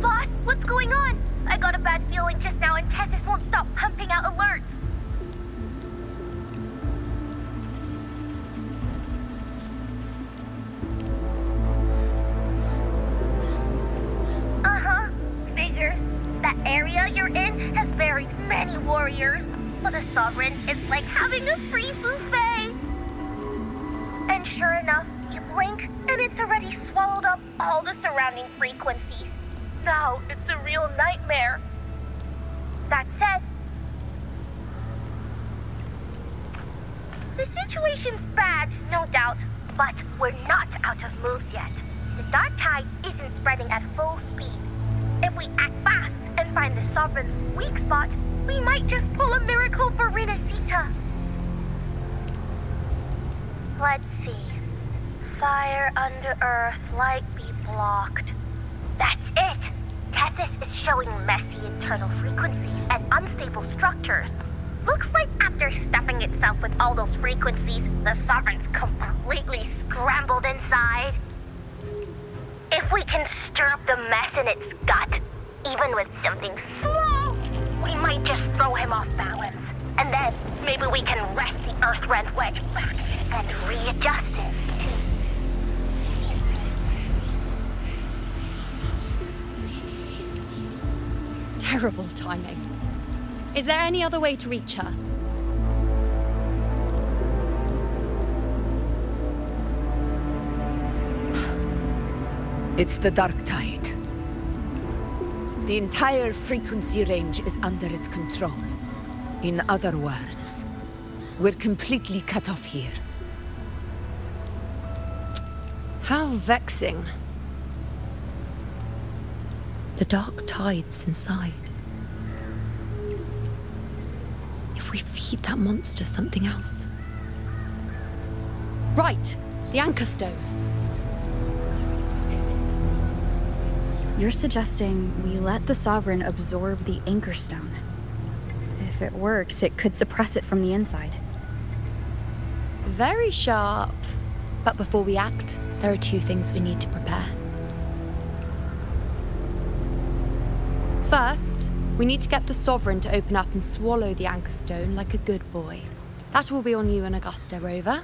Boss, what's going on? I got a bad feeling just now and Tessus won't stop pumping out alerts. area you're in has buried many warriors, but the Sovereign is like having a free buffet. And sure enough, you blink, and it's already swallowed up all the surrounding frequencies. Now it's a real nightmare. That said, the situation's bad, no doubt, but we're not out of moves yet. The dark tide isn't spreading at full speed. If we act fast and find the Sovereign's weak spot, we might just pull a miracle for Renacita. Let's see. Fire under earth, light be blocked. That's it! Tethys is showing messy internal frequencies and unstable structures. Looks like after stuffing itself with all those frequencies, the Sovereign's completely scrambled inside. If we can stir up the mess in its gut, even with something small, we might just throw him off balance. And then maybe we can wrest the Earthrend wedge back and readjust it. Terrible timing. Is there any other way to reach her? It's the dark tide. The entire frequency range is under its control. In other words, we're completely cut off here. How vexing. The dark tide's inside. If we feed that monster something else. Right, the anchor stone. You're suggesting we let the Sovereign absorb the anchor stone. If it works, it could suppress it from the inside. Very sharp. But before we act, there are two things we need to prepare. First, we need to get the Sovereign to open up and swallow the anchor stone like a good boy. That will be on you and Augusta, Rover.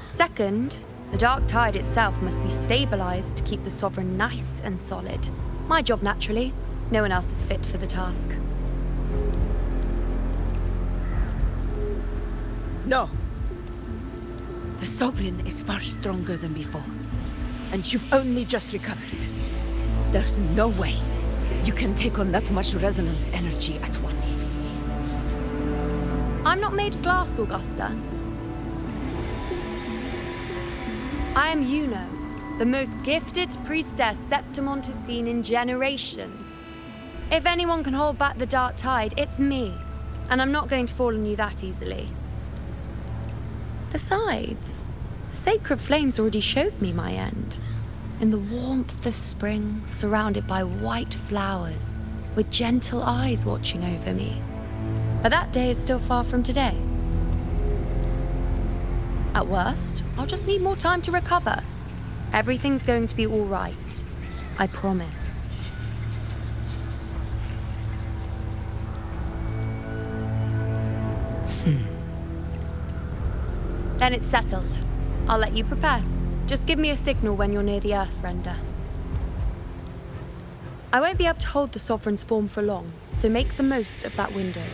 Second, the dark tide itself must be stabilized to keep the Sovereign nice and solid. My job, naturally. No one else is fit for the task. No. The Sovereign is far stronger than before. And you've only just recovered. There's no way you can take on that much resonance energy at once. I'm not made of glass, Augusta. I am Yuno, the most gifted priestess Septimon has seen in generations. If anyone can hold back the dark tide, it's me. And I'm not going to fall on you that easily. Besides, the sacred flames already showed me my end. In the warmth of spring, surrounded by white flowers, with gentle eyes watching over me. But that day is still far from today. At worst, I'll just need more time to recover. Everything's going to be all right. I promise. Then it's settled. I'll let you prepare. Just give me a signal when you're near the Earthrender. I won't be able to hold the Sovereign's form for long, so make the most of that window.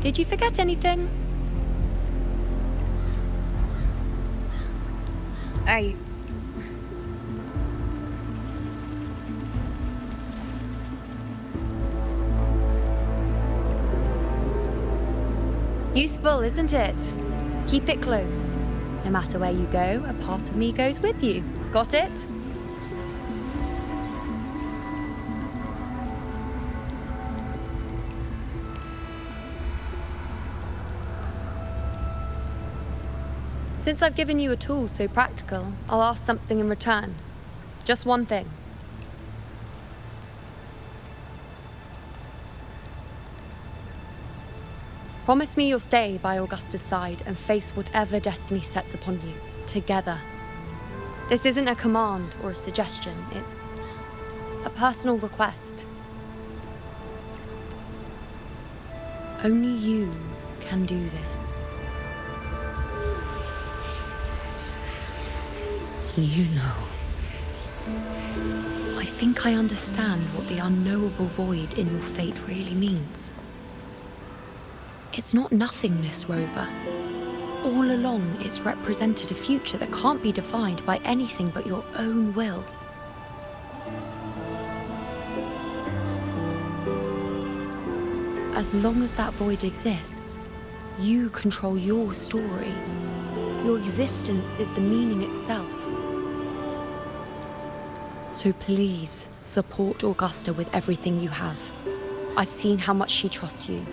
Did you forget anything? Useful, isn't it? Keep it close. No matter where you go, a part of me goes with you. Got it? Since I've given you a tool so practical, I'll ask something in return. Just one thing. Promise me you'll stay by Augusta's side and face whatever destiny sets upon you, together. This isn't a command or a suggestion, it's a personal request. Only you can do this. You know. I think I understand what the unknowable void in your fate really means. It's not nothingness, Rover. All along, it's represented a future that can't be defined by anything but your own will. As long as that void exists, you control your story. Your existence is the meaning itself. So please, support Augusta with everything you have. I've seen how much she trusts you.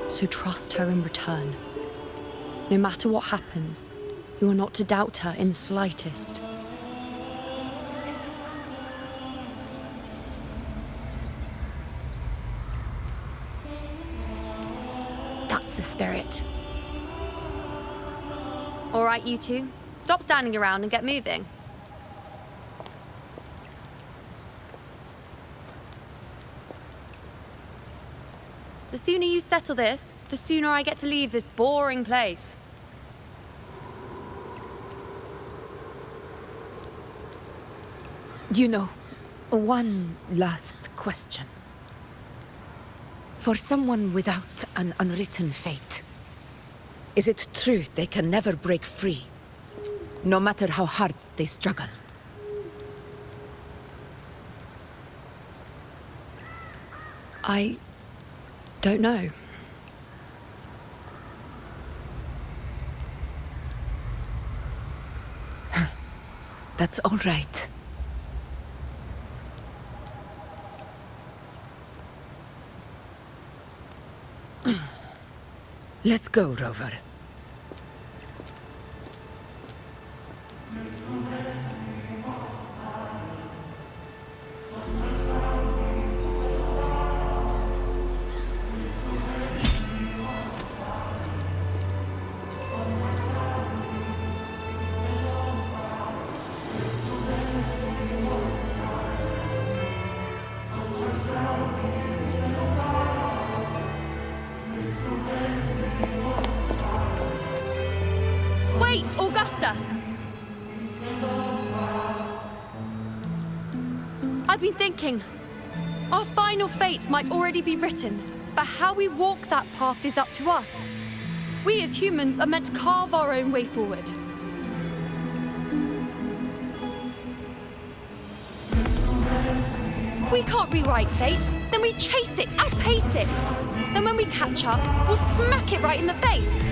So trust her in return. No matter what happens, you are not to doubt her in the slightest. That's the spirit. All right, you two. Stop standing around and get moving. The sooner you settle this, the sooner I get to leave this boring place. You know, one last question. For someone without an unwritten fate, is it true they can never break free, no matter how hard they struggle? I don't know. That's all right. Let's go, Rover. Wait, Augusta! I've been thinking. Our final fate might already be written, but how we walk that path is up to us. We as humans are meant to carve our own way forward. If we can't rewrite fate, then we chase it, outpace it. Then when we catch up, we'll smack it right in the face.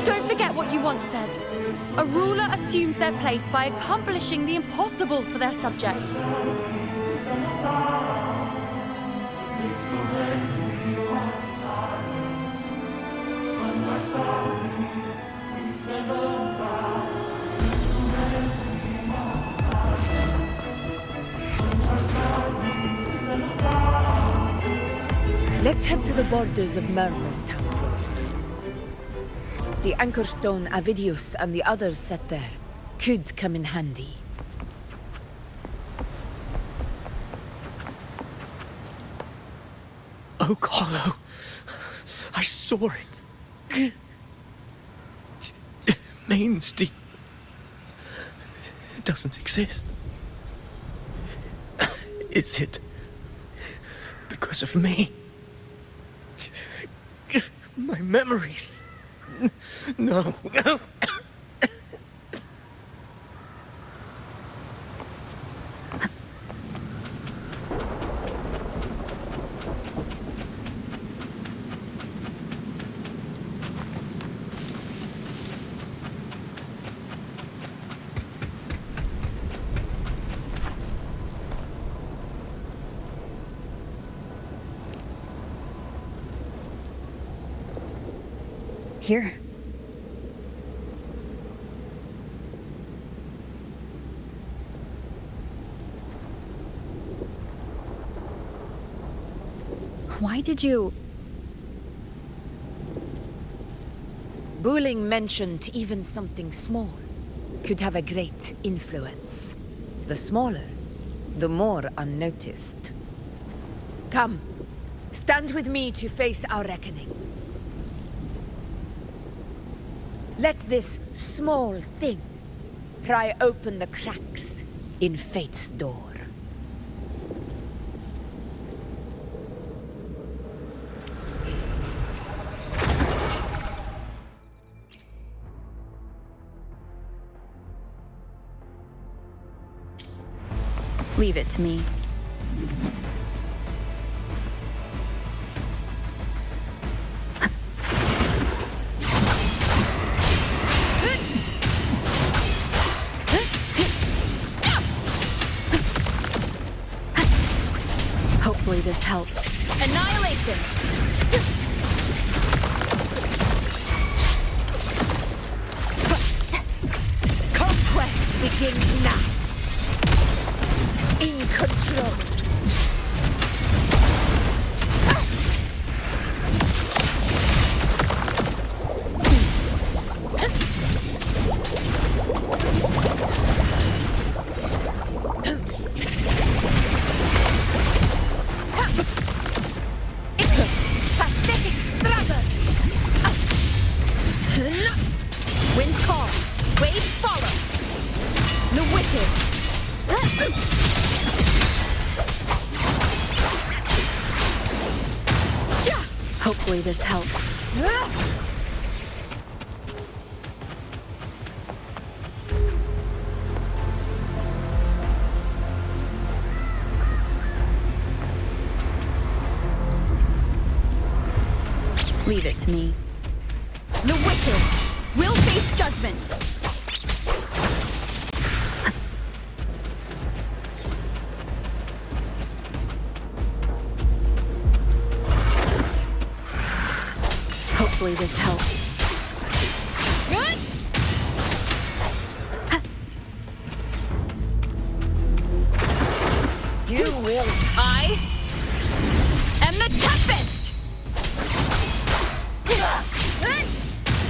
Don't forget what you once said. A ruler assumes their place by accomplishing the impossible for their subjects. Let's head to the borders of Myrna's town, Rover. The anchor stone Avidius and the others set there could come in handy. Oh, Hollow. I saw it. Mainstein. It doesn't exist. Is it because of me? My memories. No. Here. Why did you... Bulling mentioned even something small could have a great influence. The smaller, the more unnoticed. Come, stand with me to face our reckoning. Let this small thing pry open the cracks in fate's door. Leave it to me. Hopefully this helps. Annihilation! Conquest begins now. In control. Pathetic struggle! Wind calls, waves follow. The wicked. Hopefully this helps. Leave it to me. The wicked will face judgment. Hopefully this helps. You will. I am the Tempest!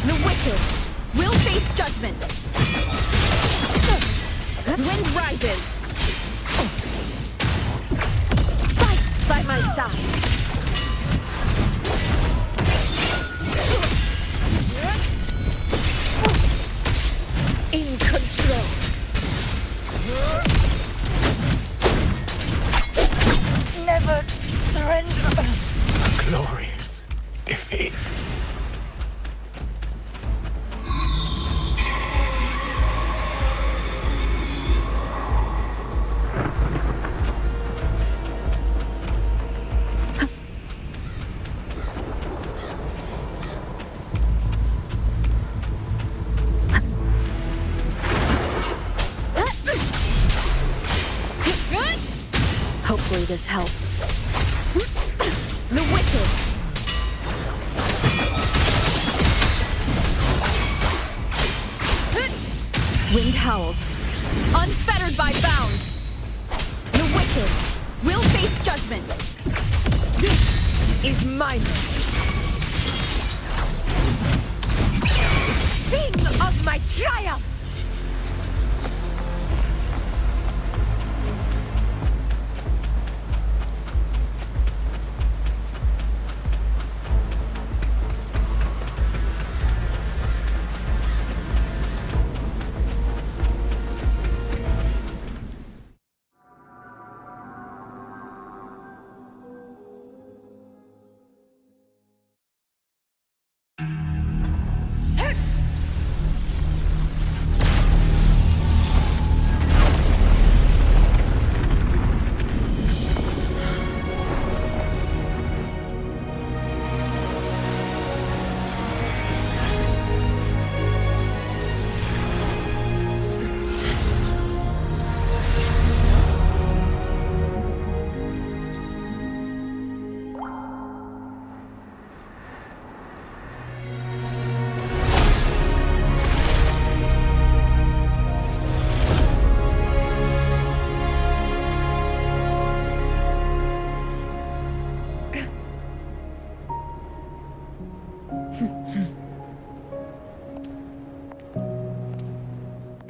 The wicked will face judgment. Wind rises. Fight by my side. In control. Never surrender. Glorious defeat. Hopefully this helps. The wicked. Wind howls. Unfettered by bounds. The wicked will face judgment. This is my moment. Sing of my triumph!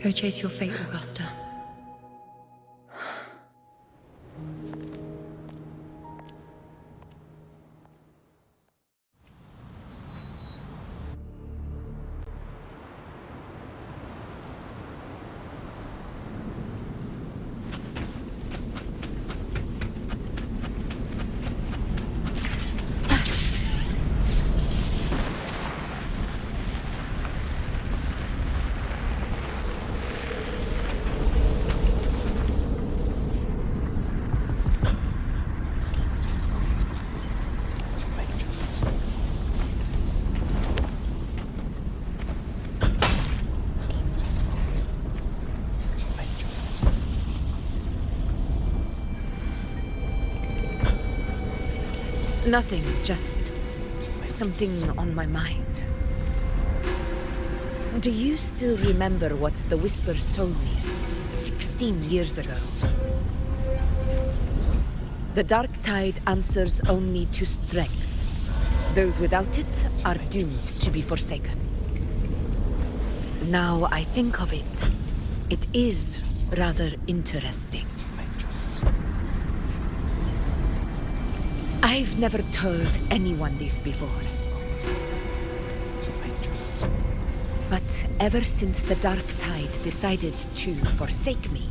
Go chase your fate, Augusta. Nothing, just something on my mind. Do you still remember what the Whispers told me 16 years ago? The Dark Tide answers only to strength. Those without it are doomed to be forsaken. Now I think of it, it is rather interesting. I've never told anyone this before. But ever since the Dark Tide decided to forsake me,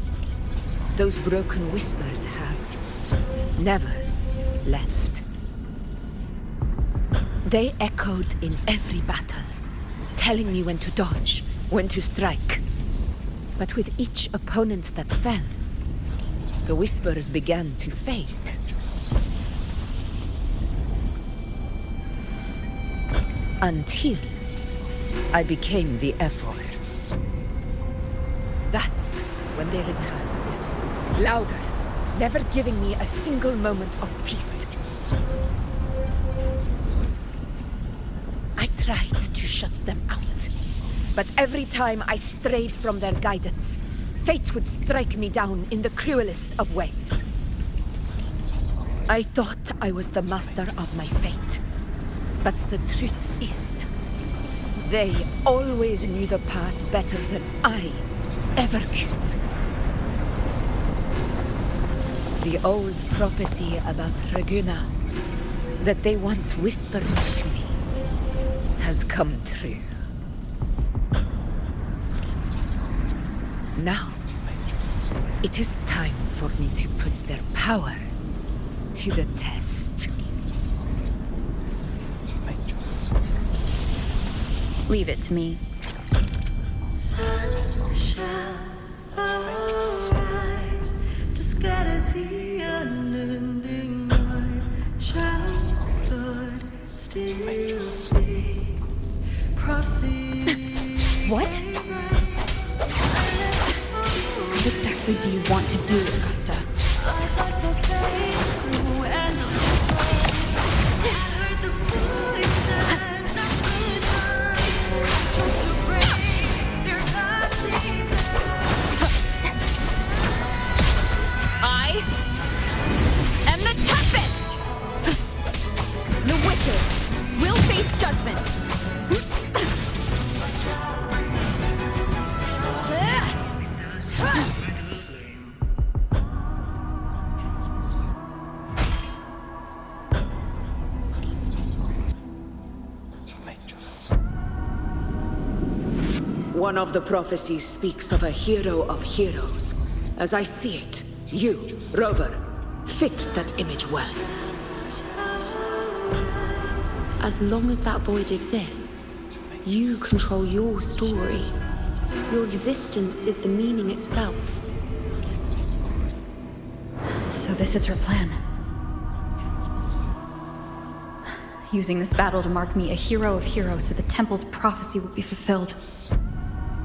those broken Whispers have never left. They echoed in every battle, telling me when to dodge, when to strike. But with each opponent that fell, the Whispers began to fade. Until I became the F-word. That's when they returned. Louder, never giving me a single moment of peace. I tried to shut them out, but every time I strayed from their guidance, fate would strike me down in the cruelest of ways. I thought I was the master of my fate, but the truth is, they always knew the path better than I ever could. The old prophecy about Reguna, that they once whispered to me, has come true. Now, it is time for me to put their power to the test. Leave it to me. Sun shall arise to scatter the unending night. Shall God still speak? Proceed. What? What exactly do you want to do, Augusta? I am the toughest! The wicked will face judgment. One of the prophecies speaks of a hero of heroes. As I see it, you, Rover, fit that image well. As long as that void exists, you control your story. Your existence is the meaning itself. So this is her plan. Using this battle to mark me a hero of heroes so the temple's prophecy will be fulfilled.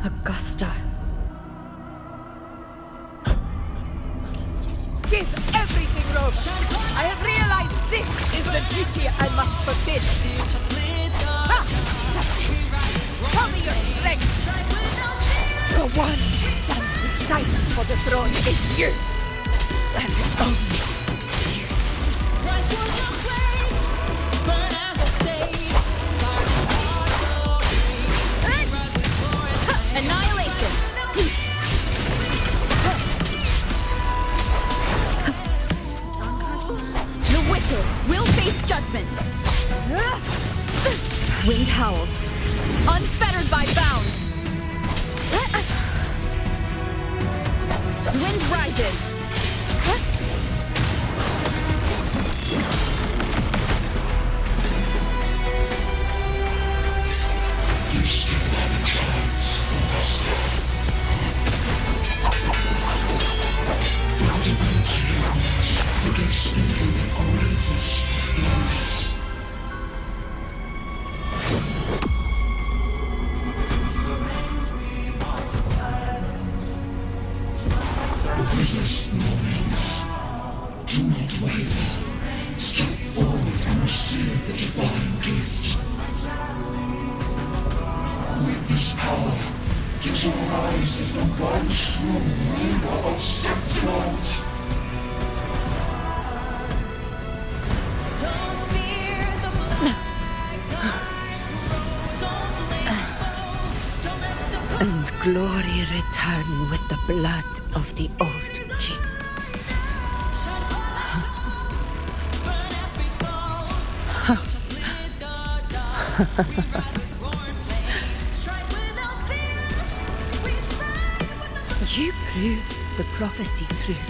Augusta. Give everything, Rover! I have realized this is the duty I must fulfill. Ah, that's it! Show me your strength! The one who stands beside me for the throne is you! And only you. Annihilation! The wicked will face judgment. Wind howls, unfettered by bounds. Wind rises. You still have a chance, Augusta. The divinity rules the destiny of Olympus lies. With this to rise as the one true ruler of Septiment. And glory return with the blood of the old king. You proved the prophecy true.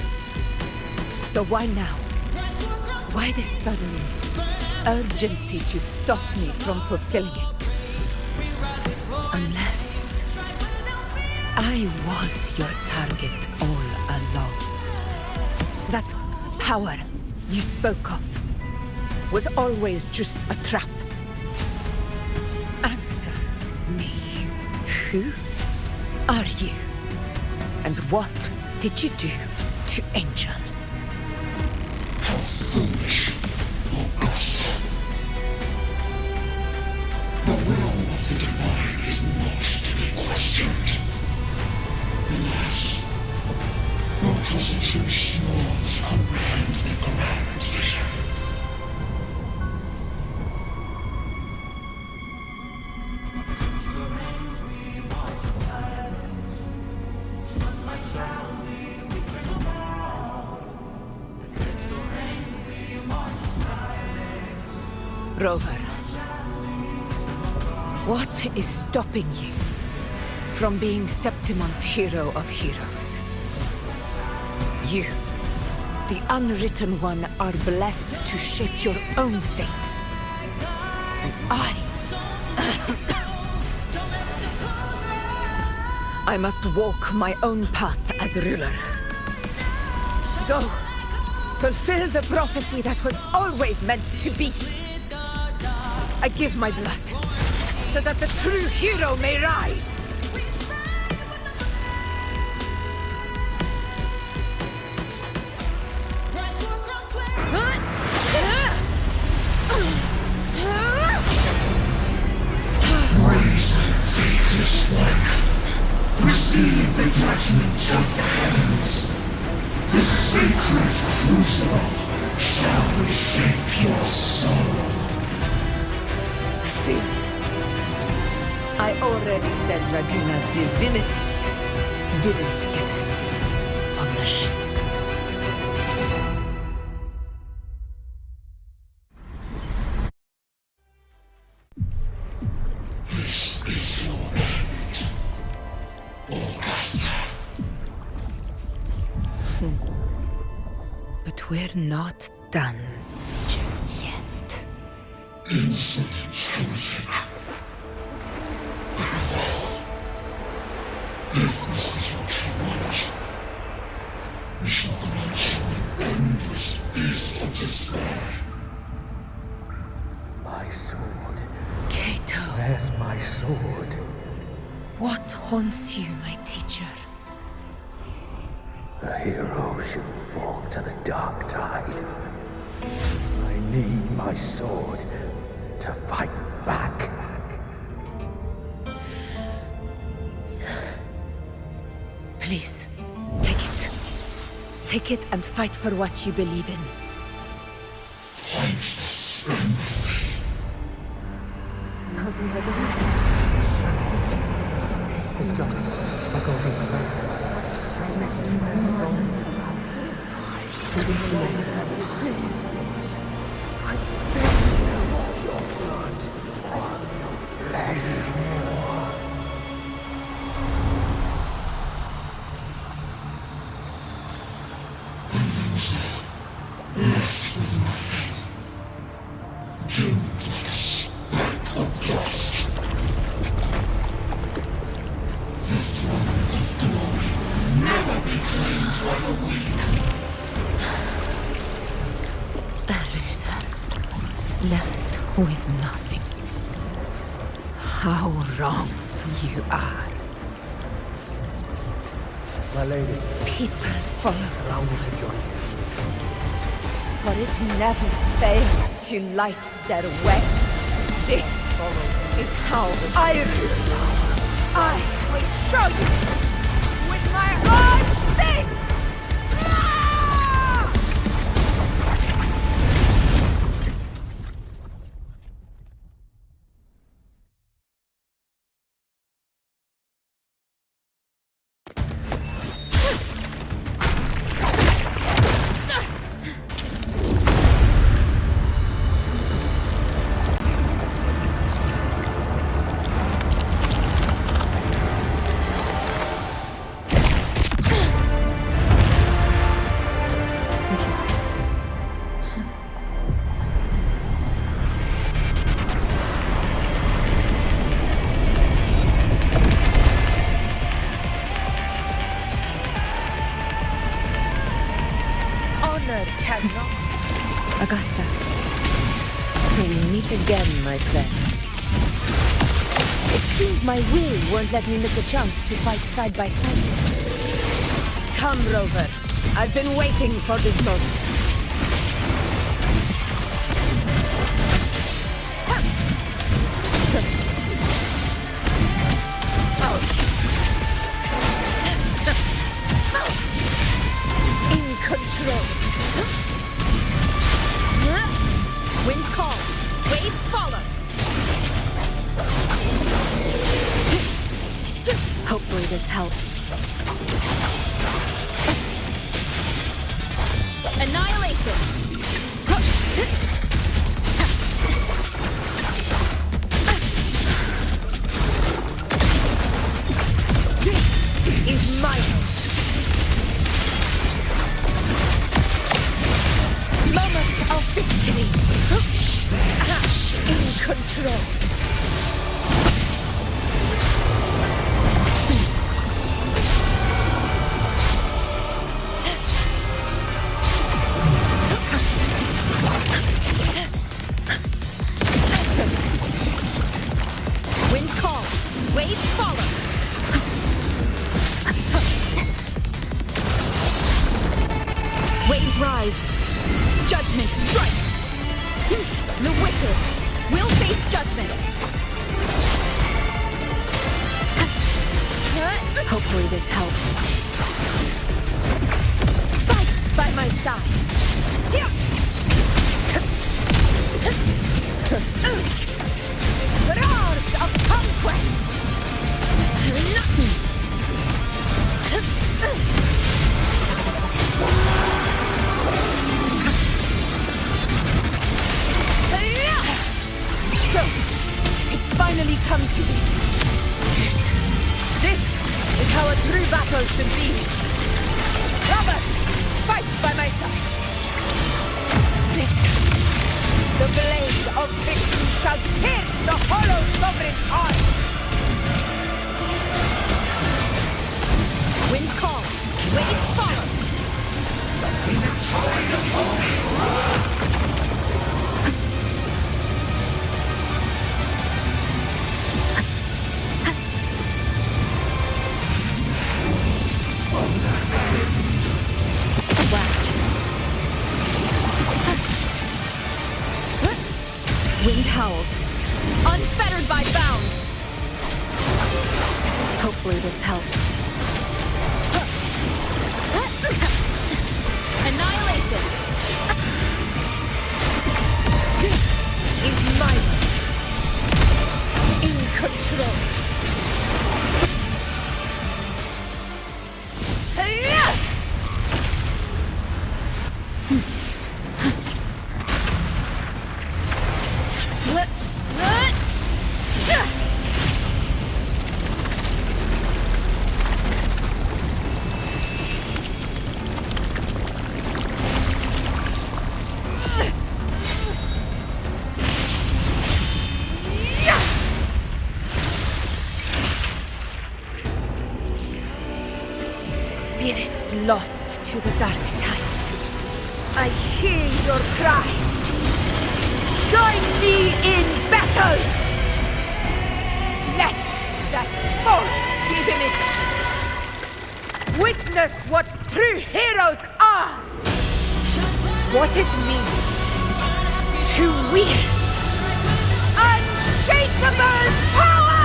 So why now? Why this sudden urgency to stop me from fulfilling it? Unless I was your target all along. That power you spoke of was always just a trap. Answer me. Who are you? And what did you do to Angel? How foolish, Augusta. The will of the divine is not to be questioned. Alas, because it's too small to comprehend the grand vision. Rover, what is stopping you from being Septimon's hero of heroes? You, the unwritten one, are blessed to shape your own fate. And I must walk my own path as ruler. Go, fulfill the prophecy that was always meant to be. I give my blood, so that the true hero may rise! Raise, faithless one. Receive the judgment of the heavens. The sacred crucible shall reshape your soul. I already said Raguna's divinity didn't get a seat on the ship. This is your end, Augusta. But we're not done just yet. Insolent heretic. If this is what you want, we shall grant you an endless peace of despair. My sword. Kato. Where's my sword? What haunts you, my teacher? A hero shouldn't fall to the dark tide. I need my sword to fight back. Please, take it. Take it and fight for what you believe in. Thankless empathy. It's gone. I'll go over to that. Please. I beg you, your blood, your flesh. Left with nothing. Doomed like a speck of dust. The throne of glory will never be claimed by the weak. A loser. Left with nothing. How wrong you are. My lady. People follow. Allow me to join you. For it never fails to light their way. This is how I rule. I wish show you! With my own fist! Augusta. We meet again, my friend. It seems my will won't let me miss a chance to fight side by side. Come, Rover. I've been waiting for this moment. In control. Wind calls. Waves follow. Hopefully this helps. Annihilation. This is mine. Moment of victory. In control. Wind calls. Waves follow. Waves rise. Judgment strikes. The wicked will face judgment. Hopefully this helps. Fight by my side. Roars of conquest. So, it's finally come to this. This is how a true battle should be. Rover, fight by my side. This time, the blade of victory shall pierce the hollow sovereign's heart. Wind calls. Waves follow. Wind howls. Unfettered by bounds. Hopefully this helps. Annihilation. This is my moment. In control. Spirits lost to the dark tide. I hear your cries. Join me in battle! Let that false divinity witness what true heroes are! What it means to wield unshakable power!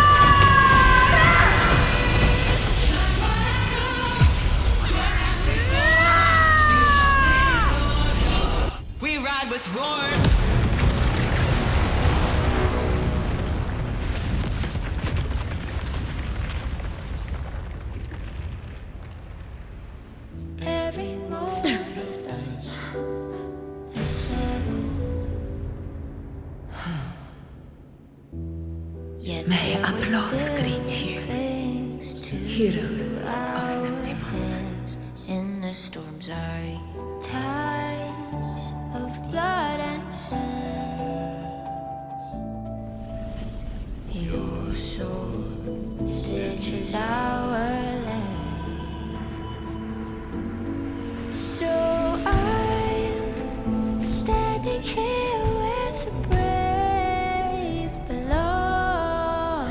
heroes of Septimont. In the storms are tides of blood and sand. Your soul stitches our land. So I'm standing here with the brave below.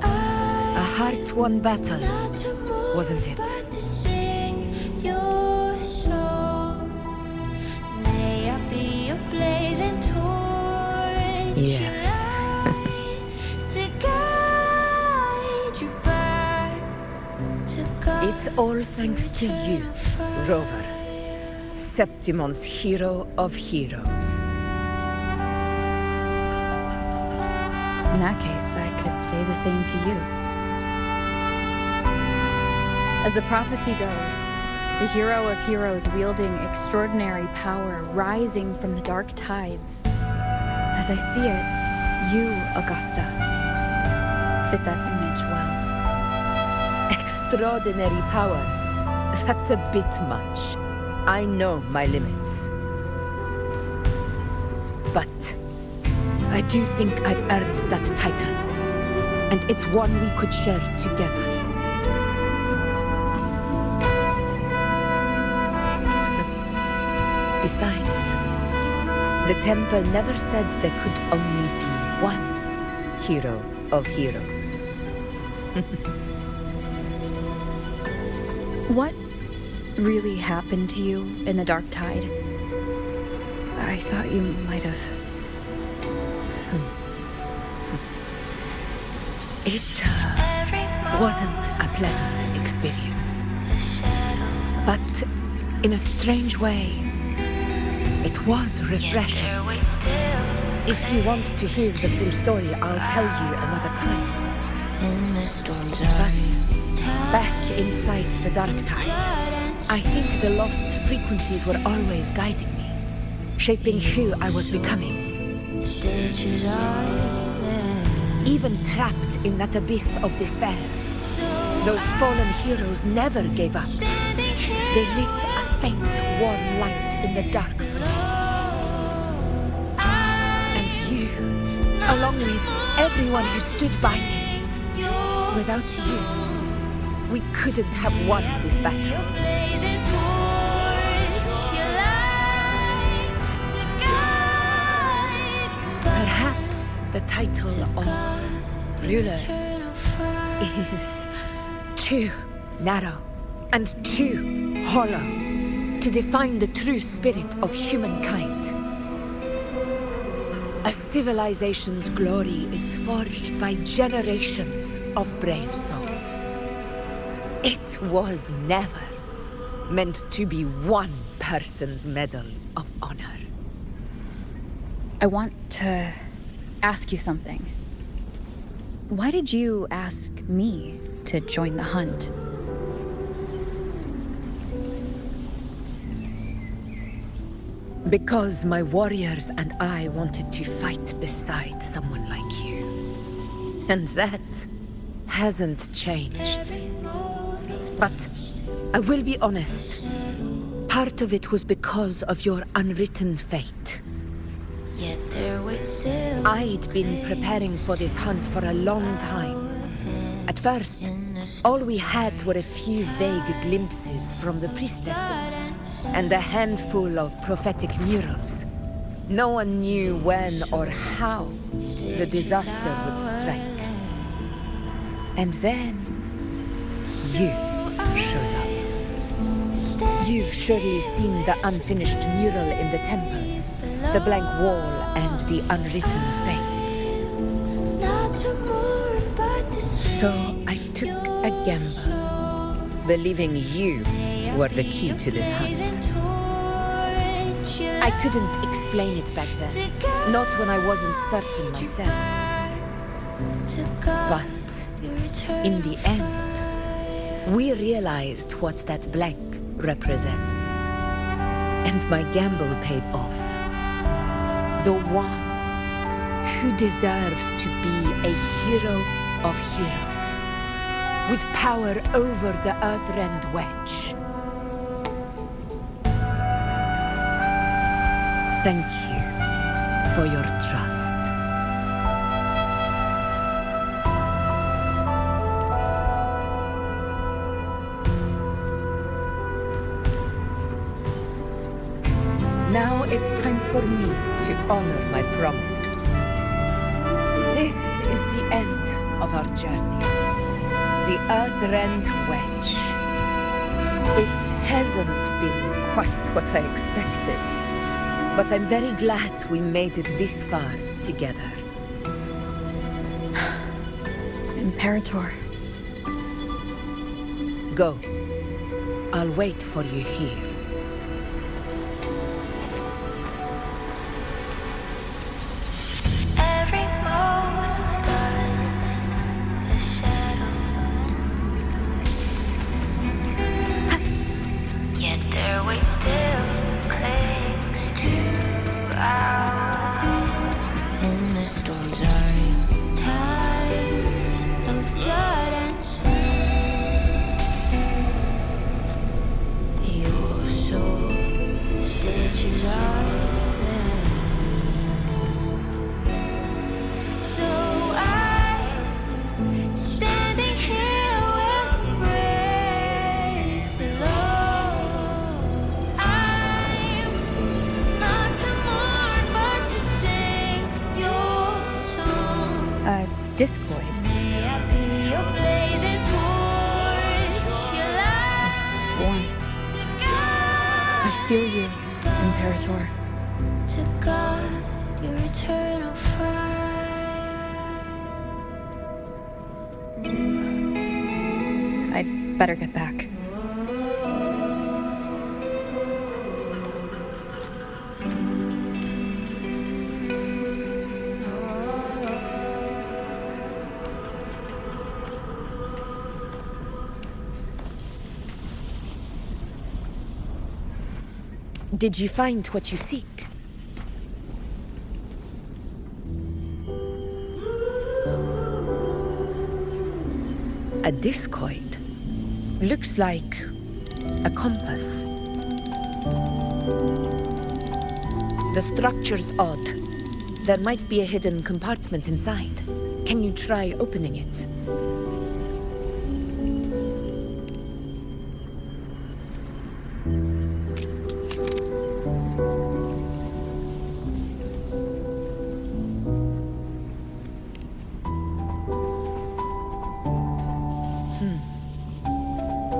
A heart-won battle, wasn't it? To sing your song, may I be a blazing torch. Yes. To guide you back to God. It's all thanks to you, Rover, Septimon's hero of heroes. In that case, I could say the same to you. As the prophecy goes, the hero of heroes wielding extraordinary power rising from the dark tides. As I see it, you, Augusta, fit that image well. Extraordinary power. That's a bit much. I know my limits. But I do think I've earned that title. And it's one we could share together. Besides, the temple never said there could only be one hero of heroes. What really happened to you in the dark tide? I thought you might have... It wasn't a pleasant experience. But in a strange way, it was refreshing. If you want to hear the full story, I'll tell you another time. But back inside the dark tide, I think the lost frequencies were always guiding me, shaping who I was becoming. Even trapped in that abyss of despair, those fallen heroes never gave up. They lit a faint, warm light in the dark for me. And you, along with everyone who stood by me. Without you, we couldn't have won this battle. Perhaps the title of ruler is too narrow and too hollow to define the true spirit of humankind. A civilization's glory is forged by generations of brave souls. It was never meant to be one person's medal of honor. I want to ask you something. Why did you ask me to join the hunt? Because my warriors and I wanted to fight beside someone like you. And that hasn't changed. But I will be honest, part of it was because of your unwritten fate. I'd been preparing for this hunt for a long time. At first, all we had were a few vague glimpses from the priestesses and a handful of prophetic murals. No one knew when or how the disaster would strike. And then, you showed up. You've surely seen the unfinished mural in the temple, the blank wall and the unwritten fate. So I took a gamble, believing you were the key to this hunt. I couldn't explain it back then, not when I wasn't certain myself. But in the end, we realized what that blank represents. And my gamble paid off. The one who deserves to be a hero of heroes with power over the Earthrend Wedge. Thank you for your trust. Now it's time for me to honor my promise. This is the end of our journey. The Earthrend Wedge. It hasn't been quite what I expected, but I'm very glad we made it this far together. Imperator. Go. I'll wait for you here. Every moment was a shadow. Yet their weight still clings to ours. In the storms are times of blood and sin. Your soul stitches are so I'm standing here with brave below. I'm not to mourn, but to sing your song. Discoid. May I be your blazing torch, your light. Warmth. I feel you, Imperator. To God, your eternal fire. I'd better get back. Did you find what you seek? A discoid. Looks like a compass. The structure's odd. There might be a hidden compartment inside. Can you try opening it?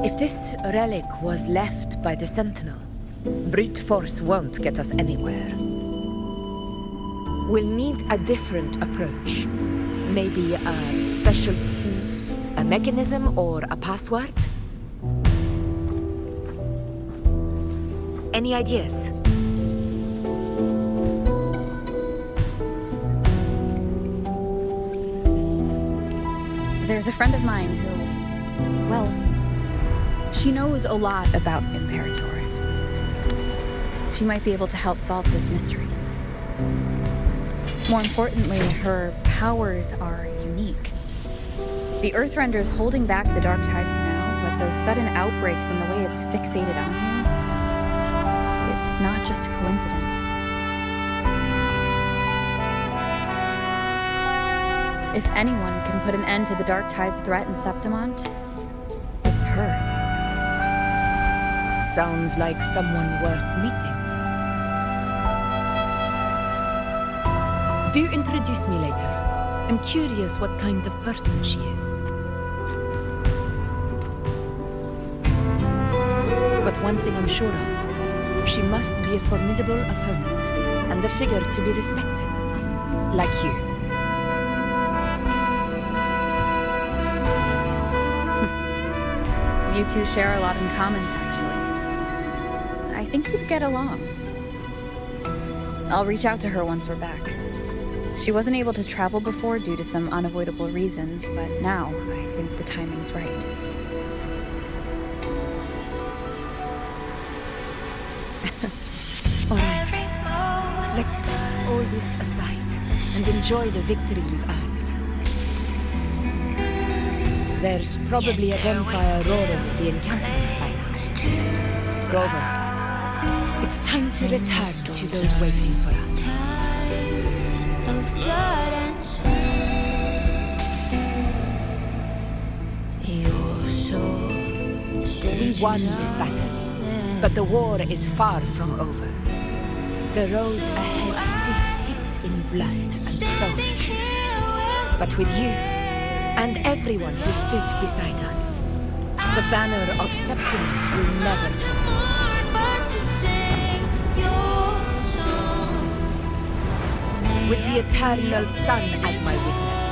If this relic was left by the Sentinel, brute force won't get us anywhere. We'll need a different approach. Maybe a special key, a mechanism, or a password? Any ideas? There's a friend of mine who, well, she knows a lot about Imperator. She might be able to help solve this mystery. More importantly, her powers are unique. The Earthrender's holding back the dark tide for now, but those sudden outbreaks and the way it's fixated on you, it's not just a coincidence. If anyone can put an end to the dark tide's threat in Septimont, it's her. Sounds like someone worth meeting. Do introduce me later. I'm curious what kind of person she is. But one thing I'm sure of, she must be a formidable opponent and a figure to be respected, like you. You two share a lot in common, actually. I think you'd get along. I'll reach out to her once we're back. She wasn't able to travel before due to some unavoidable reasons, but now I think the timing's right. All right, let's set all this aside and enjoy the victory we've earned. There's probably a bonfire roaring in the encampment by now. Rover, it's time to return to those waiting for us. Of blood and sin. Your soul We won this battle, but the war is far from over. The road ahead still steeped in blood and thorns. But with you, and everyone who stood beside us, the banner of Septimate will never fall. but to sing your song. With the eternal sun as my witness,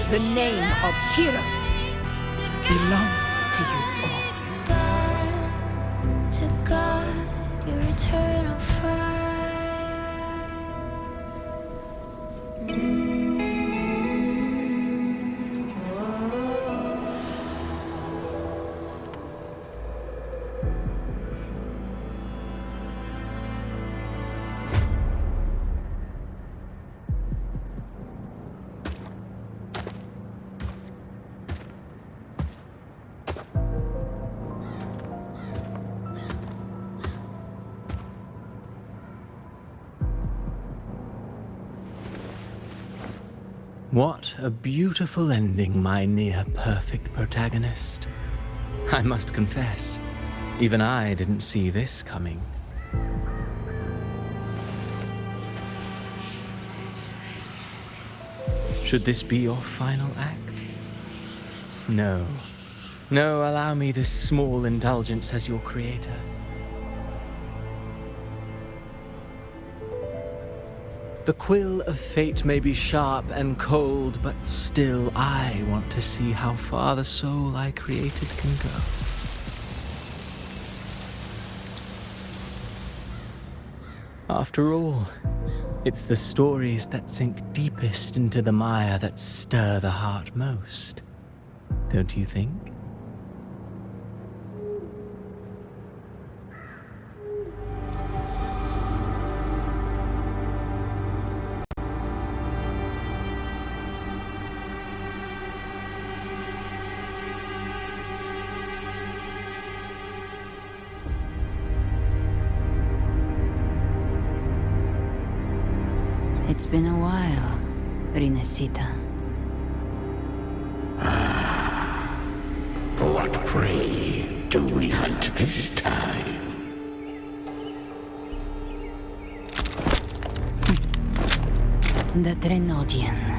the name of hero belongs to you all. To God, your eternal fire. What a beautiful ending, my near-perfect protagonist. I must confess, even I didn't see this coming. Should this be your final act? No. No, allow me this small indulgence as your creator. The quill of fate may be sharp and cold, but still I want to see how far the soul I created can go. After all, it's the stories that sink deepest into the mire that stir the heart most, don't you think? It's been a while, Rinesita. What prey do we hunt this time? The Trenodian.